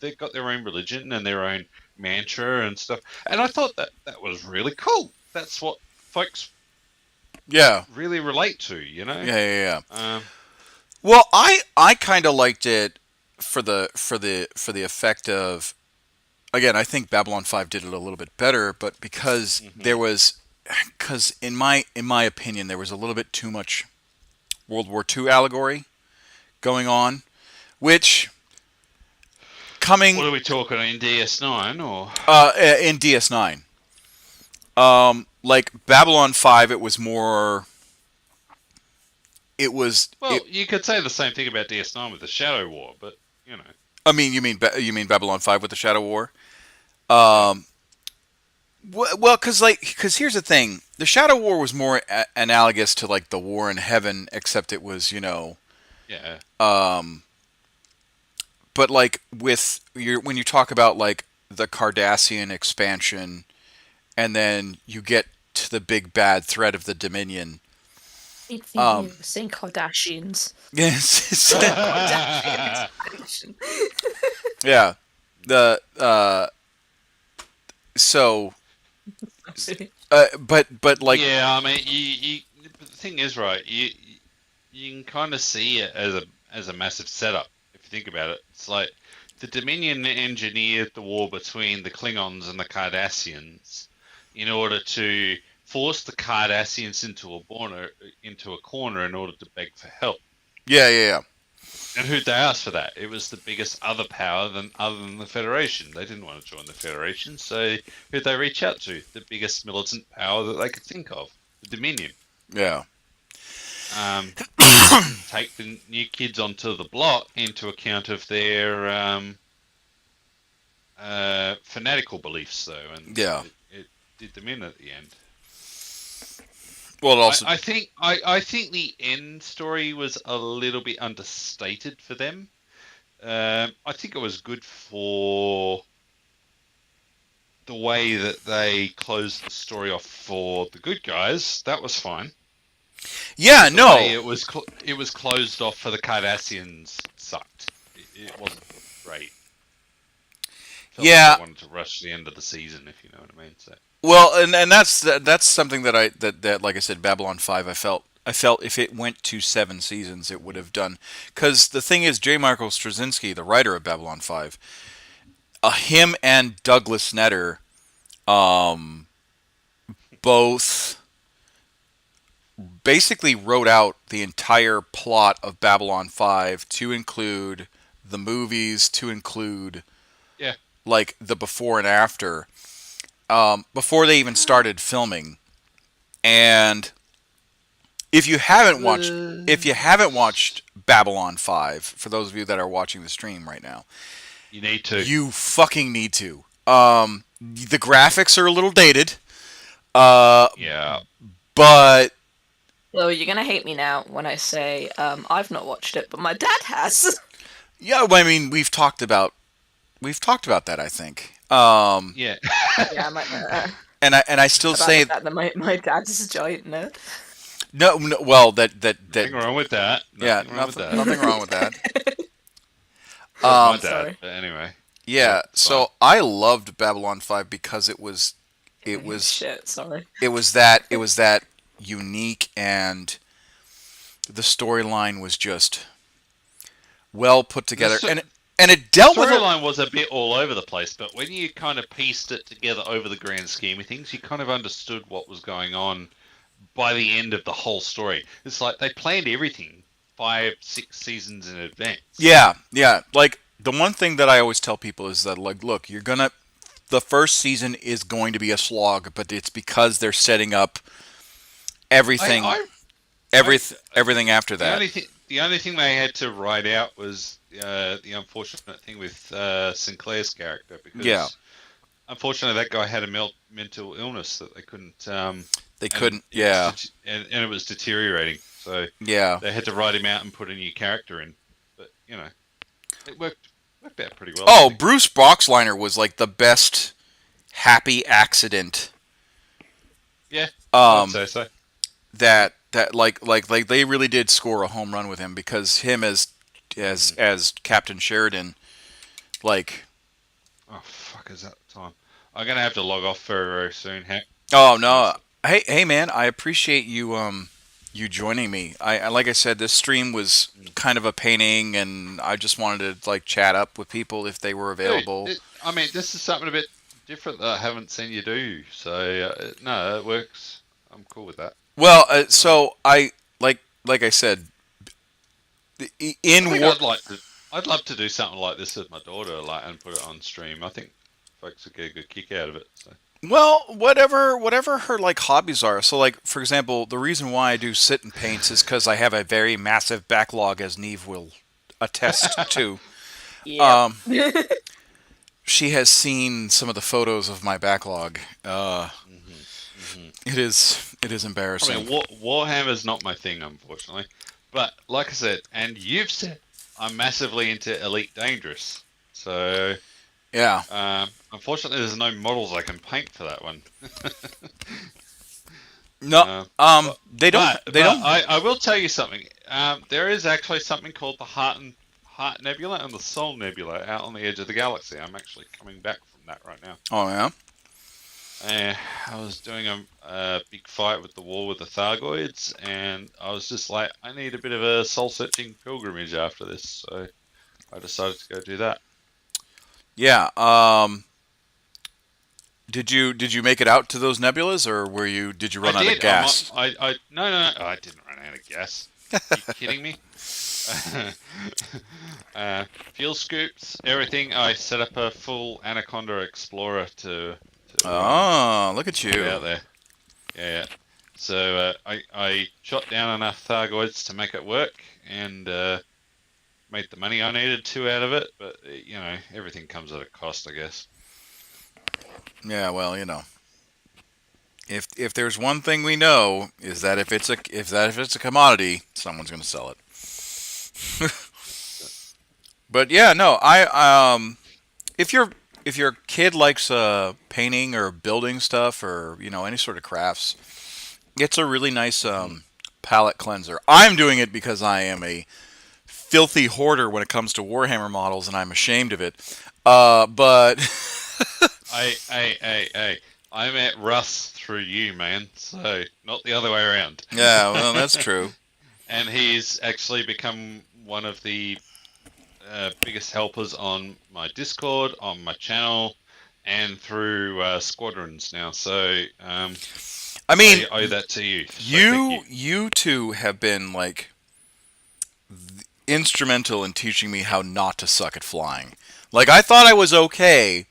they've got their own religion and their own mantra and stuff. And I thought that was really cool. That's what folks Yeah. really relate to, you know? Yeah. Yeah. Yeah. Um, Well, I kind of liked it for the effect of, again, I think Babylon 5 did it a little bit better, but because mhm. there was, because in my opinion there was a little bit too much World War II allegory going on, which coming What are we talking in DS9 or? in DS9. Like Babylon 5, it was more. It was it. Well, you could say the same thing about DS9 with the Shadow War, but you know, I mean, you mean Babylon 5 with the Shadow War? yeah, Well, because here's the thing: the Shadow War was more analogous to, like, the War in Heaven, except it was, yeah, but, like, with when you talk about, like, the Cardassian expansion, and then you get to the big bad threat of the Dominion. I think you were saying Kardashians. Yes, Kardashian expansion. yeah. The so but like, yeah. I mean, but the thing is, right? You can kind of see it as a massive setup if you think about it. It's like the Dominion engineered the war between the Klingons and the Cardassians in order to force the Cardassians into a corner in order to beg for help. yeah, yeah, yeah. And who'd they ask for that? It was the biggest other power other than the Federation. They didn't want to join the Federation, so who'd they reach out to? The biggest militant power that they could think of, the Dominion. Yeah. They didn't take the new kids onto the block into account of their fanatical beliefs, though, and Yeah. it did them in at the end. Well, it also. I think the end story was a little bit understated for them. I think it was good for the way that they closed the story off for the good guys. That was fine. Yeah. The No. way it was closed off for the Cardassians sucked. It wasn't great. Felt like Yeah. they wanted to rush the end of the season, if you know what I mean. So Well, and that's something that like I said, Babylon 5, I felt I felt if it went to 7 seasons, it would have done. Because the thing is, J. Michael Straczynski, the writer of Babylon 5, him and Douglas Netter both basically wrote out the entire plot of Babylon 5 to include the movies, to include Yeah. like the before and after, before they even started filming. And if you haven't watched Babylon 5, for those of you that are watching the stream right now, You need to. you fucking need to. The graphics are a little dated, Yeah. but So you're gonna hate me now when I say I've not watched it, but my dad has. yeah, I mean we've talked about that. I think, Yeah. Yeah, and I still about say that my dad's a giant nerd. no. Well, Nothing wrong with that. yeah, Nothing wrong with that. nothing wrong with that. My dad, sorry. but anyway. Yeah, It's so I loved Babylon 5 because it was Shit, sorry. it was that unique, and the storyline was just well put together, and it dealt with Storyline was a bit all over the place, but when you kind of pieced it together over the grand scheme of things, you kind of understood what was going on by the end of the whole story. It's like they planned everything 5-6 seasons in advance. yeah. Like the one thing that I always tell people is that, like, look, the first season is going to be a slog, but it's because they're setting up everything everything after that. The only thing they had to write out was the unfortunate thing with Sinclair's character, because unfortunately that guy had a mental illness that they couldn't. They couldn't. And it was deteriorating, so Yeah. they had to write him out and put a new character in. But it worked out pretty well. Oh, Bruce Boxliner was like the best happy accident. Yeah, I'd say so. That like they really did score a home run with him, because him as Captain Sheridan, like, oh fuck, is that time? I'm gonna have to log off very, very soon. Heck. oh no, hey man, I appreciate you you joining me. I like I said, this stream was kind of a painting, and I just wanted to like chat up with people if they were available. I mean, this is something a bit different that I haven't seen you do. So no, it works. I'm cool with that. Well, so I like I said, I'd love to do something like this with my daughter, and put it on stream. I think folks would get a good kick out of it. So. Well, whatever her like hobbies are. So, like, for example, the reason why I do sit and paints is because I have a very massive backlog, as Neve will attest to. Yeah. She has seen some of the photos of my backlog. It is embarrassing. I mean, Warhammer's not my thing, unfortunately. But like I said, and you've said, I'm massively into Elite Dangerous. So yeah. Unfortunately, there's no models I can paint for that one. No. They don't. I will tell you something. There is actually something called the Heart Nebula and the Soul Nebula out on the edge of the galaxy. I'm actually coming back from that right now. Oh yeah. I was doing a big fight with the war with the Thargoids, and I was just like, I need a bit of a soul-searching pilgrimage after this, so I decided to go do that. Yeah. Did you make it out to those nebulas, or did you run out of gas? No, I didn't run out of gas. Are you kidding me? Fuel scoops, everything. I set up a full Anaconda Explorer to look at you out there. Yeah. So I shot down enough Thargoids to make it work, and made the money I needed to out of it. But everything comes at a cost, I guess. Yeah, well, if there's one thing we know, is that if it's a commodity, someone's going to sell it. But yeah, no, if your kid likes painting or building stuff, or any sort of crafts, it's a really nice palette cleanser. I'm doing it because I am a filthy hoarder when it comes to Warhammer models, and I'm ashamed of it. But Hey, I met Russ through you, man. So not the other way around. Yeah, well, that's true. And he's actually become one of the biggest helpers on my Discord, on my channel, and through squadrons now. So I mean, I owe that to you. So thank you you. you two have been like instrumental in teaching me how not to suck at flying. Like I thought I was okay,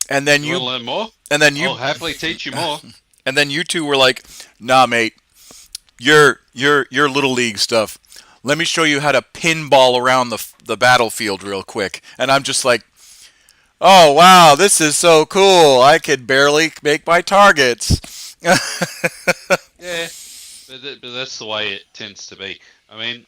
and then You want to learn more? and then I'll you happily teach you more. and then you two were like, "Nah, mate, your little league stuff. Let me show you how to pinball around the battlefield real quick." And I'm just like, "Oh wow, this is so cool! I could barely make my targets." Yeah, but that's the way it tends to be. I mean,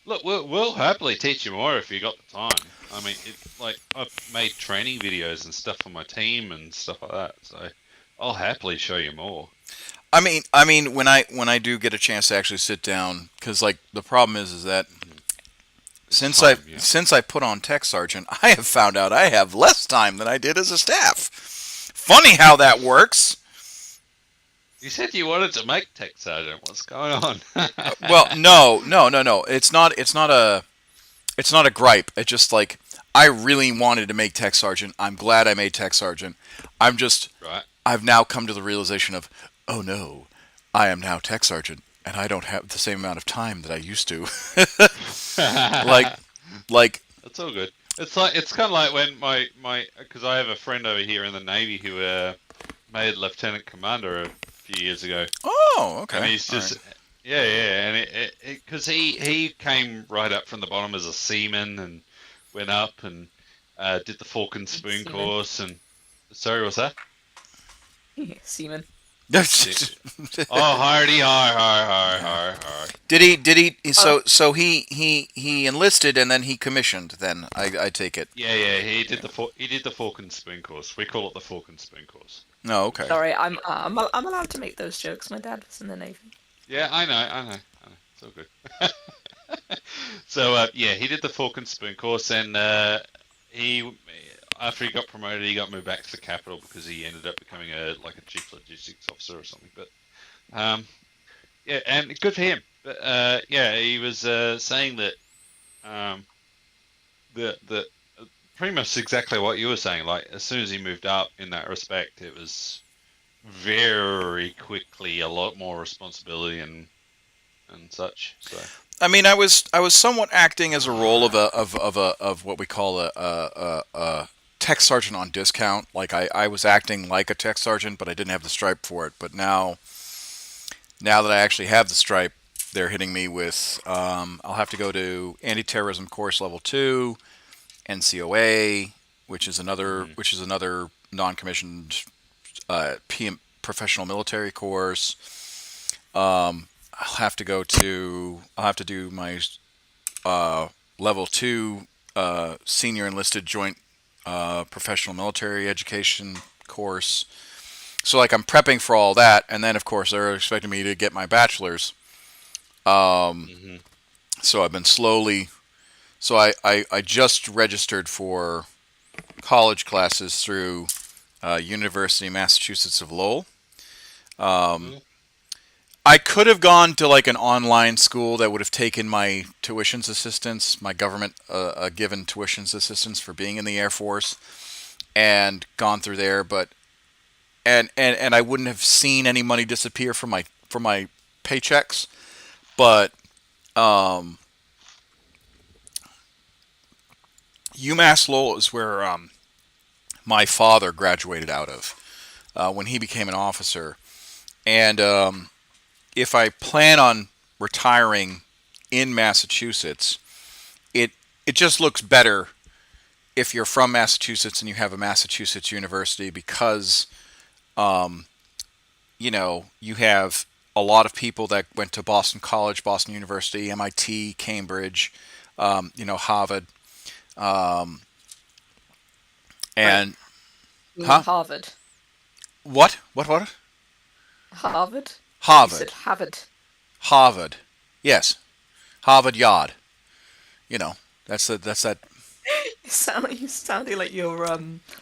look, we'll happily teach you more if you got the time. I mean, like I've made training videos and stuff for my team and stuff like that, so I'll happily show you more. I mean, when I do get a chance to actually sit down, because like the problem is that It's since time, yeah. since I put on Tech Sergeant, I have found out I have less time than I did as a staff. Funny how that works. You said you wanted to make Tech Sergeant. What's going on? Well, no. It's not a gripe. It's just like I really wanted to make Tech Sergeant. I'm glad I made Tech Sergeant. I'm just Right. I've now come to the realization of, oh no, I am now Tech Sergeant and I don't have the same amount of time that I used to. like like That's all good. It's kind of like when my because I have a friend over here in the Navy who made Lieutenant Commander a few years ago, oh, okay. and he's All just right. yeah, and because he came right up from the bottom as a seaman and went up and did the fork and spoon Seaman. course and sorry, what's that? Seaman. Oh, hardy, har. Did he so he enlisted and then he commissioned then I take it. Yeah, he did the fork and spoon course. We call it the fork and spoon course. No, okay. Sorry, I'm allowed to make those jokes. My dad was in the Navy. Yeah, I know. It's all good. So yeah, he did the fork and spoon course, and he after he got promoted, he got moved back to the capital because he ended up becoming a chief logistics officer or something. But yeah, and good for him. But yeah, he was saying that the pretty much exactly what you were saying. Like as soon as he moved up in that respect, it was very quickly a lot more responsibility and such. So I mean, I was somewhat acting as a role of what we call a tech sergeant on discount. Like I was acting like a tech sergeant, but I didn't have the stripe for it. But now that I actually have the stripe, they're hitting me with I'll have to go to anti-terrorism course level 2, NCOA, which is another non-commissioned PM professional military course. I'll have to do my level 2 senior enlisted joint professional military education course. So like I'm prepping for all that, and then of course they're expecting me to get my bachelor's. mhm. So I've been slowly. So I just registered for college classes through University of Massachusetts of Lowell. Mhm. I could have gone to like an online school that would have taken my tuitions assistance, my government given tuitions assistance for being in the Air Force, and gone through there, but and I wouldn't have seen any money disappear from my paychecks. But UMass Lowell is where my father graduated out of when he became an officer, and if I plan on retiring in Massachusetts, it just looks better if you're from Massachusetts and you have a Massachusetts university because you have a lot of people that went to Boston College, Boston University, MIT, Cambridge, Harvard, and huh? Harvard. What? Harvard. You Harvard, said Harvard. Harvard, yes, Harvard Yard. That's that. You sounding like you're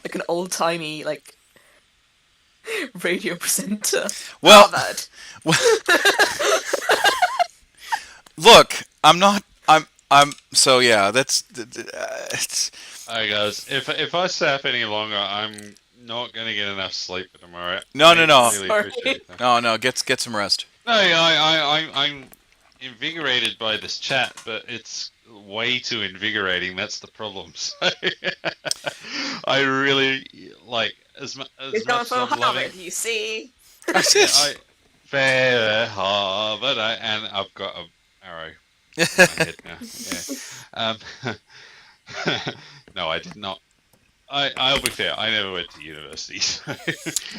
like an old timey like Radio presenter. Well, Harvard. look, I'm not. I'm. So yeah, that's. It's, Alright, guys. If I stay up any longer, I'm not going to get enough sleep tomorrow. No. I really Sorry. appreciate it. no. Get some rest. No, I'm invigorated by this chat, but it's way too invigorating. That's the problem. So I really like as much He's going as for I'm loving. Harvard, you see. That's Yeah, it. fair Harvard, and I've got an arrow in my head now. Yeah. No, I did not. I'll be fair. I never went to university. So.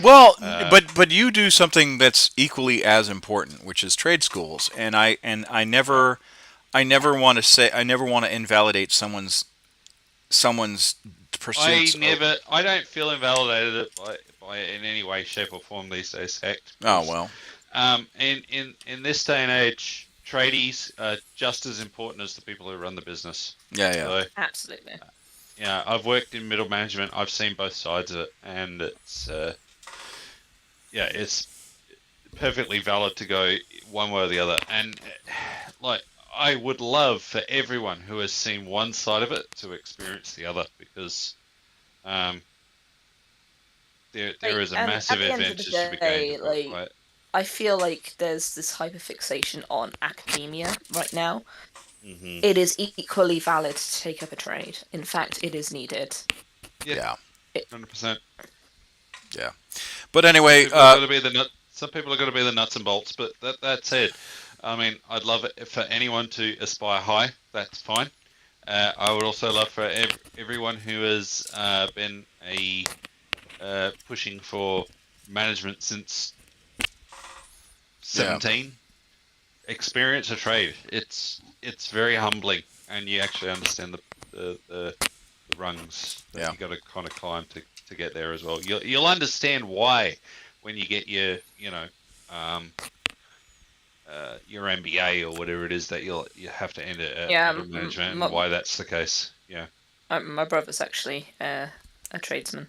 Well, but you do something that's equally as important, which is trade schools, and I never want to invalidate someone's pursuits. I don't feel invalidated by in any way, shape, or form these days. Hecht. Oh well. In this day and age, tradies are just as important as the people who run the business. Yeah. So, Absolutely. yeah, I've worked in middle management. I've seen both sides of it, and it's perfectly valid to go one way or the other. And like, I would love for everyone who has seen one side of it to experience the other, because there is a massive at the end of the advantage to be gained. day, Right? I feel like there's this hyperfixation on academia right now. Mm-hmm. It is equally valid to take up a trade. In fact, it is needed. Yeah. 100%. Yeah. But anyway, Some people are going to be the nuts and bolts, but that's it. I mean, I'd love it for anyone to aspire high. That's fine. I would also love for everyone who has been pushing for management since 17. Experience a trade. It's very humbling, and you actually understand the rungs that you got to kind of climb to get there as well. You'll understand why when you get your MBA or whatever it is that you have to enter middle management, and why that's the case. Yeah. My brother's actually a tradesman,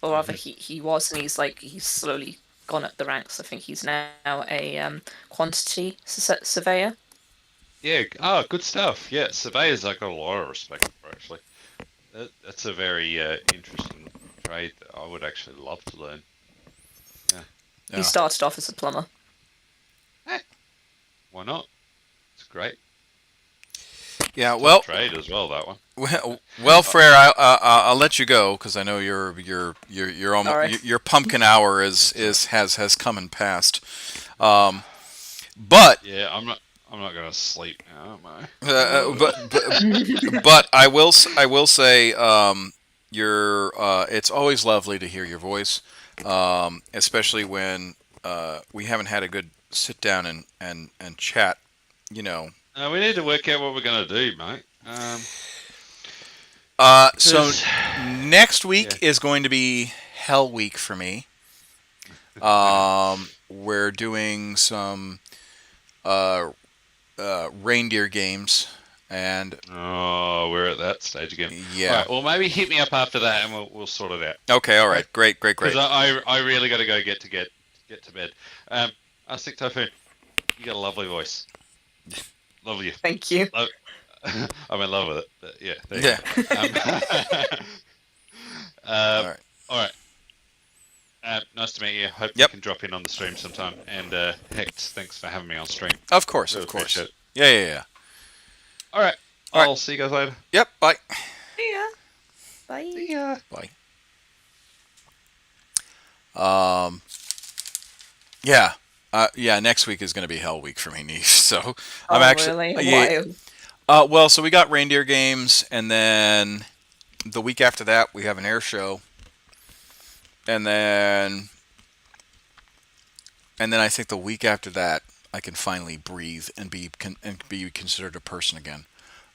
or rather, he was, and he's slowly gone up the ranks. I think he's now a quantity surveyor. Yeah. Oh, good stuff. Yeah, surveyors I got a lot of respect for, actually. That's a very interesting trade that I would actually love to learn. Yeah. He started off as a plumber. Why not? It's great. Yeah, well, trade as well, that one. Well, Frere, I'll let you go because I know you're almost your pumpkin hour has come and passed. But yeah, I'm not gonna sleep now, am I? but I will say it's always lovely to hear your voice, especially when we haven't had a good sit down and chat. You know. We need to work out what we're gonna do, mate. So next week is going to be Hell Week for me. We're doing some reindeer games, and we're at that stage again. Yeah. All right, well, maybe hit me up after that, and we'll sort it out. Okay. All right. Great. Because I really got to go get to bed. Stick Typhoon, you got a lovely voice. Love you. Thank you. I'm in love with it. But yeah. There you go. All right. Nice to meet you. Hope you can drop in on the stream sometime. And Hecht, thanks for having me on stream. Of course. Yeah. All right. I'll see you guys later. Yep. Bye. See ya. Bye. See ya. Bye. Yeah. Next week is going to be Hell Week for me, Niche. So I'm actually. Really? Well, so we got reindeer games, and then the week after that we have an air show, and then I think the week after that I can finally breathe and be considered a person again.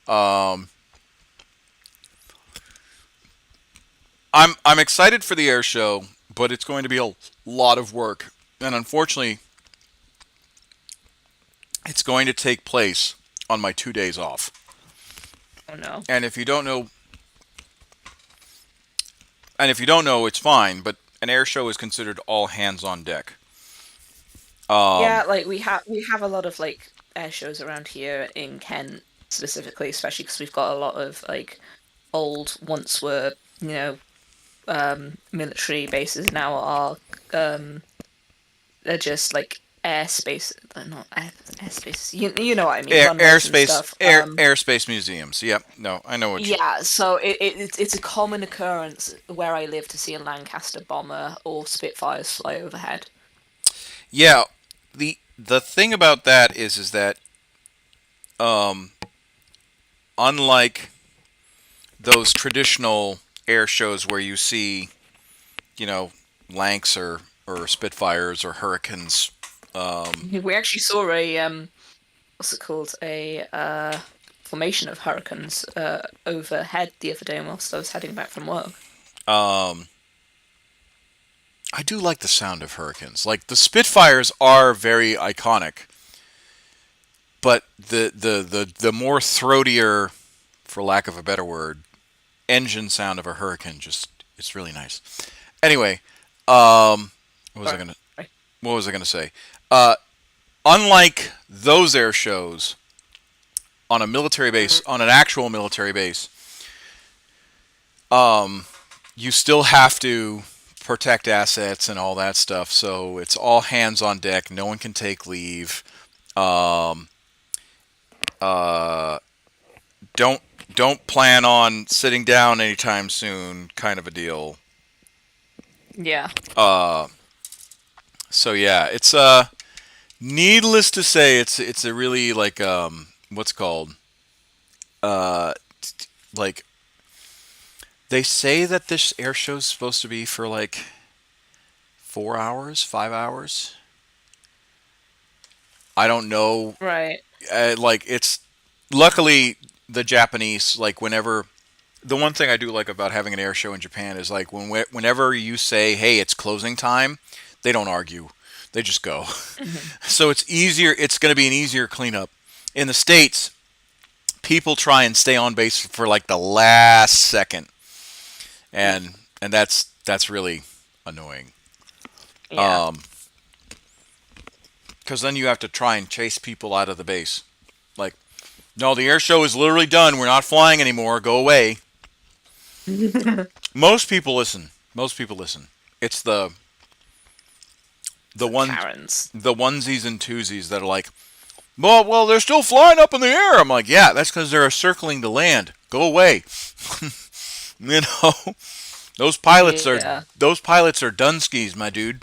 I'm excited for the air show, but it's going to be a lot of work, and unfortunately, it's going to take place on my 2 days off. Oh no. And if you don't know, it's fine, but an air show is considered all hands on deck. Yeah, like we have a lot of like air shows around here in Kent specifically, especially because we've got a lot of like old once were military bases now are they're just like airspace. They're not airspace. You know what I mean? Runways and stuff. Airspace museums. Yep. No, I know what you. Yeah, so it's a common occurrence where I live to see a Lancaster bomber or Spitfires fly overhead. Yeah. The thing about that is that um, unlike those traditional air shows where you see, you know, Lancs or Spitfires or Hurricanes. We actually saw a what's it called? A formation of hurricanes overhead the other day whilst I was heading back from work. Um, I do like the sound of Hurricanes. Like the Spitfires are very iconic, but the more throatier, for lack of a better word, engine sound of a Hurricane just it's really nice. Anyway, what was I gonna Right. what was I gonna say? Uh, Unlike those air shows on a military base, on an actual military base, you still have to protect assets and all that stuff. So it's all hands on deck. No one can take leave. Um, uh, don't don't plan on sitting down anytime soon, kind of a deal. Yeah. Uh, so yeah, it's needless to say, it's a really like what's it called uh like they say that this air show's supposed to be for like 4 hours, 5 hours. I don't know. Right. Like it's luckily the Japanese like whenever the one thing I do like about having an air show in Japan is like whenever you say, "Hey, it's closing time," they don't argue. They just go. So it's easier. It's going to be an easier cleanup. In the States, people try and stay on base for like the last second, and that's really annoying. Yeah. Because then you have to try and chase people out of the base. Like, no, the air show is literally done. We're not flying anymore. Go away. Most people listen. Most people listen. It's the one Karens. the onesies and twosies that are like, well, they're still flying up in the air. I'm like, yeah, that's because they're circling the land. Go away. You know, Yeah. those pilots are Dunskies, my dude.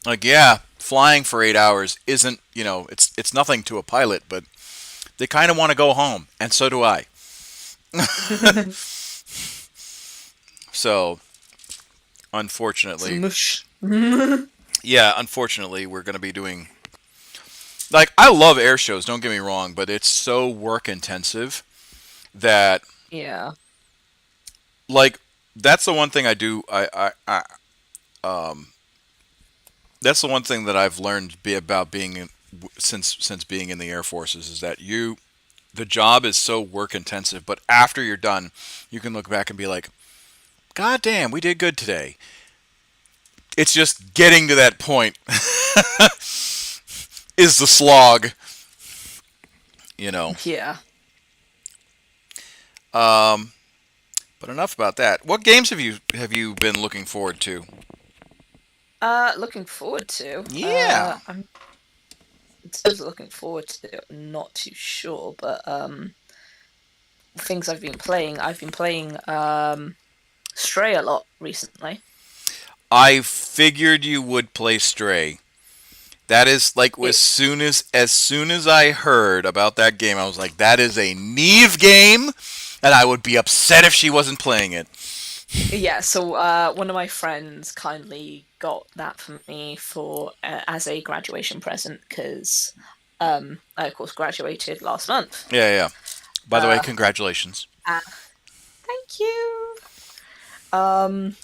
Like, yeah, flying for 8 hours isn't, it's nothing to a pilot, but they kind of want to go home, and so do I. So, unfortunately, Mush. yeah, unfortunately, we're going to be doing. Like, I love air shows, don't get me wrong, but it's so work intensive that, Yeah. like, that's the one thing I do. That's the one thing that I've learned about being since being in the Air Forces is that the job is so work intensive, but after you're done, you can look back and be like, God damn, we did good today. It's just getting to that point is the slog, you know. Yeah. Um, but enough about that. What games have you been looking forward to? Looking forward to. Yeah. I'm still looking forward to. Not too sure, but things I've been playing. I've been playing Stray a lot recently. I figured you would play Stray. That is like as soon as I heard about that game, I was like, that is a Neve game, and I would be upset if she wasn't playing it. Yeah, so one of my friends kindly got that for me for as a graduation present because I of course graduated last month. Yeah, yeah. By the way, Uh, congratulations. Thank you. Um,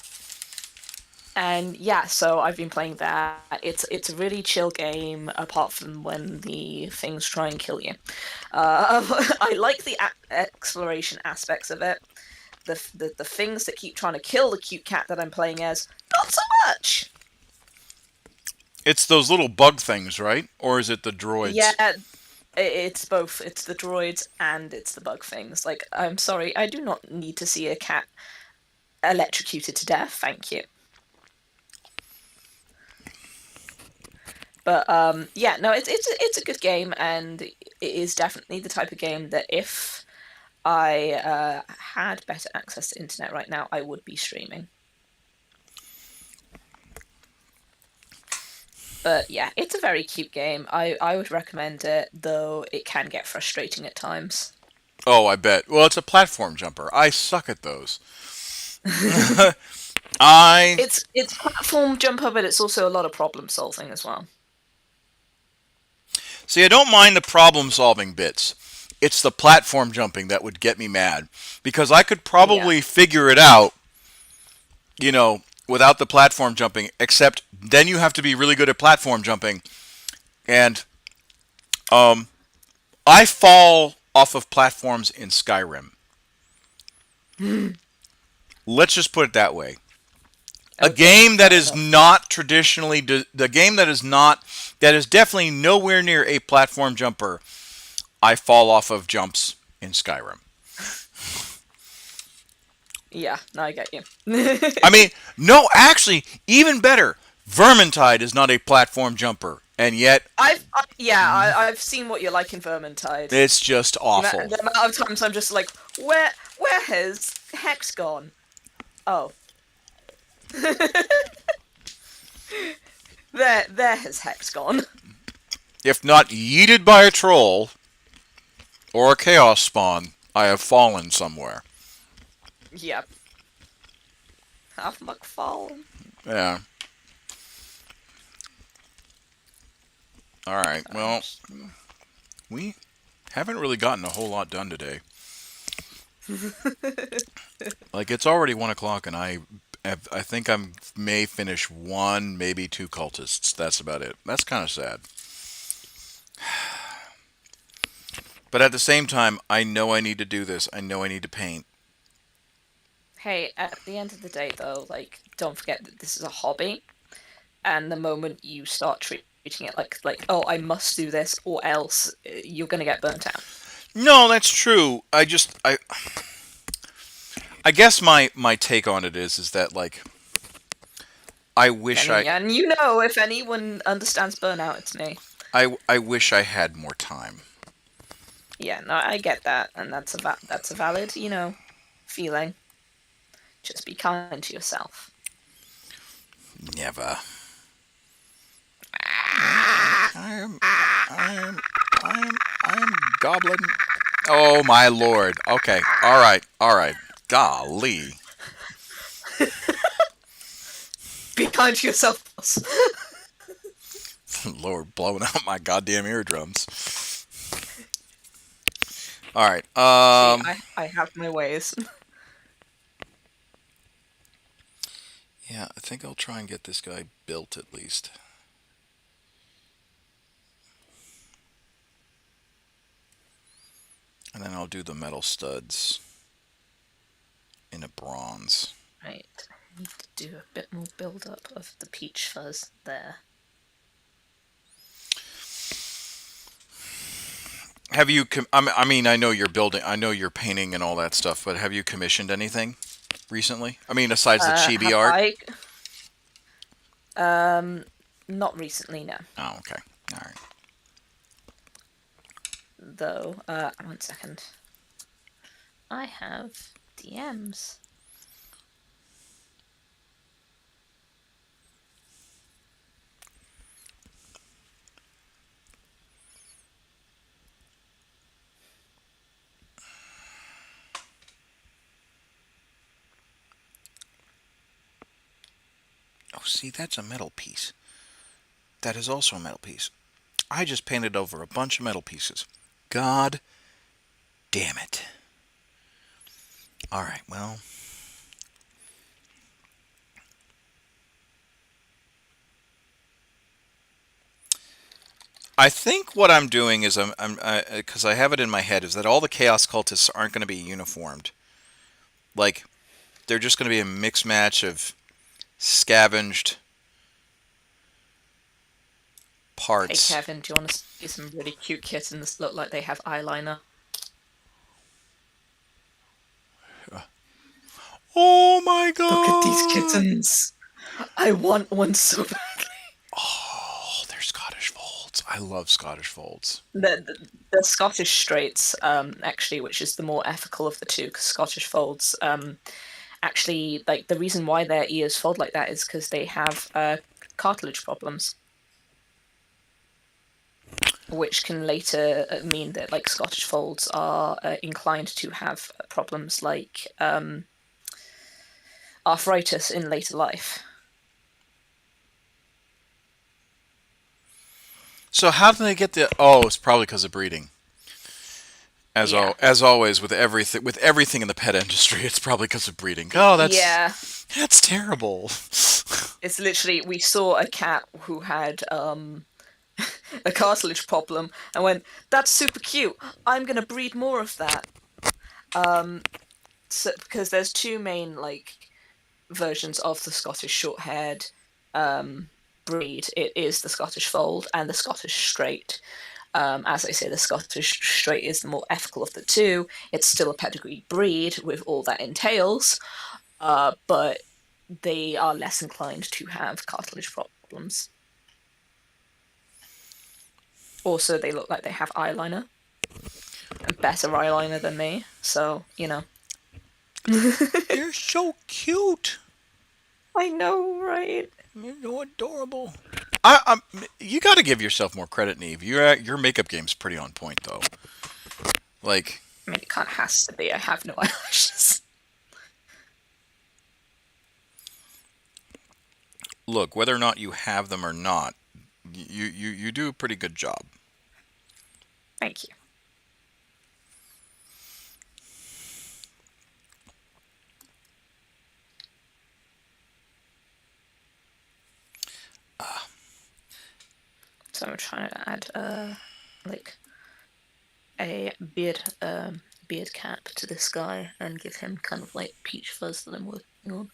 and yeah, so I've been playing that. It's a really chill game, apart from when the things try and kill you. I like the exploration aspects of it. the things that keep trying to kill the cute cat that I'm playing as, not so much. It's those little bug things, right? Or is it the droids? Yeah, it's both. It's the droids and it's the bug things. Like, I'm sorry, I do not need to see a cat electrocuted to death. Thank you. But yeah, no, it's a good game, and it is definitely the type of game that if I had better access to internet right now, I would be streaming. But yeah, it's a very cute game. I would recommend it, though it can get frustrating at times. Oh, I bet. Well, it's a platform jumper. I suck at those. It's platform jumper, but it's also a lot of problem solving as well. See, I don't mind the problem-solving bits. It's the platform jumping that would get me mad. Because I could probably figure it out, without the platform jumping, except then you have to be really good at platform jumping. And I fall off of platforms in Skyrim. Let's just put it that way. A game that is not traditionally the game that is definitely nowhere near a platform jumper. I fall off of jumps in Skyrim. Yeah, no, I get you. I mean, no, actually, even better. Vermintide is not a platform jumper, and yet I've seen what you're like in Vermintide. It's just awful. The amount of times I'm just like, where has Hecht gone? Oh. there has Hecht gone. If not yeeted by a troll or a chaos spawn, I have fallen somewhere. Yep. Half muck fallen. Yeah. Alright, well, we haven't really gotten a whole lot done today. Like, it's already 1 o'clock, and I think I may finish 1, maybe 2 cultists. That's about it. That's kind of sad. But at the same time, I know I need to do this. I know I need to paint. Hey, at the end of the day, though, like, don't forget that this is a hobby, and the moment you start treating it like, oh, I must do this, or else you're gonna get burnt out. No, that's true. I guess my take on it is that, like, I wish And you know, if anyone understands burnout, it's me. I wish I had more time. Yeah, no, I get that, and that's a valid, feeling. Just be kind to yourself. Never. I'm goblin. Oh my lord. Okay. All right. Golly. Be kind to yourself, boss. Lord, blowing out my goddamn eardrums. All right. See, I have my ways. Yeah, I think I'll try and get this guy built at least. And then I'll do the metal studs in a bronze. Right. I need to do a bit more build-up of the peach fuzz there. Have you? I mean, I know you're building. I know you're painting and all that stuff. But have you commissioned anything recently? I mean, besides the chibi art. Not recently, no. Oh, okay. All right. Though, 1 second. I have DMs. Oh, see, that's a metal piece. That is also a metal piece. I just painted over a bunch of metal pieces. God damn it. Alright, well. I think what I'm doing is, because I have it in my head, is that all the Chaos Cultists aren't going to be uniformed. like they're just going to be a mixed match of scavenged Hey parts. Kevin, do you want to see some really cute kittens that look like they have eyeliner? Oh my Look at these god! kittens! I want one so badly. Oh, they're Scottish folds. I love Scottish folds. The Scottish Straights, actually, which is the more ethical of the two, because Scottish Folds, actually, like, the reason why their ears fold like that is because they have cartilage problems, which can later mean that, like, Scottish Folds are inclined to have problems like arthritis in later life. So how do they get the? Oh, it's probably because of breeding. Yeah. As always with everything in the pet industry, it's probably because of breeding. Oh, Yeah. that's terrible. It's literally, we saw a cat who had a cartilage problem and went, "That's super cute. I'm gonna breed more of that." So, because there's two main like versions of the Scottish short-haired breed. It is the Scottish Fold and the Scottish Straight. As I say, the Scottish Straight is the more ethical of the two. It's still a pedigreed breed with all that entails, but they are less inclined to have cartilage problems. Also, they look like they have eyeliner, and better eyeliner than me, so, you know. You're so cute. I know, right? You're so adorable. You got to give yourself more credit, Neve. Your makeup game's pretty on point, though. Like, I mean, it kind of has to be. I have no eyelashes. look, whether or not you have them or not, you do a pretty good job. Thank you. So I'm trying to add, like, a beard cap to this guy and give him kind of like peach fuzz that I'm working on.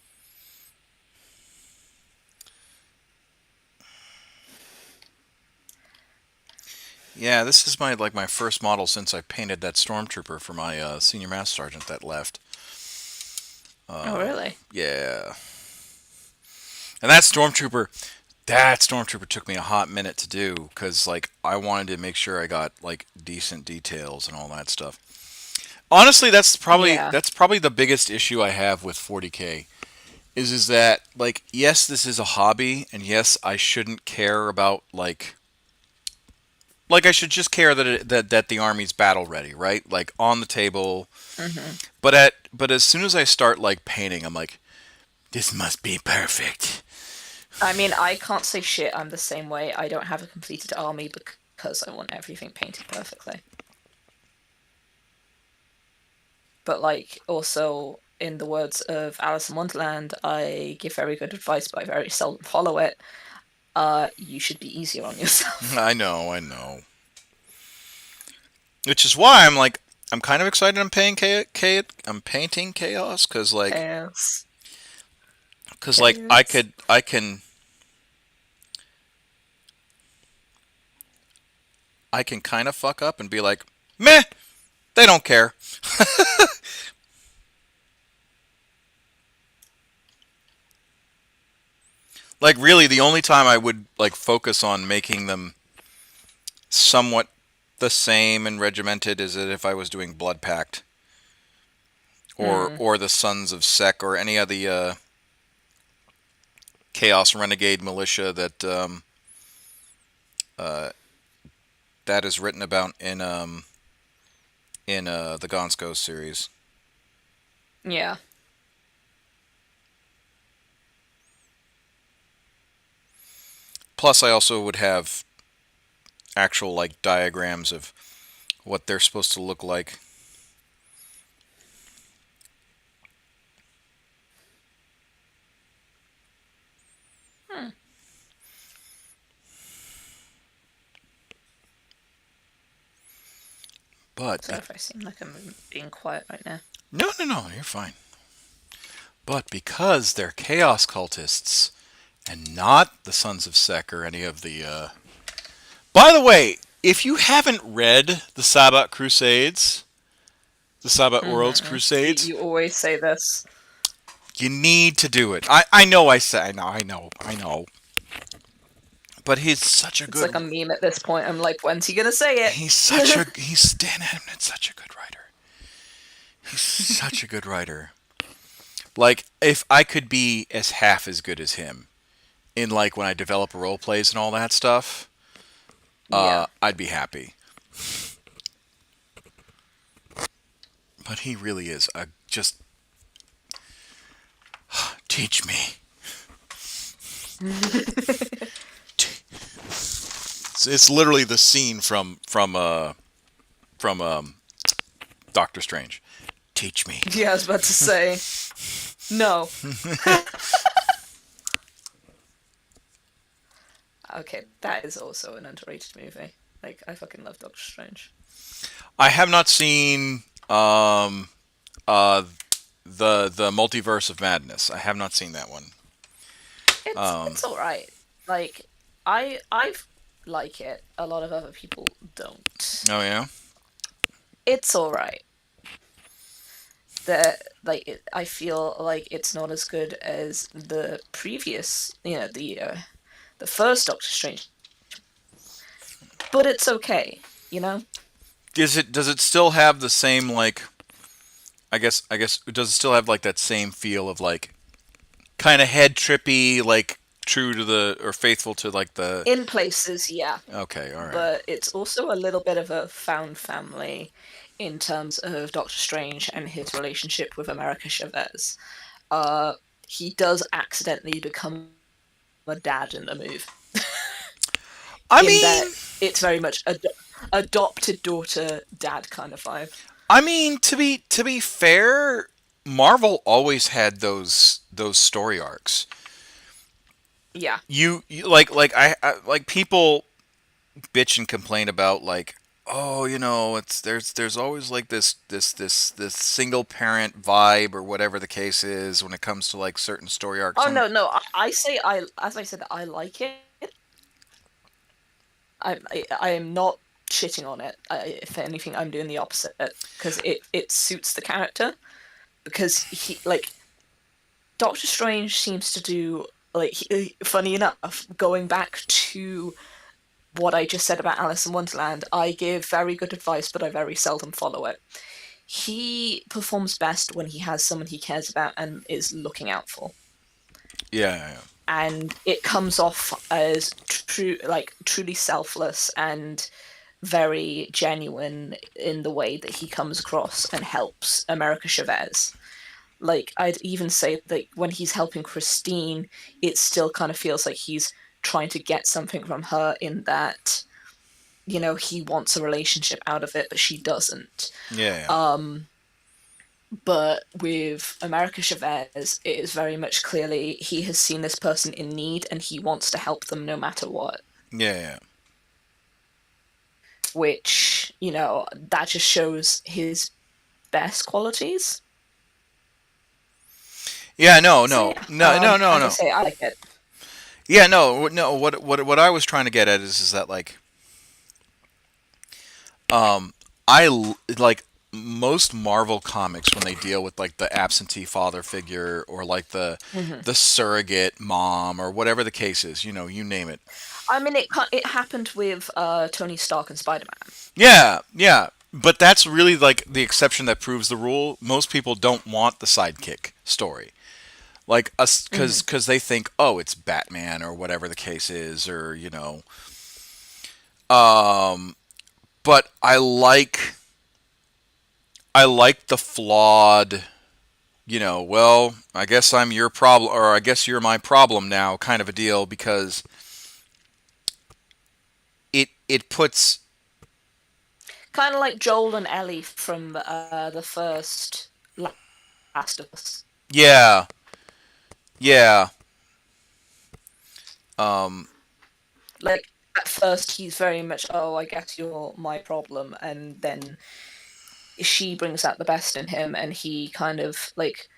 Yeah, this is my first model since I painted that Stormtrooper for my senior master sergeant that left. Oh, really? Yeah, and that Stormtrooper took me a hot minute to do because like I wanted to make sure I got like decent details and all that stuff. Honestly, Yeah. that's probably the biggest issue I have with 40k is that like yes, this is a hobby and yes, I shouldn't care about like I should just care that the army's battle ready, right? Like on the table. Hmm. But as soon as I start like painting, I'm like, this must be perfect. I mean, I can't say shit. I'm the same way. I don't have a completed army because I want everything painted perfectly. But like, also, in the words of Alice in Wonderland, I give very good advice, but I very seldom follow it. You should be easier on yourself. I know. Which is why I'm kind of excited. I'm painting chaos Chaos. because like Chaos. I can kind of fuck up and be like, meh, they don't care. Like really, the only time I would like focus on making them somewhat the same and regimented is that if I was doing Blood Pact Hmm. or the Sons of Sek or any of the Chaos Renegade militia uh, that is written about in the Gonsko series. Yeah. Plus, I also would have actual like diagrams of what they're supposed to look like. Hmm. But So if I seem like I'm being quiet right now. no, you're fine. But because they're chaos cultists and not the Sons of Sek or any of the. By the way, if you haven't read the Sabbat Crusades, the Sabbat Worlds Crusades, You always say this. you need to do it. I know I know. But he's such a It's good. like a meme at this point. I'm like, when's he gonna say it? He's Dan Abnett's such a good writer. He's such a good writer. Like, if I could be as half as good as him in, like, when I develop role plays and all that stuff, Yeah. I'd be happy. But he really is just teach me. It's literally the scene from Doctor Strange. Teach me. Yeah, I was about to say. No. Okay, that is also an underrated movie. Like, I fucking love Doctor Strange. I have not seen uh the Multiverse of Madness. I have not seen that one. It's all right. Like, I like it. A lot of other people don't. Oh yeah. It's all right. I feel like it's not as good as the previous, the first Doctor Strange, but it's okay. You know. Does it still have the same, like, I guess does it still have, like, that same feel of, like, kind of head trippy, like, true to the or faithful to, like, the. In places, yeah. Okay, all right. But it's also a little bit of a found family in terms of Doctor Strange and his relationship with America Chavez. He does accidentally become a dad in the movie. I in mean, that it's very much adopted daughter dad kind of vibe. I mean, to be fair, Marvel always had those story arcs. Yeah. You like I like people bitch and complain about, like, oh, it's there's always, like, this single parent vibe or whatever the case is when it comes to, like, certain story arcs. Oh no, I say as I said, I like it. I am not shitting on it. If anything, I'm doing the opposite because it suits the character. Because he, like, Doctor Strange seems to do, like, funny enough, going back to what I just said about Alice in Wonderland, I give very good advice, but I very seldom follow it. He performs best when he has someone he cares about and is looking out for. Yeah. And it comes off as truly selfless and very genuine in the way that he comes across and helps America Chavez. Like, I'd even say that when he's helping Christine, it still kind of feels like he's trying to get something from her in that, he wants a relationship out of it, but she doesn't. Yeah. But with America Chavez, it is very much clearly he has seen this person in need and he wants to help them no matter what. Yeah. Which, that just shows his best qualities. Yeah, no. As I say, I like it. Yeah, no. What I was trying to get at is that, like, like, most Marvel comics, when they deal with, like, the absentee father figure or, like, the surrogate mom or whatever the case is, you name it. I mean, it happened with Tony Stark and Spider-Man. Yeah. But that's really, like, the exception that proves the rule. Most people don't want the sidekick story. Like, us, because they think, oh, it's Batman or whatever the case is, or, but I like the flawed, well, I guess I'm your problem, or I guess you're my problem now, kind of a deal, because it puts kind of like Joel and Ellie from the first Last of Us. Yeah. Like, at first he's very much, oh, I guess you're my problem, and then she brings out the best in him, and he kind of, like,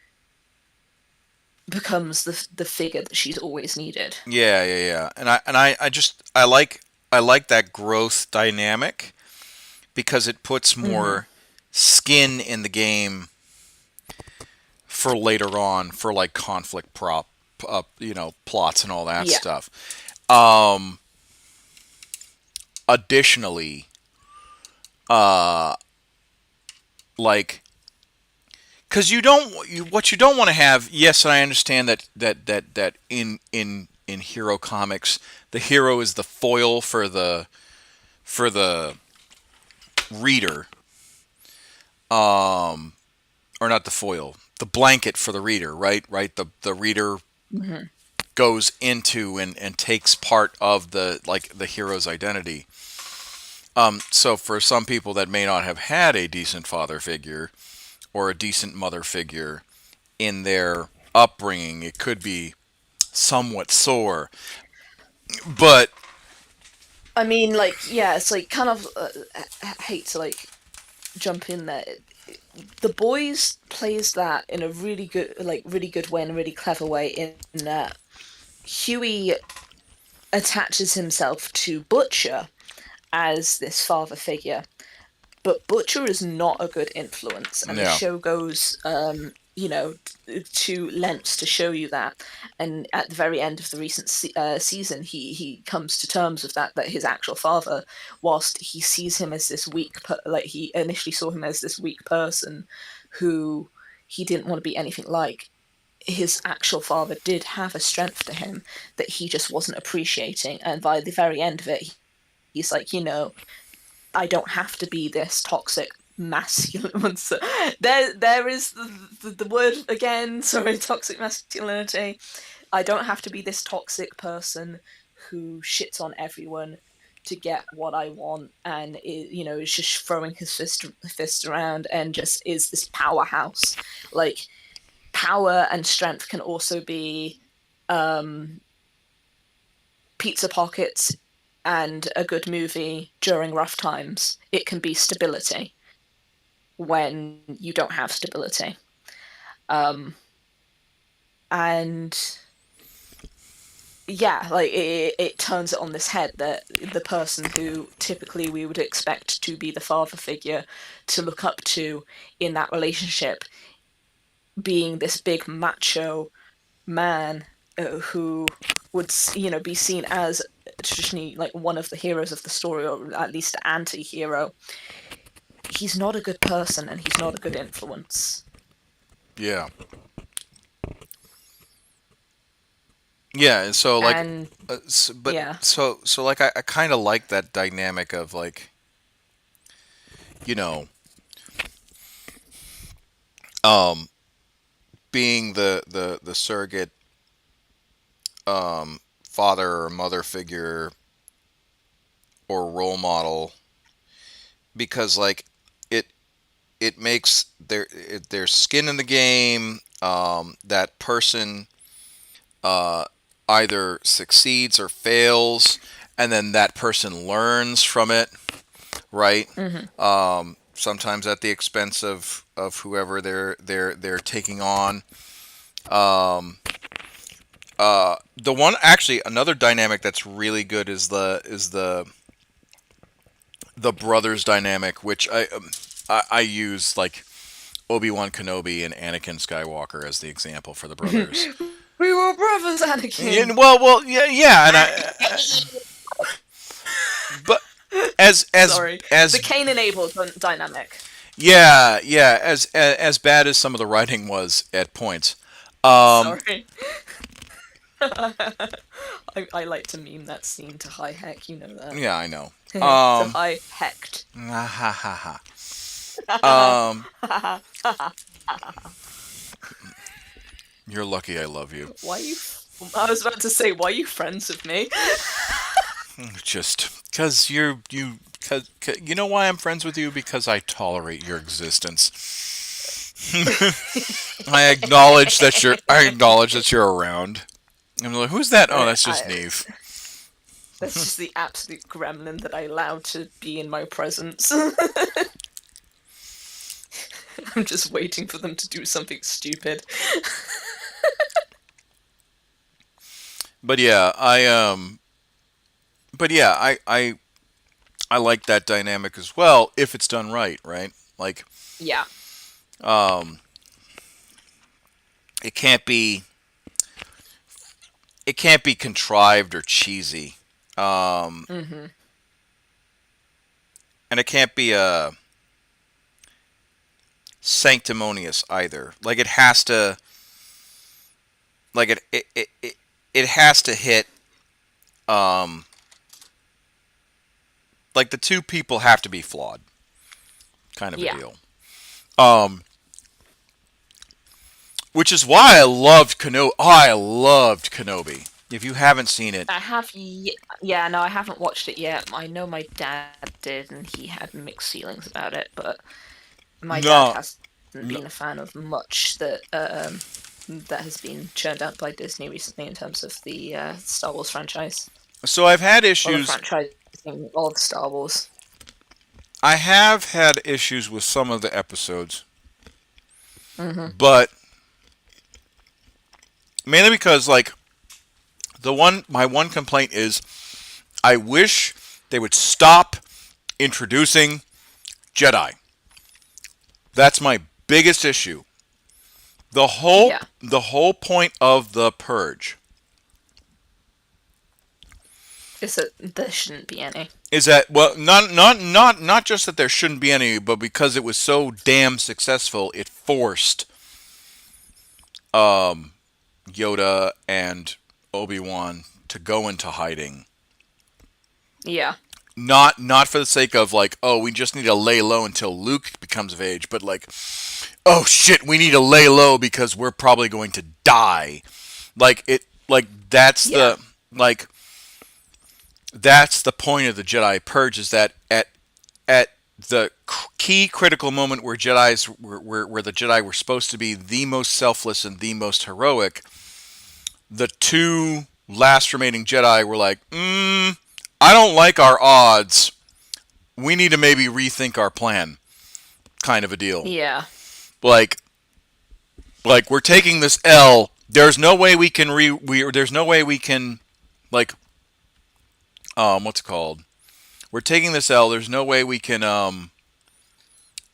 becomes the figure that she's always needed. Yeah. And I like that growth dynamic because it puts more skin in the game for later on for like conflict plots and all that Yeah. stuff. Additionally, like because what you don't want to have. Yes, and I understand that in hero comics, the hero is the foil for the reader, or not the foil, the blanket for the reader, right? Right. The reader goes into and takes part of the hero's identity. So for some people that may not have had a decent father figure or a decent mother figure in their upbringing, it could be somewhat sore. But I mean, like, yeah, it's like kind of I hate to like jump in there. The Boys plays that in a really good way and a really clever way in that Huey attaches himself to Butcher as this father figure, but Butcher is not a good influence, and the yeah, show goes, to lengths to show you that. And at the very end of the recent season, he comes to terms with that his actual father, whilst he sees him as this like he initially saw him as this weak person who he didn't want to be anything like. His actual father did have a strength to him that he just wasn't appreciating, and by the very end of it, he's like, I don't have to be this toxic masculine one. So there is the word again. Sorry, toxic masculinity. I don't have to be this toxic person who shits on everyone to get what I want, and is just throwing his fist around and just is this powerhouse. Like, power and strength can also be pizza pockets and a good movie during rough times. It can be stability when you don't have stability. And yeah, like it turns it on this head that the person who typically we would expect to be the father figure to look up to in that relationship, being this big macho man who would be seen as traditionally like one of the heroes of the story, or at least an anti-hero. He's not a good person, and he's not a good influence. yeah, yeah. And so like, And but yeah, so like I kind of like that dynamic of like you know um being the surrogate father or mother figure or role model, because like it it makes there's skin in the game. That person either succeeds or fails, and then that person learns from it, right? Sometimes at the expense of whoever they're taking on. Um, the one actually another dynamic that's really good is the brothers dynamic, which I use like Obi-Wan Kenobi and Anakin Skywalker as the example for the brothers. we were brothers, Yeah, Anakin. well, yeah, and but Sorry, as the Cain and Abel dynamic. yeah, as bad as some of the writing was at points. Um, Sorry. I like to meme that scene to high heck, you know that. yeah, I know. To high hecked. Ha ha ha. You're lucky I love you. Why you? I was about to say, why are you friends with me? Just because cause you know why I'm friends with you, because I tolerate your existence. I acknowledge that you're around. I'm like, who's that? Oh, that's just Neve. That's just the absolute gremlin that I allowed to be in my presence. I'm just waiting for them to do something stupid. But yeah, I like that dynamic as well if it's done right, right? Like, Yeah. um, it can't be it can't be contrived or cheesy, um, Hmm. and it can't be sanctimonious either. Like it has to like it has to hit. Um, like the two people have to be flawed, kind of a Yeah. deal. Um, which is why I loved Kenobi. Oh, I loved Kenobi. If you haven't seen it, I have, yeah, no, I haven't watched it yet. I know my dad did, and he had mixed feelings about it, but my dad no, hasn't no. been a fan of much that has been churned out by Disney recently in terms of the Star Wars franchise. So I've had Or the issues. franchising of Star Wars. I have had issues with some of the episodes, Hmm. but mainly because like my one complaint is I wish they would stop introducing Jedi. That's my biggest issue. Yeah. The whole point of the purge Is that there shouldn't be any. is that, well, not just that there shouldn't be any, but because it was so damn successful, it forced Yoda and Obi-Wan to go into hiding. Yeah. Not for the sake of like, oh, we just need to lay low until Luke becomes of age, but like, oh shit, we need to lay low because we're probably going to die. Like it, like that's Yeah. the like that's the point of the Jedi Purge, is that at the key critical moment where where the Jedi were supposed to be the most selfless and the most heroic, the two last remaining Jedi were like, I don't like our odds. We need to maybe rethink our plan, kind of a deal. Yeah. Like, we're taking this L. There's no way we can there's no way we can like what's it called? We're taking this L. There's no way we can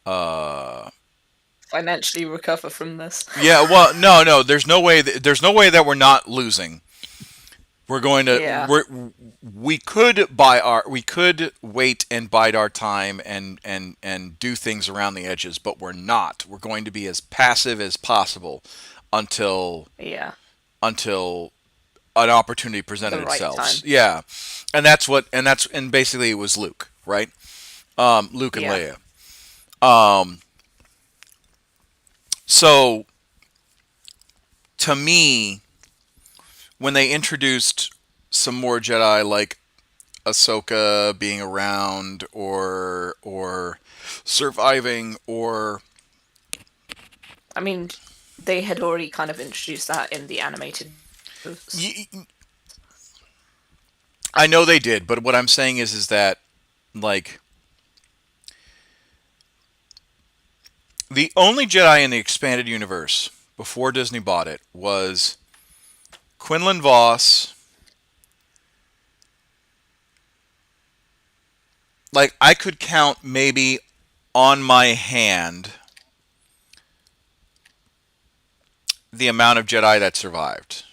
uh Financially recover from this. yeah, well, no, there's no way that we're not losing. We're going to Yeah. we could wait and bide our time and do things around the edges, but we're not. We're going to be as passive as possible until Yeah. until an opportunity presented The right itself. time. Yeah, and basically it was Luke, right? Luke and Yeah. Leia. So to me, when they introduced some more Jedi, like Ahsoka being around or surviving, or I mean, they had already kind of introduced that in the animated. I know they did, but what I'm saying is that like the only Jedi in the expanded universe before Disney bought it was Quinlan Voss. Like I could count maybe on my hand the amount of Jedi that survived.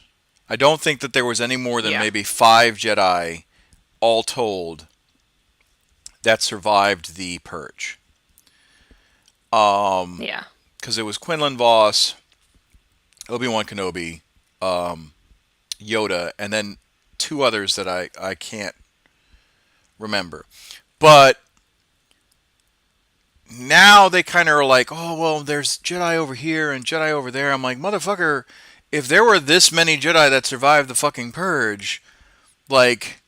I don't think that there was any more than Yeah. maybe 5 Jedi, all told, that survived the purge. Yeah. Because it was Quinlan Voss, Obi-Wan Kenobi, Yoda, and then 2 others that I can't remember. But now they kind of are like, oh, well, there's Jedi over here and Jedi over there. I'm like, motherfucker, if there were this many Jedi that survived the fucking purge, like,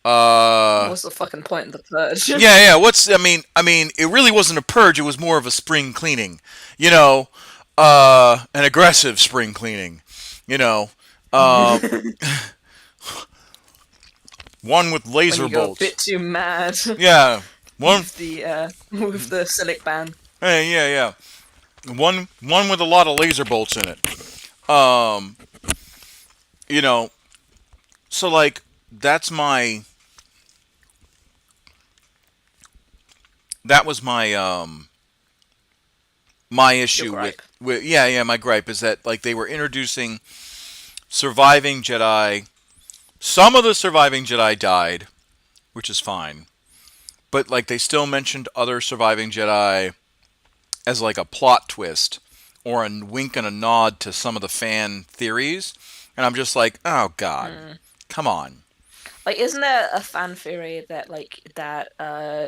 What's the fucking point of the purge? yeah. I mean, it really wasn't a purge. It was more of a spring cleaning, you know, an aggressive spring cleaning, you know, uh, one with When laser you go a bolts. bit too mad Yeah, one. with the Silic ban. Hey, yeah. One with a lot of laser bolts in it. Um, you know, so like that's my that was my Your issue with gripe. my gripe is that like they were introducing surviving Jedi. Some of the surviving Jedi died, which is fine, but like they still mentioned other surviving Jedi as like a plot twist or a wink and a nod to some of the fan theories, and I'm just like, oh god, come on. Like, isn't there a fan theory that that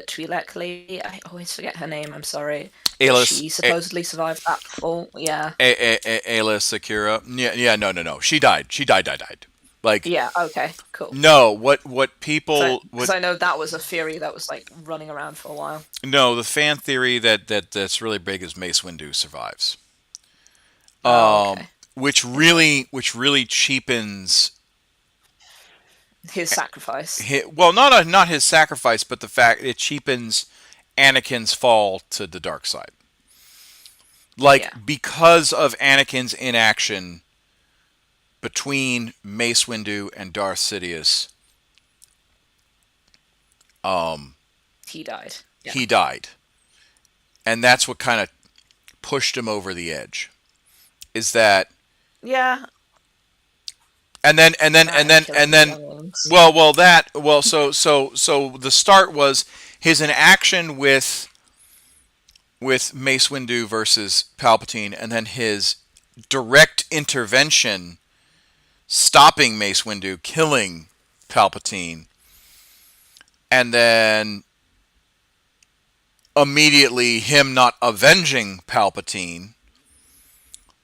Twi'lek lady? I always forget her name. I'm sorry. That Ayla, she supposedly survived that fall. Yeah. Ayla Sakura. Yeah, no. She died. Died. Like, Yeah. Okay. Cool. no, what people, Because I know that was a theory that was like running around for a while. no, the fan theory that's really big is Mace Windu survives. Oh, okay. Which really cheapens His sacrifice. well, not his sacrifice, but the fact it cheapens Anakin's fall to the dark side. Like, Yeah. because of Anakin's inaction between Mace Windu and Darth Sidious, He died. Yeah. he died, and that's what kind of pushed him over the edge. Is that Yeah. and then and then and That then killing and the then younglings. so the start was his inaction with Mace Windu versus Palpatine, and then his direct intervention stopping Mace Windu, killing Palpatine, and then immediately him not avenging Palpatine,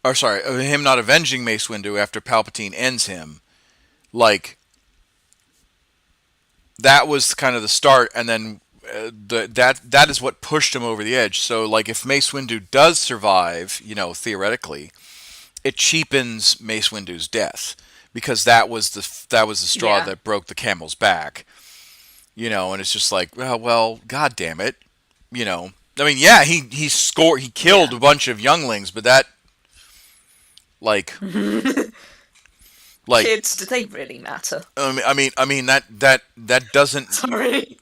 or sorry, him not avenging Mace Windu after Palpatine ends him. Like, that was kind of the start, and then that is what pushed him over the edge. So, like, if Mace Windu does survive, theoretically, it cheapens Mace Windu's death because that was the straw Yeah. that broke the camel's back. And it's just like, well, god damn it, I mean, yeah, he killed Yeah. a bunch of younglings, but that, like, like, Kids, do they really matter? that doesn't Sorry.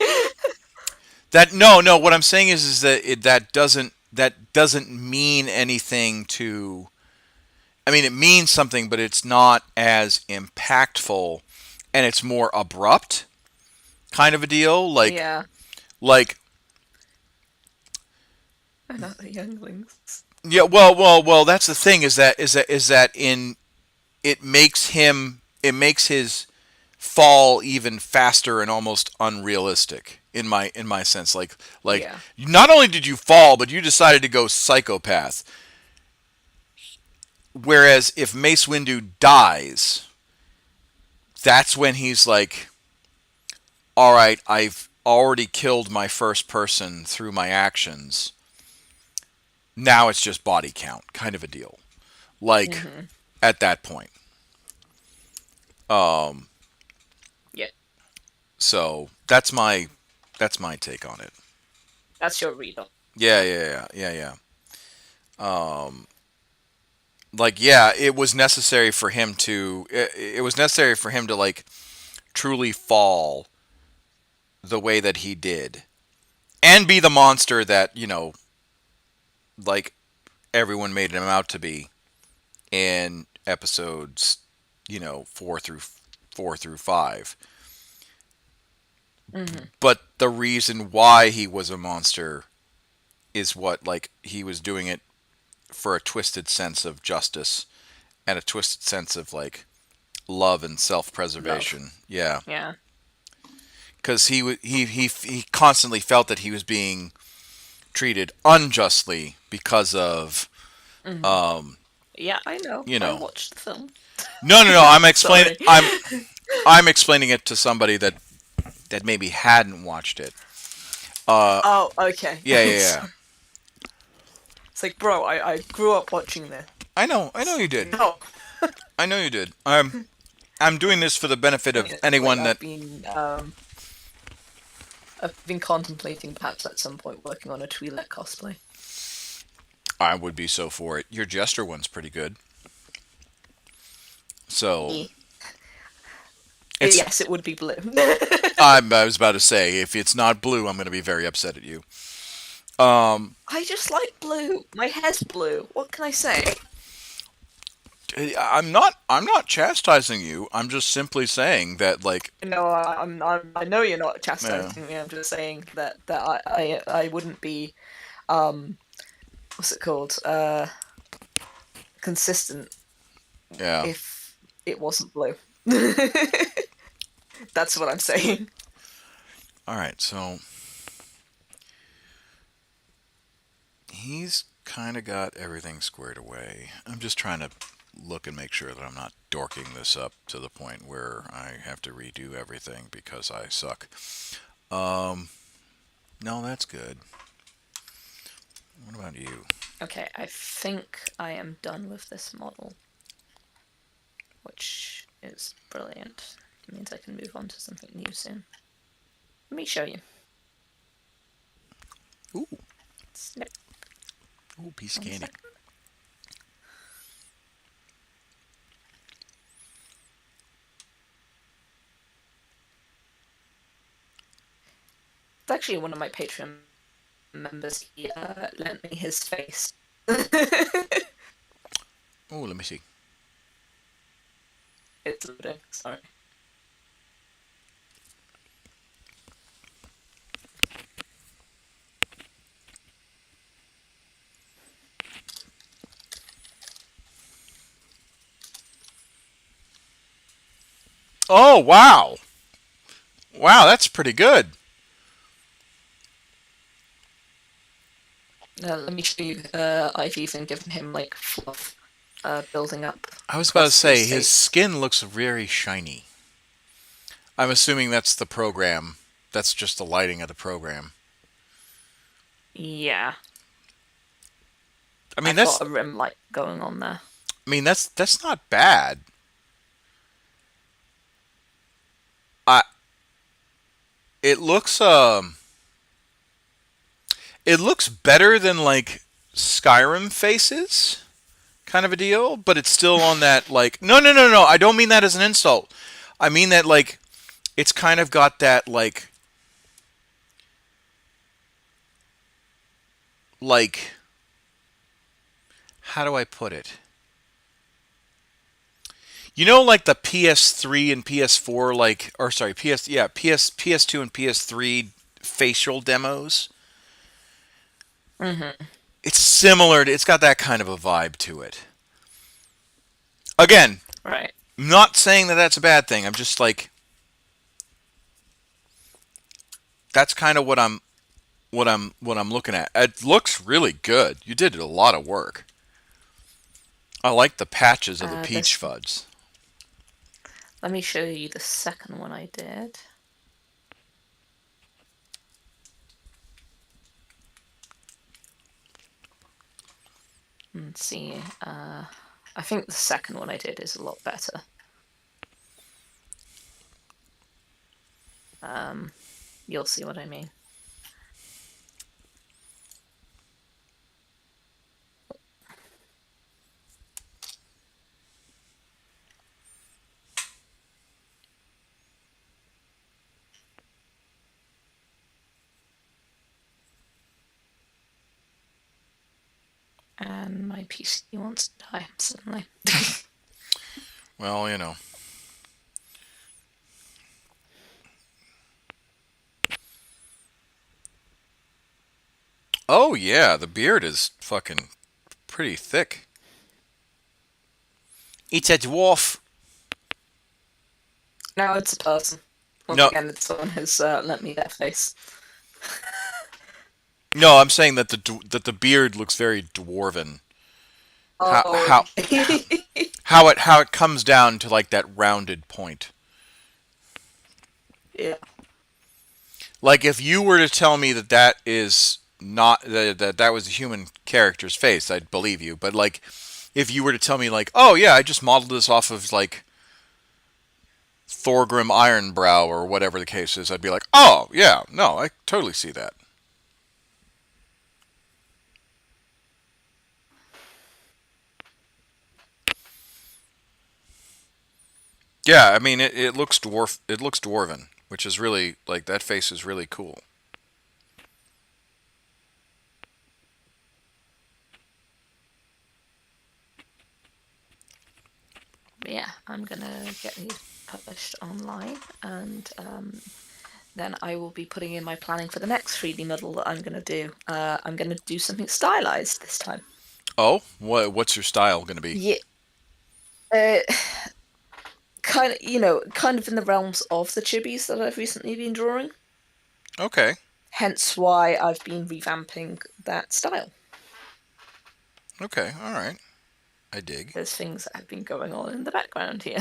no. What I'm saying is that that doesn't mean anything to. I mean, it means something, but it's not as impactful, and it's more abrupt, kind of a deal. Yeah. Like, They're not the younglings. yeah. Well. That's the thing is that in it makes his fall even faster and almost unrealistic in my sense. Like Yeah. not only did you fall, but you decided to go psychopath. Whereas if Mace Windu dies, that's when he's like, all right, I've already killed my first person through my actions. Now it's just body count, kind of a deal. Like, at that point. Yeah. So that's my take on it. That's your read on. Yeah. Like, yeah, it was necessary for him to. It was necessary for him to, like, truly fall the way that he did, and be the monster that like everyone made him out to be in episodes, 4 through 5. But the reason why he was a monster is what, like, he was doing it for a twisted sense of justice and a twisted sense of, like, love and self-preservation. Yeah, Yeah. because he constantly felt that he was being treated unjustly because of Yeah, I know. You know. I watched the film. no. I'm explaining. Sorry. I'm explaining it to somebody that maybe hadn't watched it. Oh, okay. Yeah. It's like, bro, I grew up watching this. I know you did. No. I know you did. I'm doing this for the benefit of Like, anyone that. I've been contemplating perhaps at some point working on a Twi'lek cosplay. I would be so for it. Your Jester one's pretty good. So, Me. It's. Yes, it would be blue. I was about to say, if it's not blue, I'm going to be very upset at you. I just like blue. My hair's blue. What can I say? I'm not. I'm not chastising you. I'm just simply saying that, like, No, I know you're not yeah, chastising me. I'm just saying that I wouldn't be what's it called consistent yeah. if it wasn't blue. That's what I'm saying. All right, so he's kind of got everything squared away. I'm just trying to look and make sure that I'm not dorking this up to the point where I have to redo everything because I suck. Um, no, that's good. What about you? Okay, I think I am done with this model, which is brilliant. It means I can move on to something new soon. Let me show you. Ooh, Snip. ooh, piece of 1 candy. second. It's actually one of my Patreon members. He lent me his face. Oh, let me see. It's loading. Sorry. Oh, wow. Wow, that's pretty good. Let me show you. I've even given him like fluff building up I was about to across his say, his face. skin looks very shiny. I'm assuming that's the program. That's just the lighting of the program. Yeah, I mean, I've got that's a rim light going on there. that's not bad. I it looks it looks better than like Skyrim faces kind of a deal, but it's still on that like no. I don't mean that as an insult. I mean that like it's kind of got that like how do I put it? You know, like the PS3 and PS4, like, or sorry, PS2 and PS3 facial demos. Mm-hmm. It's similar. It's got that kind of a vibe to it. Again, Right. I'm not saying that that's a bad thing. I'm just like that's kind of what I'm looking at. It looks really good. You did a lot of work. I like the patches of the peach This. fuzz. Let me show you the second one I did. Let's see. I think the second one I did is a lot better. You'll see what I mean. And my PC wants to die suddenly. Well, you know. Oh yeah, the beard is fucking pretty thick. It's a dwarf. Now it's a person. Once No, again, someone has lent me their face. no, I'm saying that the beard looks very dwarven. How Oh, how how it comes down to like that rounded point. yeah. Like if you were to tell me that that is not that was a human character's face, I'd believe you. But like if you were to tell me like, "Oh yeah, I just modeled this off of like Thorgrim Ironbrow or whatever the case is," I'd be like, "Oh, yeah, no, I totally see that." Yeah, I mean it looks dwarf. It looks dwarven, which is really like that face is really cool. But yeah, I'm gonna get these published online, and then I will be putting in my planning for the next 3D model that I'm gonna do. I'm gonna do something stylized this time. Oh, what's your style going to be? Yeah, kind of, kind of in the realms of the chibis that I've recently been drawing. Okay. Hence why I've been revamping that style. Okay. All right. I dig. There's things that have been going on in the background here.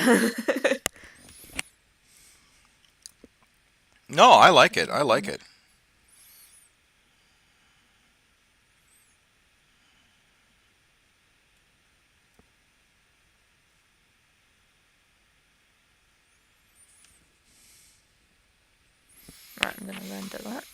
No, I like it. I like it. Right, I'm gonna render that.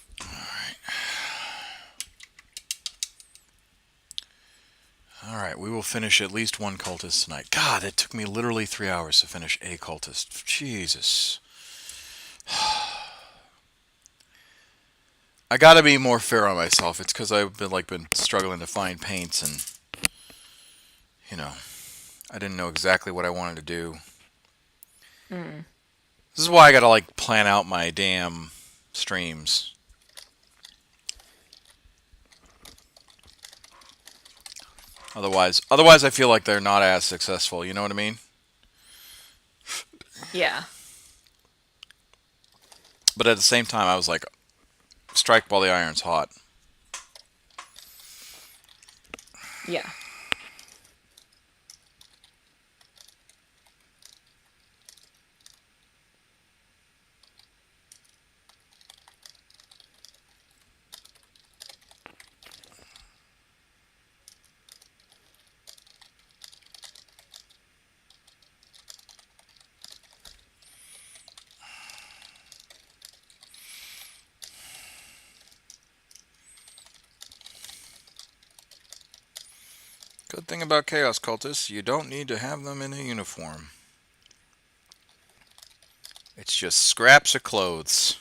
All right, we will finish at least one cultist tonight. God, it took me literally 3 hours to finish a cultist. Jesus. I gotta be more fair on myself. It's because I've been struggling to find paints, and you know, I didn't know exactly what I wanted to do. Mm. This is why I gotta like plan out my damn streams. Otherwise, I feel like they're not as successful. You know what I mean? Yeah. But at the same time, I was like, strike while the iron's hot. Yeah. Good thing about Chaos Cultists, you don't need to have them in a uniform. It's just scraps of clothes.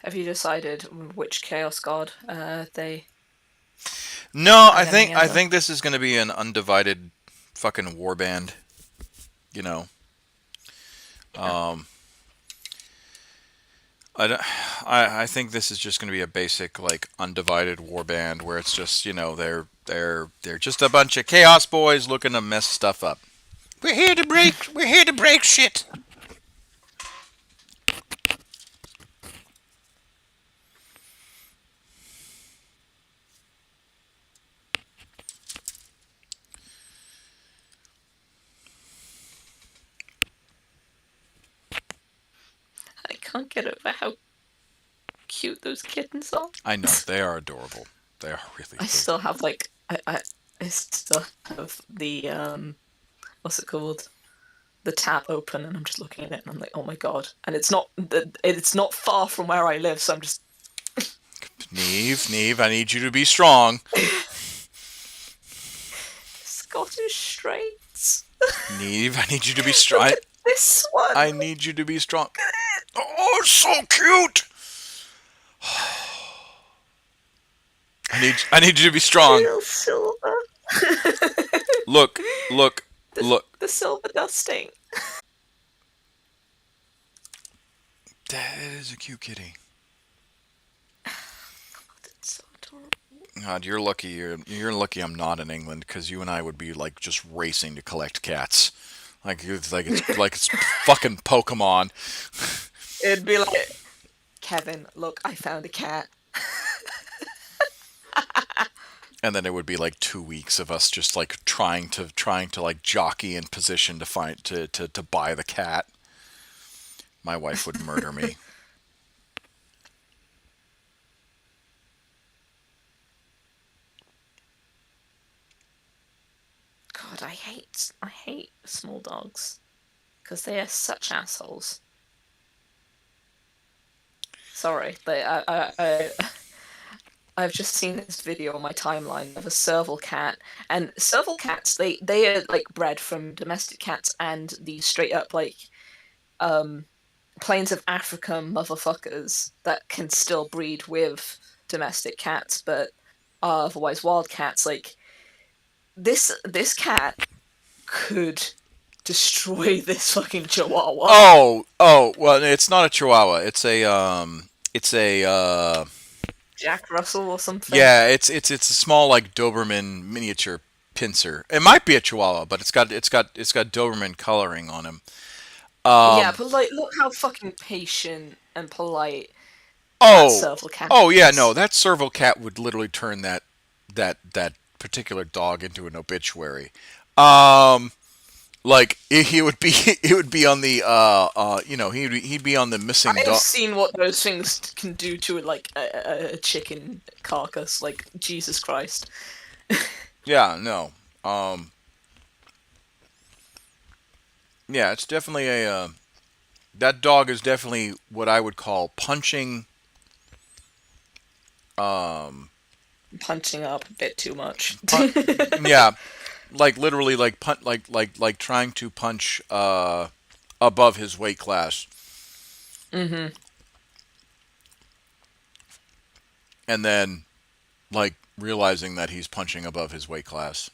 Have you decided which Chaos God they? No, And then I the think this is going to be an undivided fucking warband. You know. I, don't- I think this is just going to be a basic like undivided warband where it's just they're just a bunch of chaos boys looking to mess stuff up. We're here to break shit. I can't get over how cute those kittens are. I know they are adorable. They are really. I still have like I still have the what's it called? The tab open, and I'm just looking at it, and I'm like, oh my god! And it's not far from where I live, so I'm just Neve, I need you to be strong. Scottish Straits. Neve, I need you to be strong. Look at this one. I need you to be strong. Oh, it's so cute. I need you to be strong. Real silver. Look. The silver dusting. That is a cute kitty. God, it's so adorable. God, you're lucky. You're lucky. I'm not in England because you and I would be like just racing to collect cats. Like it's fucking Pokemon. It'd be like, Kevin, look, I found a cat. And then it would be like 2 weeks of us just like trying to like jockey in position to find to buy the cat. My wife would murder me. God, I hate small dogs because they are such assholes. Sorry, but I've just seen this video on my timeline of a serval cat, and serval cats they are like bred from domestic cats and these straight up like plains of Africa motherfuckers that can still breed with domestic cats, but are otherwise wild cats. Like this cat could destroy this fucking chihuahua. Oh, well, it's not a Chihuahua. It's a Jack Russell or something. yeah, it's a small like Doberman miniature pincer. It might be a Chihuahua, but it's got Doberman coloring on him. Yeah, Um, but like, look how fucking patient and polite that oh, serval cat oh yeah, no, is. that serval cat would literally turn that particular dog into an obituary. Um, like he would be he would be on the he'd be on the I missing have dog. seen what those things can do to like a chicken carcass. Like Jesus Christ. Yeah, no. Yeah, it's definitely that dog is definitely what I would call punching. Um, Punching up a bit too much. yeah, like literally like like trying to punch above his weight class, hmm and then like realizing that he's punching above his weight class.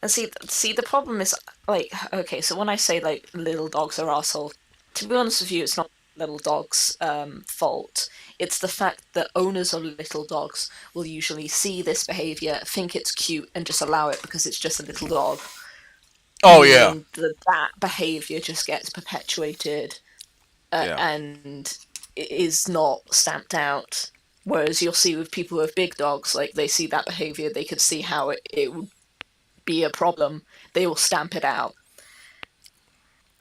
And see, the problem is like, okay, so when I say like little dogs are assholes, to be honest with you, it's not little dogs' fault. It's the fact that owners of little dogs will usually see this behavior, think it's cute, and just allow it because it's just a little dog. Oh yeah, Meaning that behavior just gets perpetuated yeah, and it is not stamped out. Whereas you'll see with people with big dogs, like they see that behavior, they could see how it would be a problem. They will stamp it out.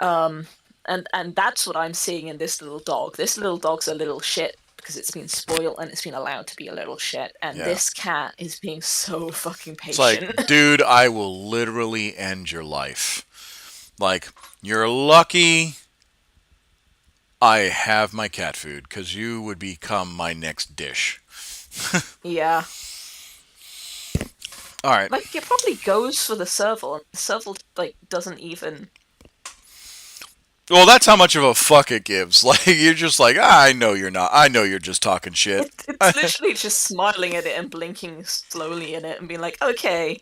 And that's what I'm seeing in this little dog. This little dog's a little shit because it's been spoiled and it's been allowed to be a little shit. And yeah. this cat is being so fucking It's patient. like, dude, I will literally end your life. Like, you're lucky I have my cat food because you would become my next dish. Yeah. All right. Like it probably goes for the serval, and the serval like doesn't even. Well, that's how much of a fuck it gives. Like, you're just like, I know you're not. I know you're just talking shit. It's literally just smiling at it and blinking slowly at it and being like, okay,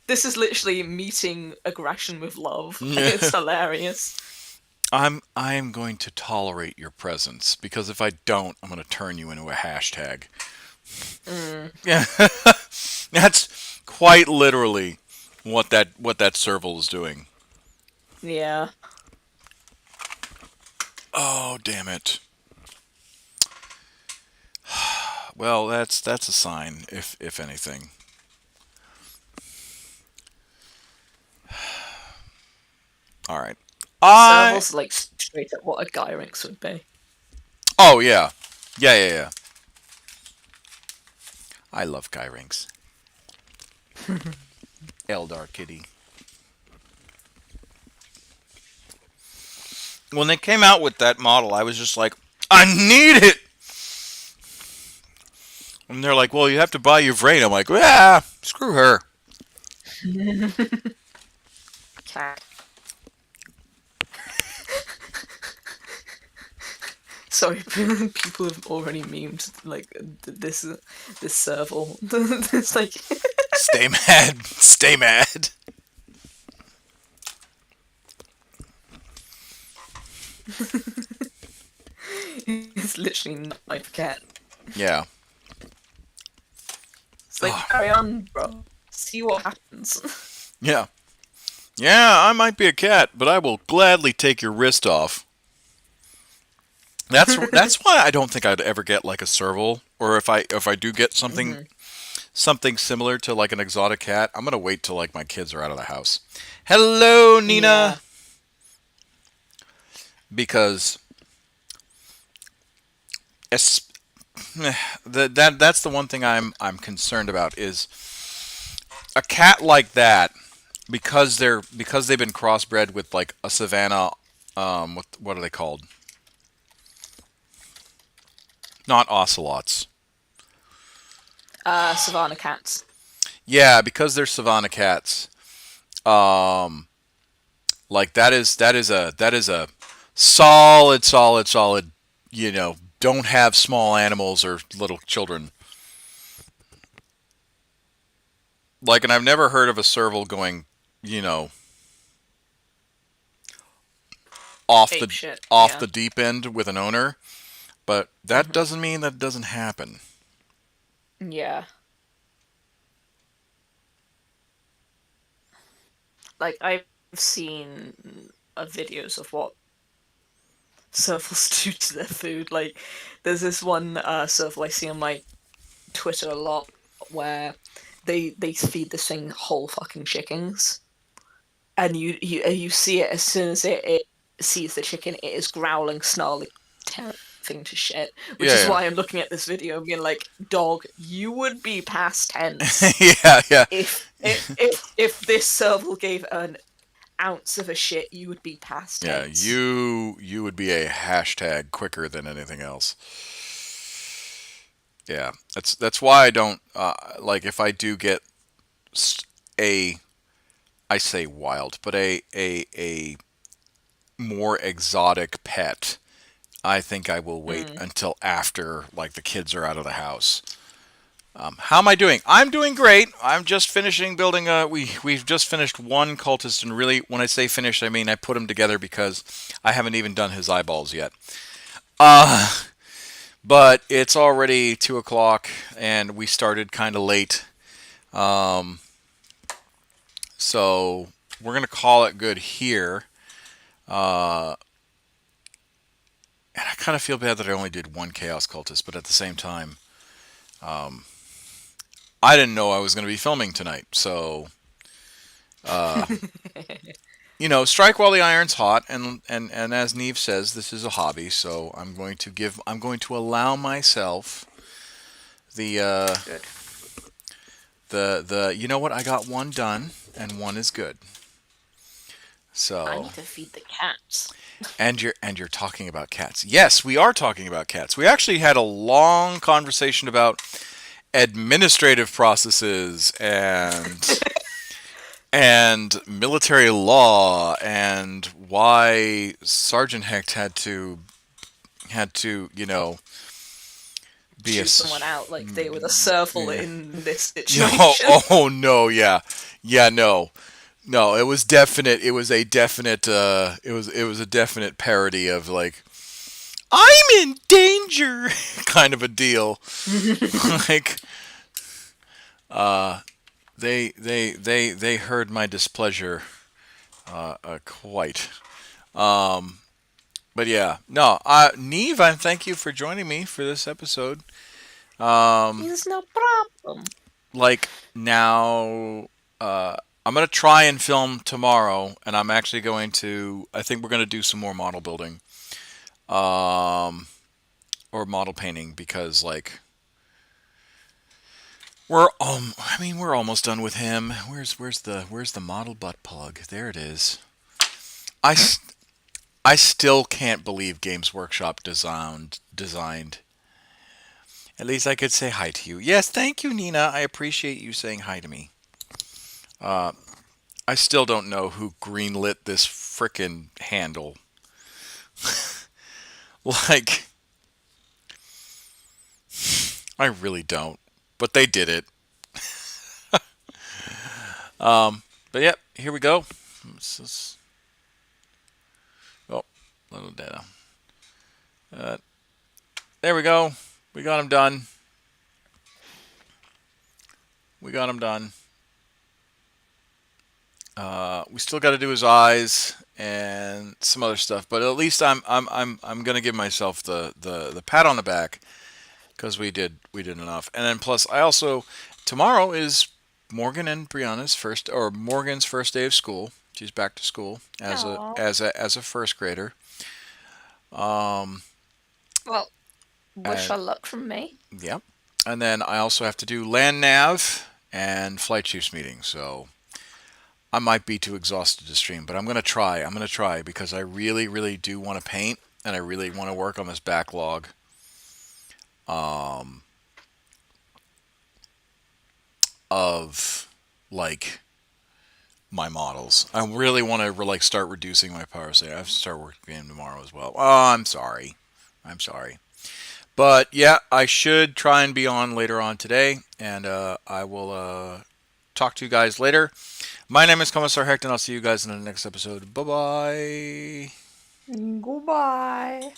this is literally meeting aggression with love. It's hilarious. I'm going to tolerate your presence because if I don't, I'm going to turn you into a hashtag. Yeah, that's quite literally what that serval is doing. Yeah. Oh, damn it. Well, that's a sign, if anything. All right. Serval's like straight at what a Gyrinx would be. Oh yeah, yeah. I love Gyrinx. Eldar Kitty. When they came out with that model, I was just like, I need it. And they're like, well, you have to buy your Vrain. I'm like, yeah, screw her. Cat. Sorry, people have already memed like this serval. It's like Stay mad. Stay mad. it's literally knife cat. Yeah. It's like carry on, bro. See what happens. Yeah. Yeah, I might be a cat, but I will gladly take your wrist off. That's why I don't think I'd ever get like a serval, or if I do get something similar to like an exotic cat, I'm gonna wait till like my kids are out of the house. Hello, Nina. Yeah. Because that's the one thing I'm concerned about is a cat like that because they've been crossbred with like a Savannah what are they called? Not ocelots. Savannah cats. Yeah, because they're savanna cats. Um, like that is a solid. Don't have small animals or little children. Like, and I've never heard of a serval going, you know, off Ape the shit. off Yeah. the deep end with an owner. But that hmm doesn't mean that doesn't happen. Yeah. Like I've seen videos of what servals do to their food. Like there's this one serval I see on my Twitter a lot where they feed this thing whole fucking chickens, and you see it as soon as it sees the chicken, it is growling, snarling, tearing thing to shit. Which is Yeah, why I'm looking at this video and being like, dog, you would be past yeah, tense yeah, if this serval gave an ounce of a shit, you would be past yeah. tense. You would be a hashtag quicker than anything else. Yeah, that's why I don't like if I do get a I say wild, but a more exotic pet. I think I will wait Mm. until after like the kids are out of the house. How am I doing? I'm doing great. I'm just finishing building a. We've just finished one cultist, and really, when I say finished, I mean I put him together because I haven't even done his eyeballs yet. Uh, but it's already 2 o'clock, and we started kind of late. Um, so we're gonna call it good here. Uh, and I kind of feel bad that I only did one chaos cultist, but at the same time, um, I didn't know I was going to be filming tonight, so uh, strike while the iron's hot, and as Neve says, this is a hobby, so I'm going to allow myself the Good. you know what, I got one done, and one is good. I So, need to feed the cats. and you're talking about cats. Yes, we are talking about cats. We actually had a long conversation about administrative processes and military law and why Sergeant Hecht had to be a Shoot someone out like they were the serval yeah. in this No, situation. oh no, yeah, no, it was definite. It was a definite. It was a definite parody of like I'm in danger kind of a deal. Like they heard my displeasure quite. Um, but yeah, no. Neve, I thank you for joining me for this episode. Um, There's no problem. like now, I'm gonna try and film tomorrow, and I'm actually going to. I think we're gonna do some more model building, um, or model painting because we're almost done with him. Where's the model butt plug? There it is. I, s- I still can't believe Games Workshop designed. At least I could say hi to you. Yes, thank you, Nina. I appreciate you saying hi to me. Uh, I still don't know who greenlit this frickin' handle. Like, I really don't. But they did it. But yep, here we go. Oh, little data. Uh, there we go. We got him done. We got him done. We still got to do his eyes and some other stuff, but at least I'm gonna give myself the pat on the back because we did enough. And then plus I also tomorrow is Morgan and Brianna's Morgan's first day of school. She's back to school as a Aw. as a first grader. Um, Well, wish and her luck from me. Yep. And then I also have to do land nav and flight chiefs meeting. So I might be too exhausted to stream, but I'm gonna try. I'm gonna try because I really, really do want to paint and I really want to work on this backlog. of like my models. I really want to like start reducing my power save. I have to start working game tomorrow as well. Oh, I'm sorry. I'm sorry. But yeah, I should try and be on later on today, and I will talk to you guys later. My name is Commissar Hecht, and I'll see you guys in the next episode. Bye bye. Goodbye.